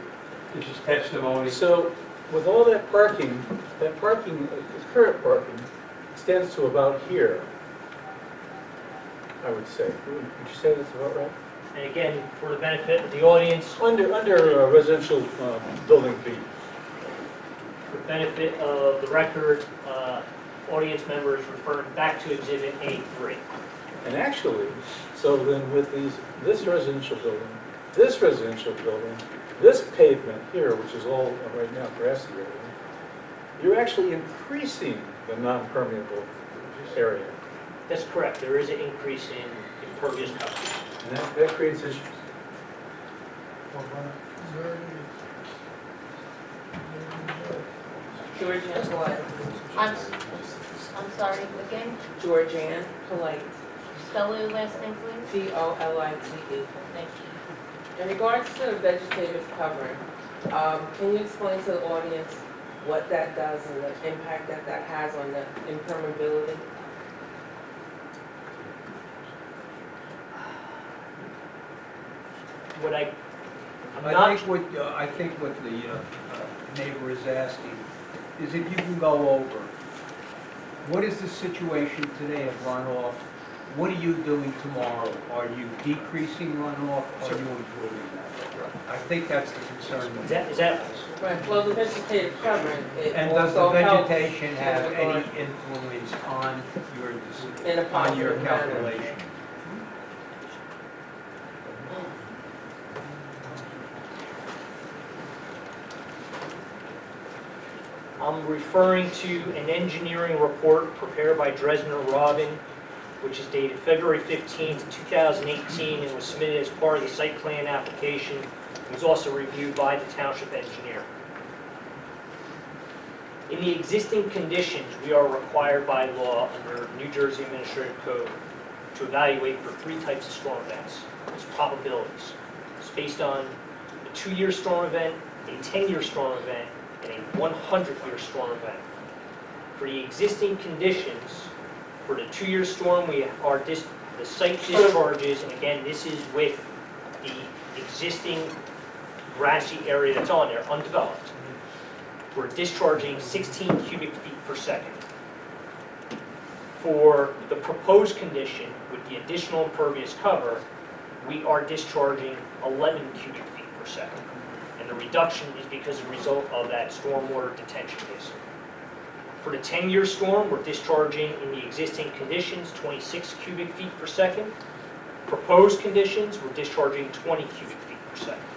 This is testimony. So with all that parking, current parking extends to about here, I would say. Would you say that's about right? And again, for the benefit of the audience, Under residential building B. for the benefit of the record, audience members referring back to Exhibit A3. And actually, so then with this residential building, this residential building, this pavement here, which is all right now grassy area, you're actually increasing the non-permeable area. That's correct. There is an increase in impervious coverage. And that creates issues. Georgianne Polite. I'm sorry, again, Georgianne Polite. spell your last name, please. Polite. Thank you. In regards to the vegetative covering, can you explain to the audience what that does and the impact that that has on the impermeability? I think what the neighbor is asking is if you can go over, what is the situation today of runoff? What are you doing tomorrow? Are you decreasing runoff? Are you improving that? I think that's the concern. Is that Right, well, the vegetative covering, it And does the also helps vegetation have in any regard- influence on In a your positive manner. calculation? I'm referring to an engineering report prepared by Dresner Robin, which is dated February 15th, 2018, and was submitted as part of the site plan application. It was also reviewed by the township engineer. In the existing conditions, we are required by law under New Jersey Administrative Code to evaluate for 3 types of storm events. It's probabilities. It's based on a 2-year storm event, a 10-year storm event, and a 100-year storm event. For the existing conditions, for the 2-year storm, we are the site discharges, and again, this is with the existing grassy area that's on there, undeveloped. We're discharging 16 cubic feet per second. For the proposed condition, with the additional impervious cover, we are discharging 11 cubic feet per second. And the reduction is because of the result of that stormwater detention case. For the 10-year storm, we're discharging in the existing conditions 26 cubic feet per second. Proposed conditions, we're discharging 20 cubic feet per second.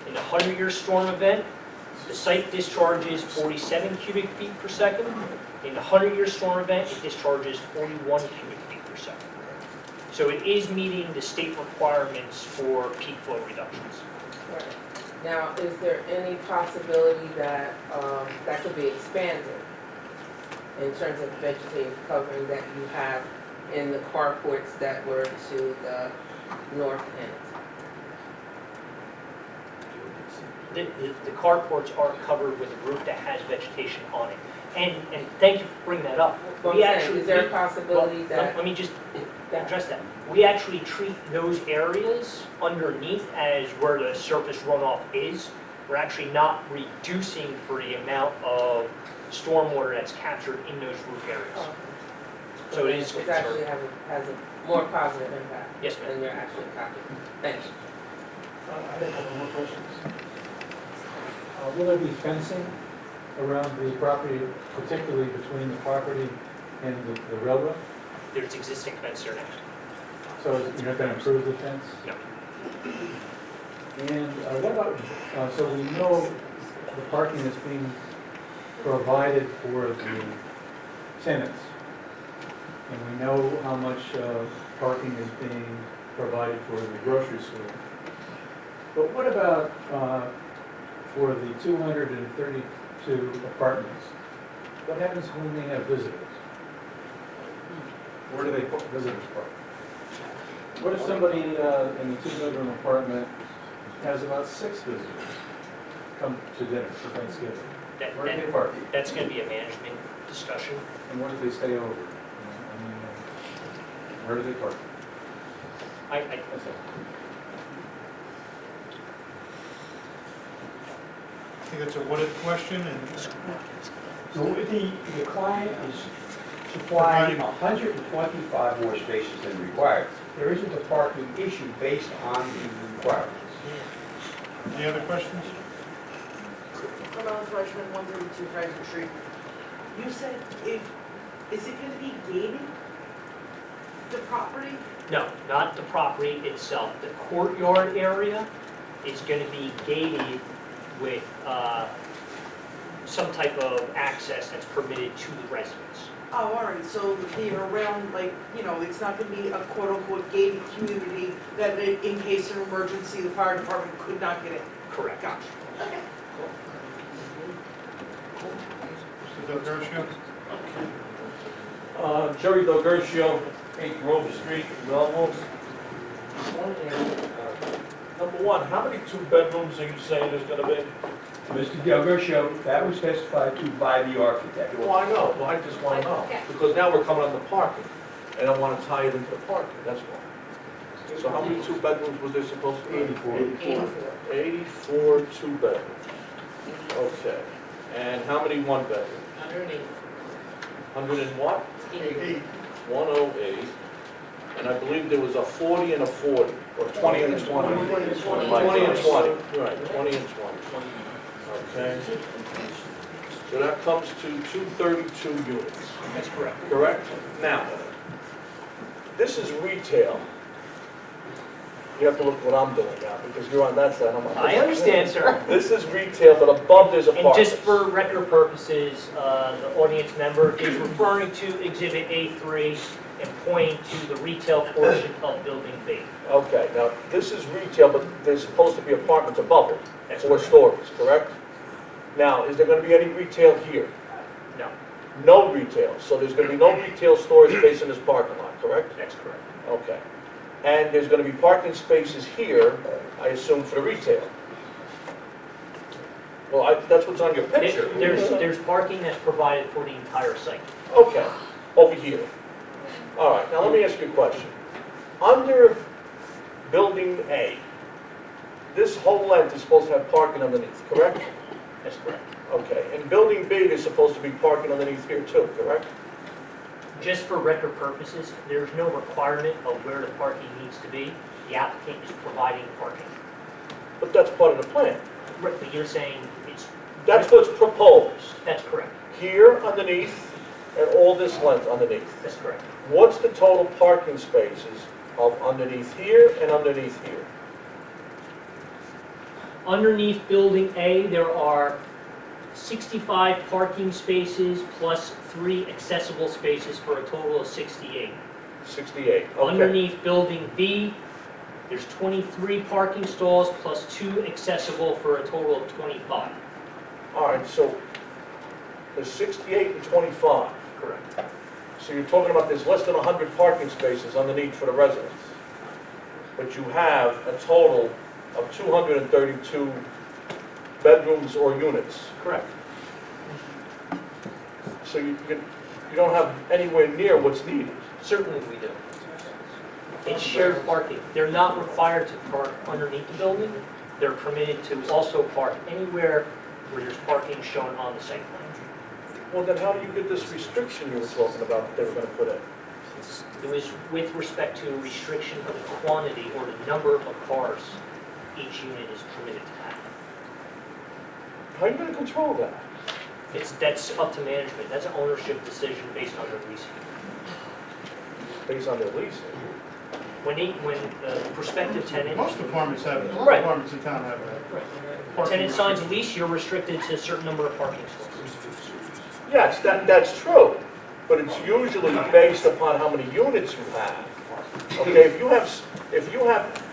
In the 100-year storm event, the site discharges 47 cubic feet per second. In the 100-year storm event, it discharges 41 cubic feet per second. So it is meeting the state requirements for peak flow reductions. Right. Now, is there any possibility that that could be expanded in terms of vegetative covering that you have in the carports that were to the north end? The carports are covered with a roof that has vegetation on it. And thank you for bringing that up. Well, is there a possibility that... Let me just address that. We actually treat those areas underneath as where the surface runoff is. We're actually not reducing for the amount of stormwater that's captured in those roof areas. Oh. So it is It actually has a more positive impact. Yes, ma'am. Than you're actually copying. Thank you. I have a couple more questions. Will there be fencing around the property, particularly between the property and the railroad? There's existing fence there now. So you're not going to improve the fence? No. And what about, so we know the parking is being provided for the tenants, and we know how much parking is being provided for the grocery store. But what about for the 232 apartments? What happens when they have visitors? Where do they put visitors park? What if somebody in the 2-bedroom apartment has about 6 visitors come to dinner for Thanksgiving? Where do they park? That's going to be a management discussion. And what if they stay over? Where do they park? That's all. I think that's a what-if question, and So the client is supplying 125 more spaces than required. There isn't a parking issue based on the requirements. any other questions? Hello, Freshman, 132 Franklin Street. You said is it gonna be gated, the property? No, not the property itself. The courtyard area is going to be gated with some type of access that's permitted to the residents. Oh, all right, so being around, like, you know, it's not gonna be a quote-unquote gated community that in case of emergency, the fire department could not get in? Correct. Gotcha. Okay. Mr. Del Garcia? Jerry Del Garcia, 8 Grove Street, Belleville. Number one, how many 2-bedrooms are you saying there's gonna be? Mr. Del Garcia, that was specified to by the architect. Well, I know, well, I just want to know, because now we're coming on the parking, and I want to tie it into the parking, that's why. So how many 2-bedrooms was there supposed to be? 84. 84 2-bedrooms. Okay. And how many 1-bedrooms? 108. 100 and what? 8. 108. And I believe there was a 40 and a 40, or 20 and a 20. 20 and 20. Right, 20 and 20. Okay. So that comes to 232 units. That's correct. Correct? Now, this is retail. You have to look what I'm doing now, because you're on that side, I'm on this side. I understand, sir. This is retail, but above there's a And parking. just for record purposes, the audience member is referring to Exhibit A3 and pointing to the retail portion of Building B. Okay, now, this is retail, but there's supposed to be apartments above it, 4 stories, correct? Now, is there gonna be any retail here? No, No retail, so there's gonna be no retail stores facing this parking lot, correct? that's correct. Okay. And there's gonna be parking spaces here, I assume, for the retail? Well, that's what's on your picture. There's parking that's provided for the entire site. Okay, over here. All right, now let me ask you a question. Under Building A, this whole length is supposed to have parking underneath, correct? That's correct. Okay, and Building B is supposed to be parking underneath here too, correct? Just for record purposes, there's no requirement of where the parking needs to be. The applicant is providing parking. But that's part of the plan. Right, but you're saying it's... That's what's proposed. That's correct. Here underneath and all this length underneath. That's correct. What's the total parking spaces of underneath here and underneath here? Underneath Building A, there are 65 parking spaces plus 3 accessible spaces for a total of 68. 68, okay. Underneath Building B, there's 23 parking stalls plus 2 accessible for a total of 25. All right, so there's 68 and 25. Correct. So you're talking about there's less than 100 parking spaces underneath for the residents. But you have a total of 232 bedrooms or units. Correct. So you don't have anywhere near what's needed. Certainly we do. It's shared parking. They're not required to park underneath the building. They're permitted to also park anywhere where there's parking shown on the site plan. Well, then how do you get this restriction you were talking about that they were going to put in? It was with respect to a restriction of the quantity or the number of cars each unit is permitted to have. How are you going to control that? That's up to management. That's an ownership decision based on their leasing. Based on their leasing? When the prospective tenant... Most apartments have it. Most Right. apartments in town have that. Right. A tenant signs a lease, you're restricted to a certain number of parking stalls. Yes, that's true, but it's usually based upon how many units you have. Okay, if you have,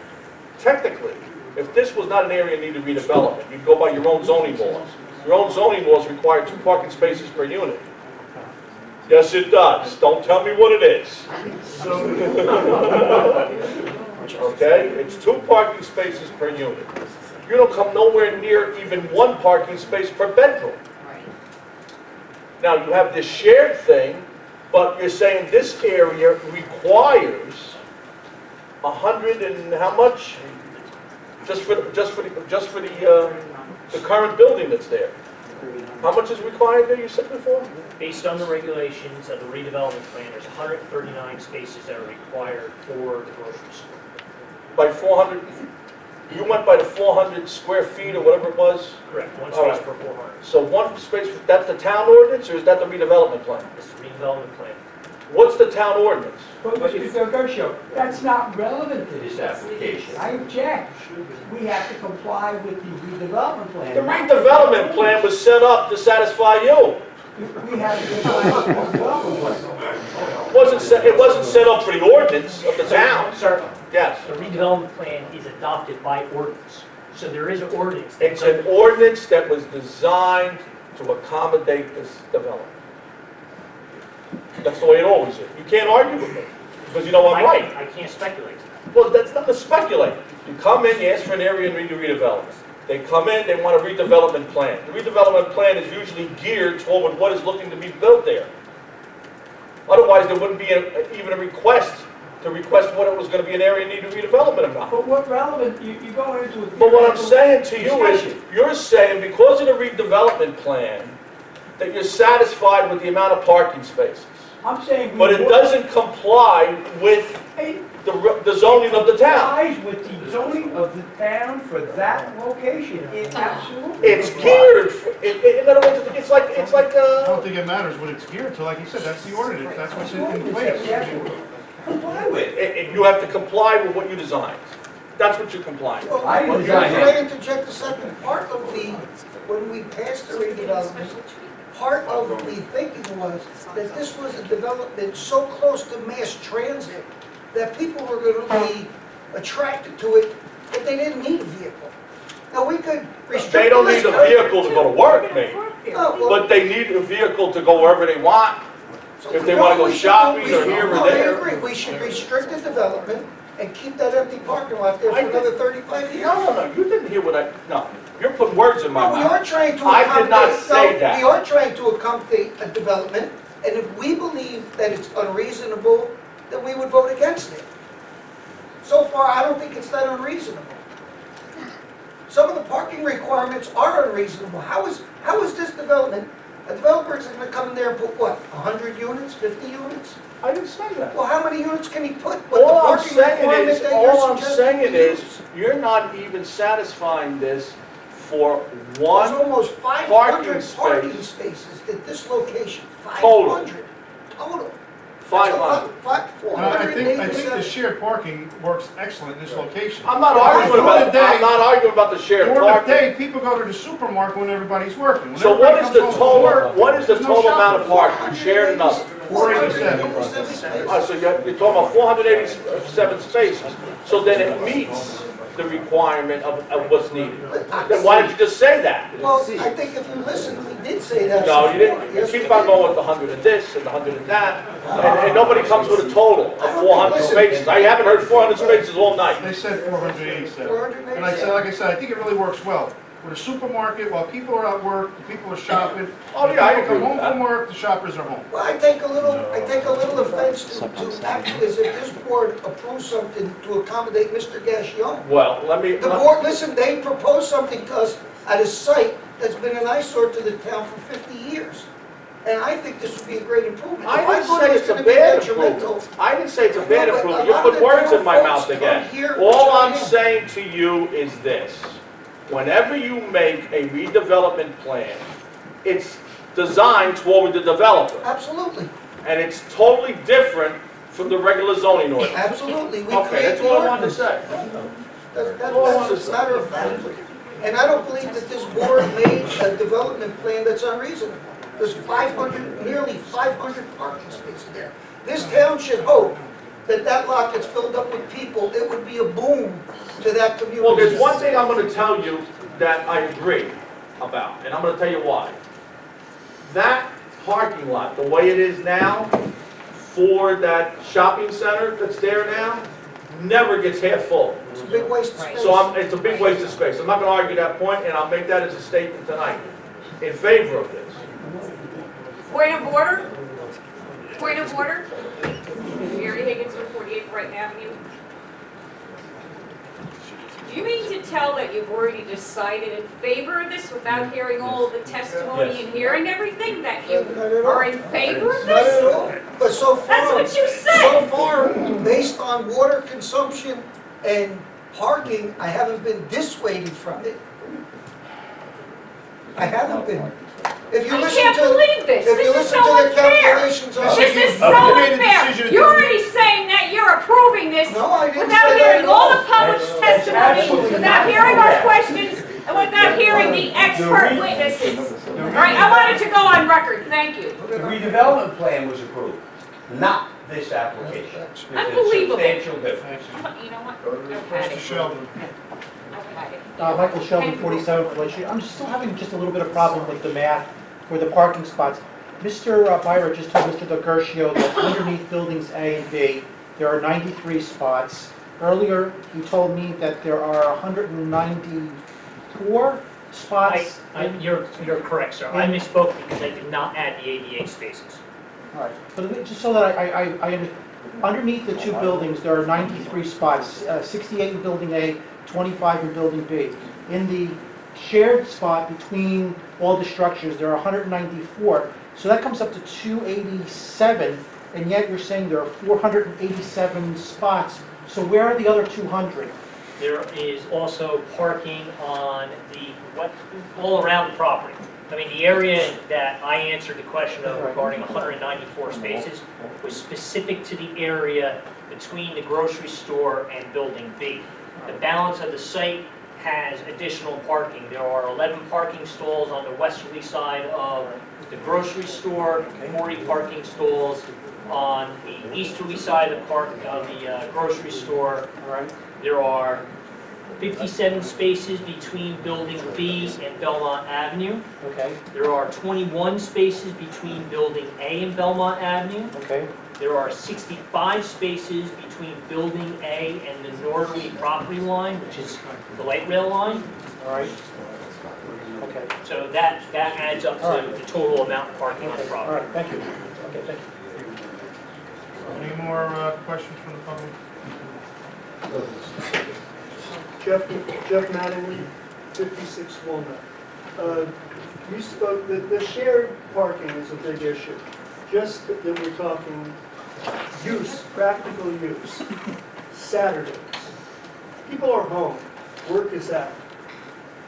technically, if this was not an area needed redevelopment, you'd go by your own zoning laws. Your own zoning laws require 2 parking spaces per unit. Yes, it does. Don't tell me what it is. Okay, it's 2 parking spaces per unit. You don't come nowhere near even 1 parking space per bedroom. Now, you have this shared thing, but you're saying this area requires 100 and how much? Just for the current building that's there. How much is required there, you said before? Based on the regulations of the redevelopment plan, there's 139 spaces that are required for the grocery store. By 400, you went by the 400 square feet or whatever it was? Correct, 1 All space right. per 400. So 1 space, that's the town ordinance or is that the redevelopment plan? This is the redevelopment plan. What's the town ordinance? But Mr. Gershon, that's not relevant to this application. I object. We have to comply with the redevelopment plan. The redevelopment plan was set up to satisfy you. We have to comply with the redevelopment plan. It wasn't set up for the ordinance of the town. Sir, Yes. the redevelopment plan is adopted by ordinance. So there is an ordinance. that It's an ordinance that was designed to accommodate this development. That's the way it always is. You can't argue with me, because you know I'm right. I can't speculate. Well, that's not to speculate. You come in, you ask for an area and redevelopment. They come in, they want a redevelopment plan. The redevelopment plan is usually geared toward what is looking to be built there. Otherwise, there wouldn't be even a request to request what it was going to be an area needed redevelopment or not. But what relevant, you go into... But what I'm saying to you is, you're saying because of the redevelopment plan, that you're satisfied with the amount of parking spaces. I'm saying... But it doesn't comply with the zoning of the town. It complies with the zoning of the town for that location. It absolutely... It's geared, in other words, it's like I don't think it matters what it's geared to, like you said, that's the ordinance, that's what's in place. Comply with. You have to comply with what you designed. That's what you're complying with. Well, can I interject a second? Part of when we passed the redevelopment, part of the thinking was that this was a development so close to mass transit that people were going to be attracted to it, that they didn't need a vehicle. Now, we could restrict. They don't need a this. vehicle to go to work, maybe, Oh, well, but they need a vehicle to go wherever they want. so If they wanna go we should- shopping we or should- here or no, I there. agree, we should restrict the development and keep that empty parking lot there for I think- another 35 years. No, you didn't hear what no, you're putting words in my No, we mouth. are trying to I accommodate. did not say no, that. We are trying to accommodate a development, and if we believe that it's unreasonable, then we would vote against it. So far, I don't think it's that unreasonable. Some of the parking requirements are unreasonable. How is this development, a developer is gonna come in there and put what, 100 units, 50 units? I didn't say that. Well, how many units can he put with the All I'm parking saying requirement is, that you're all I'm suggesting saying we is, use? you're not even satisfying this for There's one almost parking 500 space. parking spaces at this location, Total. 500 total. 500. I think the shared parking works excellent in this location. I'm not Yeah, arguing during about, the day- I'm not arguing about the shared During the parking. day, people go to the supermarket when everybody's working. When So what everybody is the comes home from work, total, what is the there's no total amount of shopping. parking, shared and other? 487. All right, so you're talking about 487 spaces, so then it meets the requirement of what's needed. Then why didn't you just say that? Well, I think if you listen, we did say that. No, you didn't, you Yes, keep we on did. going with the 100 of this and the 100 of that, and nobody comes with a total of 400 spaces. I haven't heard 400 spaces all night. They said 487. 487. And I said, like I said, I think it really works well. With a supermarket, while people are at work, the people are shopping. Oh, yeah, I When people agree come with home that. from work, the shoppers are home. Well, I take a little offense to act as if this board approves something to accommodate Mr. Gassion. Well, let me, The board, listen, they proposed something to us at a site that's been an eyesore to the town for 50 years. And I think this would be a great improvement. I If didn't thought say it was it's a gonna be bad detrimental, improvement. I didn't say it's a bad No, but improvement. a You lot put of the words in town my folks mouth come again. here All to I'm try to- saying to you is this. Whenever you make a redevelopment plan, it's designed toward the developer. Absolutely, And it's totally different from the regular zoning ordinance. absolutely. We Okay, create that's the all I wanted to ordinance. say. That's a matter of fact. And I don't believe that this board made a development plan that's unreasonable. There's 500, nearly 500 parking spaces there. This town should hope that that lot gets filled up with people. It would be a boom to that community. Well, there's one thing I'm gonna tell you that I agree about, and I'm gonna tell you why. That parking lot, the way it is now, for that shopping center that's there now, never gets half full. It's a big waste of space. So it's a big waste of space. I'm not gonna argue that point, and I'll make that as a statement tonight, in favor of this. Point of order? Point of order? Mary Higgins from 48 Brighton Avenue. Do you mean to tell that you've already decided in favor of this without hearing all of the testimony and hearing everything, that you are in favor of Not at this? all. But so far. That's what you said. So far, based on water consumption and parking, I haven't been dissuaded from it. I haven't been. If you I listen can't to, believe this. if you This is listen so to the unfair. calculations on. This is so You made a unfair. decision You're to- already saying that you're approving this No, I didn't without say that hearing at all all. the published testimony, absolutely without not hearing our correct. questions, and without hearing the expert witnesses. All right, I wanted to go on record. Thank you. The redevelopment plan was approved, not this application. There's a Unbelievable. substantial difference. You know what? Mr. Sheldon. Okay. Michael Sheldon, 47 Floyd Street. I'm still having just a little bit of problem with the math for the parking spots. Mr. Byra just told Mr. DeGershio that underneath buildings A and B, there are 93 spots. Earlier, you told me that there are 194 spots. You're correct, sir. I misspoke because I did not add the 88 spaces. All right, but just so that I understand, underneath the two buildings, there are 93 spots, 68 in Building A, 25 in Building B. In the shared spot between all the structures, there are 194. So that comes up to 287, and yet you're saying there are 487 spots. So where are the other 200? There is also parking on all around the property. I mean, the area that I answered the question of regarding 194 spaces was specific to the area between the grocery store and Building B. The balance of the site has additional parking. There are 11 parking stalls on the westerly side of the grocery store, 40 parking stalls on the easterly side of the grocery store. There are 57 spaces between Building B and Belmont Avenue. Okay, There are 21 spaces between Building A and Belmont Avenue. okay, There are 65 spaces between Building A and the northerly property line, which is the light rail line. all right. Okay, So that adds up All to right. the total amount of parking on the all property. right, thank you. Okay, thank you. Any more questions from the public? Jeff Mattingly, 56 Walnut. You spoke, the shared parking is a big issue. Just that we're talking use, practical use, Saturdays. People are home, work is out.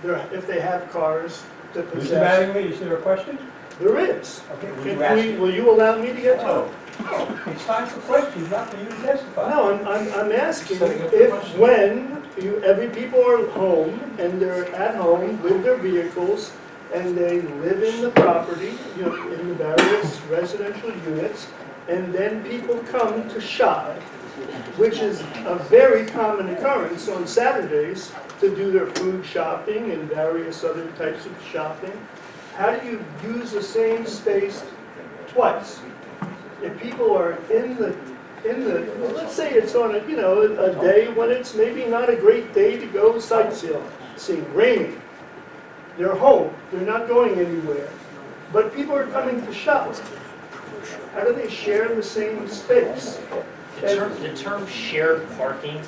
If they have cars to Mr. possess. Mattingly, is there a question? There is. Okay, will you ask it? Will you allow me to get to it? No, it's time for questions, not for you to testify. No, I'm asking if, when every people are home and they're at home with their vehicles and they live in the property, in the various residential units, and then people come to shop, which is a very common occurrence on Saturdays to do their food shopping and various other types of shopping. How do you use the same space twice? If people are in the, well, let's say it's on a day when it's maybe not a great day to go sightseeing, raining. They're home, they're not going anywhere, but people are coming to shop. How do they share the same space? The term shared parking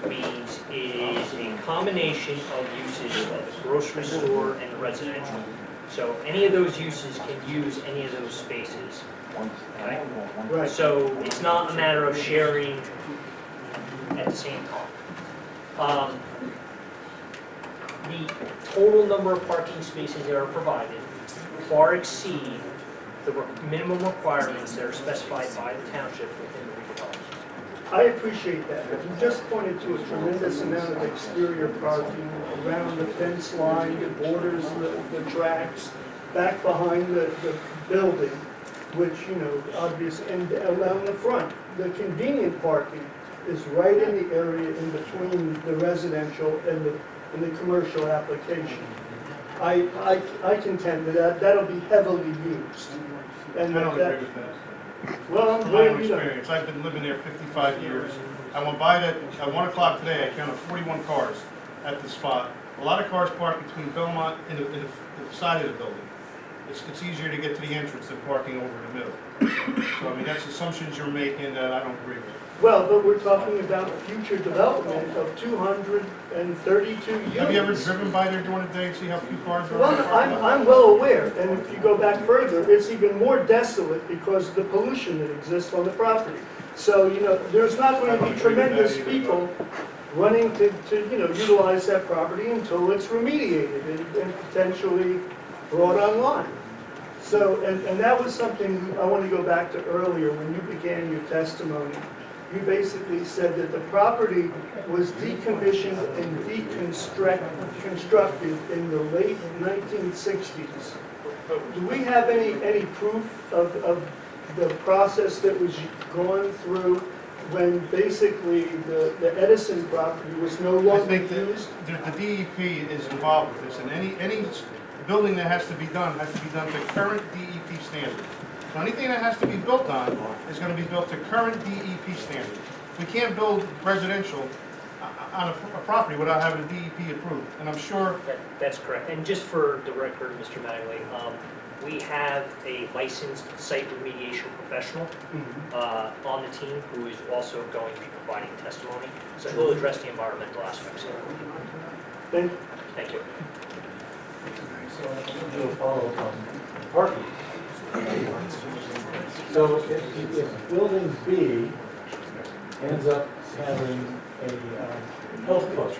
means is a combination of uses of the grocery store and the residential. So any of those uses can use any of those spaces. Okay? Right. So it's not a matter of sharing at the same time. The total number of parking spaces that are provided far exceed the minimum requirements that are specified by the township within the redevelopment. I appreciate that, but you just pointed to a tremendous amount of exterior parking around the fence line, that borders the tracks, back behind the building, which, obviously, and around the front. The convenient parking is right in the area in between the residential and the commercial application. I contend that that'll be heavily used. And I don't agree with that. well, I'm From my glad own you don't. experience, I've been living there 55 years. I went by that, at 1 o'clock today, I counted 41 cars at the spot. A lot of cars parked between Belmont and the side of the building. It's easier to get to the entrance than parking over in the middle. So, I mean, that's assumptions you're making that I don't agree with. Well, but we're talking about future development of 232 units. Have you ever driven by there during the day and see how few cars are? Well, I'm well aware, and if you go back further, it's even more desolate because of the pollution that exists on the property. So, there's not going to be tremendous people running to utilize that property until it's remediated and potentially brought online. So, and that was something I want to go back to earlier when you began your testimony. You basically said that the property was decommissioned and constructed in the late 1960s. Do we have any proof of the process that was gone through when basically the Edison property was no longer used? The DEP is involved with this, and any building that has to be done to current DEP standards. So anything that has to be built on is going to be built to current DEP standards. We can't build residential on a property without having a DEP approved, and I'm sure... That's correct. And just for the record, Mr. Mattingly, we have a licensed site remediation professional on the team who is also going to be providing testimony. So he'll address the environmental aspects of it. Thank you. So I'm going to follow up on parking. So if building B ends up having a health club,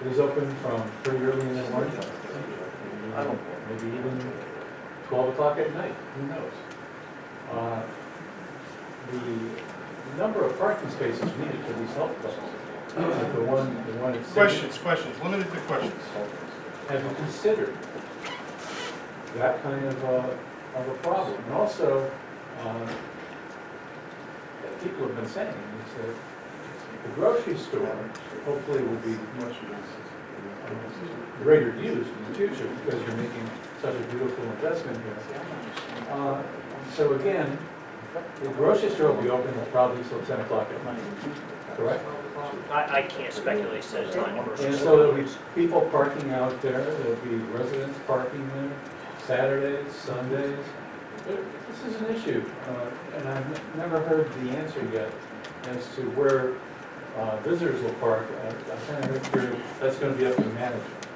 it is open from pretty early in the morning, maybe even 12 o'clock at night, who knows? The number of parking spaces needed for these health clubs, like the one at Questions, limited to questions. Have you considered that kind of a problem? And also, people have been saying is that The grocery store hopefully will be much greater used in the future because you're making such a beautiful investment here. So again, the grocery store will be open probably till 10 o'clock at night, correct? I can't speculate as to time. And so there'll be people parking out there, there'll be residents parking there, Saturdays, Sundays. This is an issue, and I've never heard the answer yet as to where visitors will park. I kind of hear that's going to be up to management.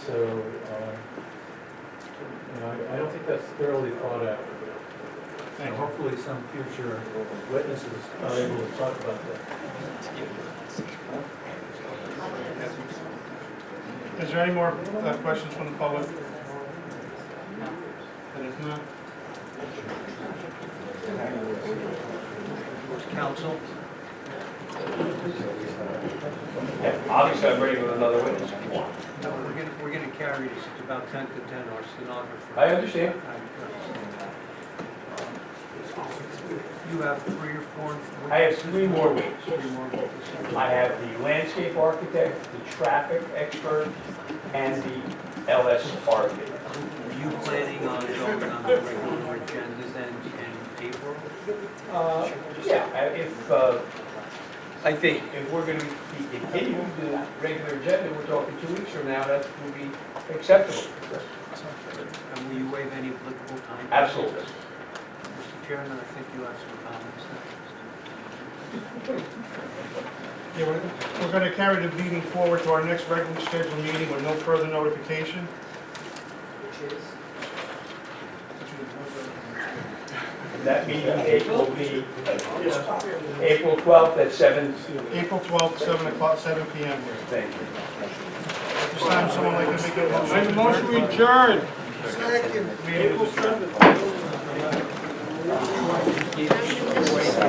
So, I don't think that's thoroughly thought out. And hopefully some future witnesses are able to talk about that. Is there any more questions from the public? And if not, Council? Yeah, obviously, I'm ready with another witness. No, we're gonna carry this, it's about 10 to 10, our stenographer. I understand. You have 3 or 4? I have 3 more witnesses. 3 more witnesses. I have the landscape architect, the traffic expert, and the LS architect. Are you planning on going on the regular agenda then in April? Yeah, I think if we're going to be continuing the regular agenda, we're talking 2 weeks from now, that would be acceptable. And will you waive any applicable time? Absolutely. Mr. Chairman, I think you have some comments. yeah, we're going to carry the meeting forward to our next regularly scheduled meeting with no further notification. Which is? That meeting will be April 12th at 7. April 12th, 7 o'clock, 7 p.m. here. Thank you. At this time, someone like to make a motion? Make a motion to adjourn. Second. April 7th.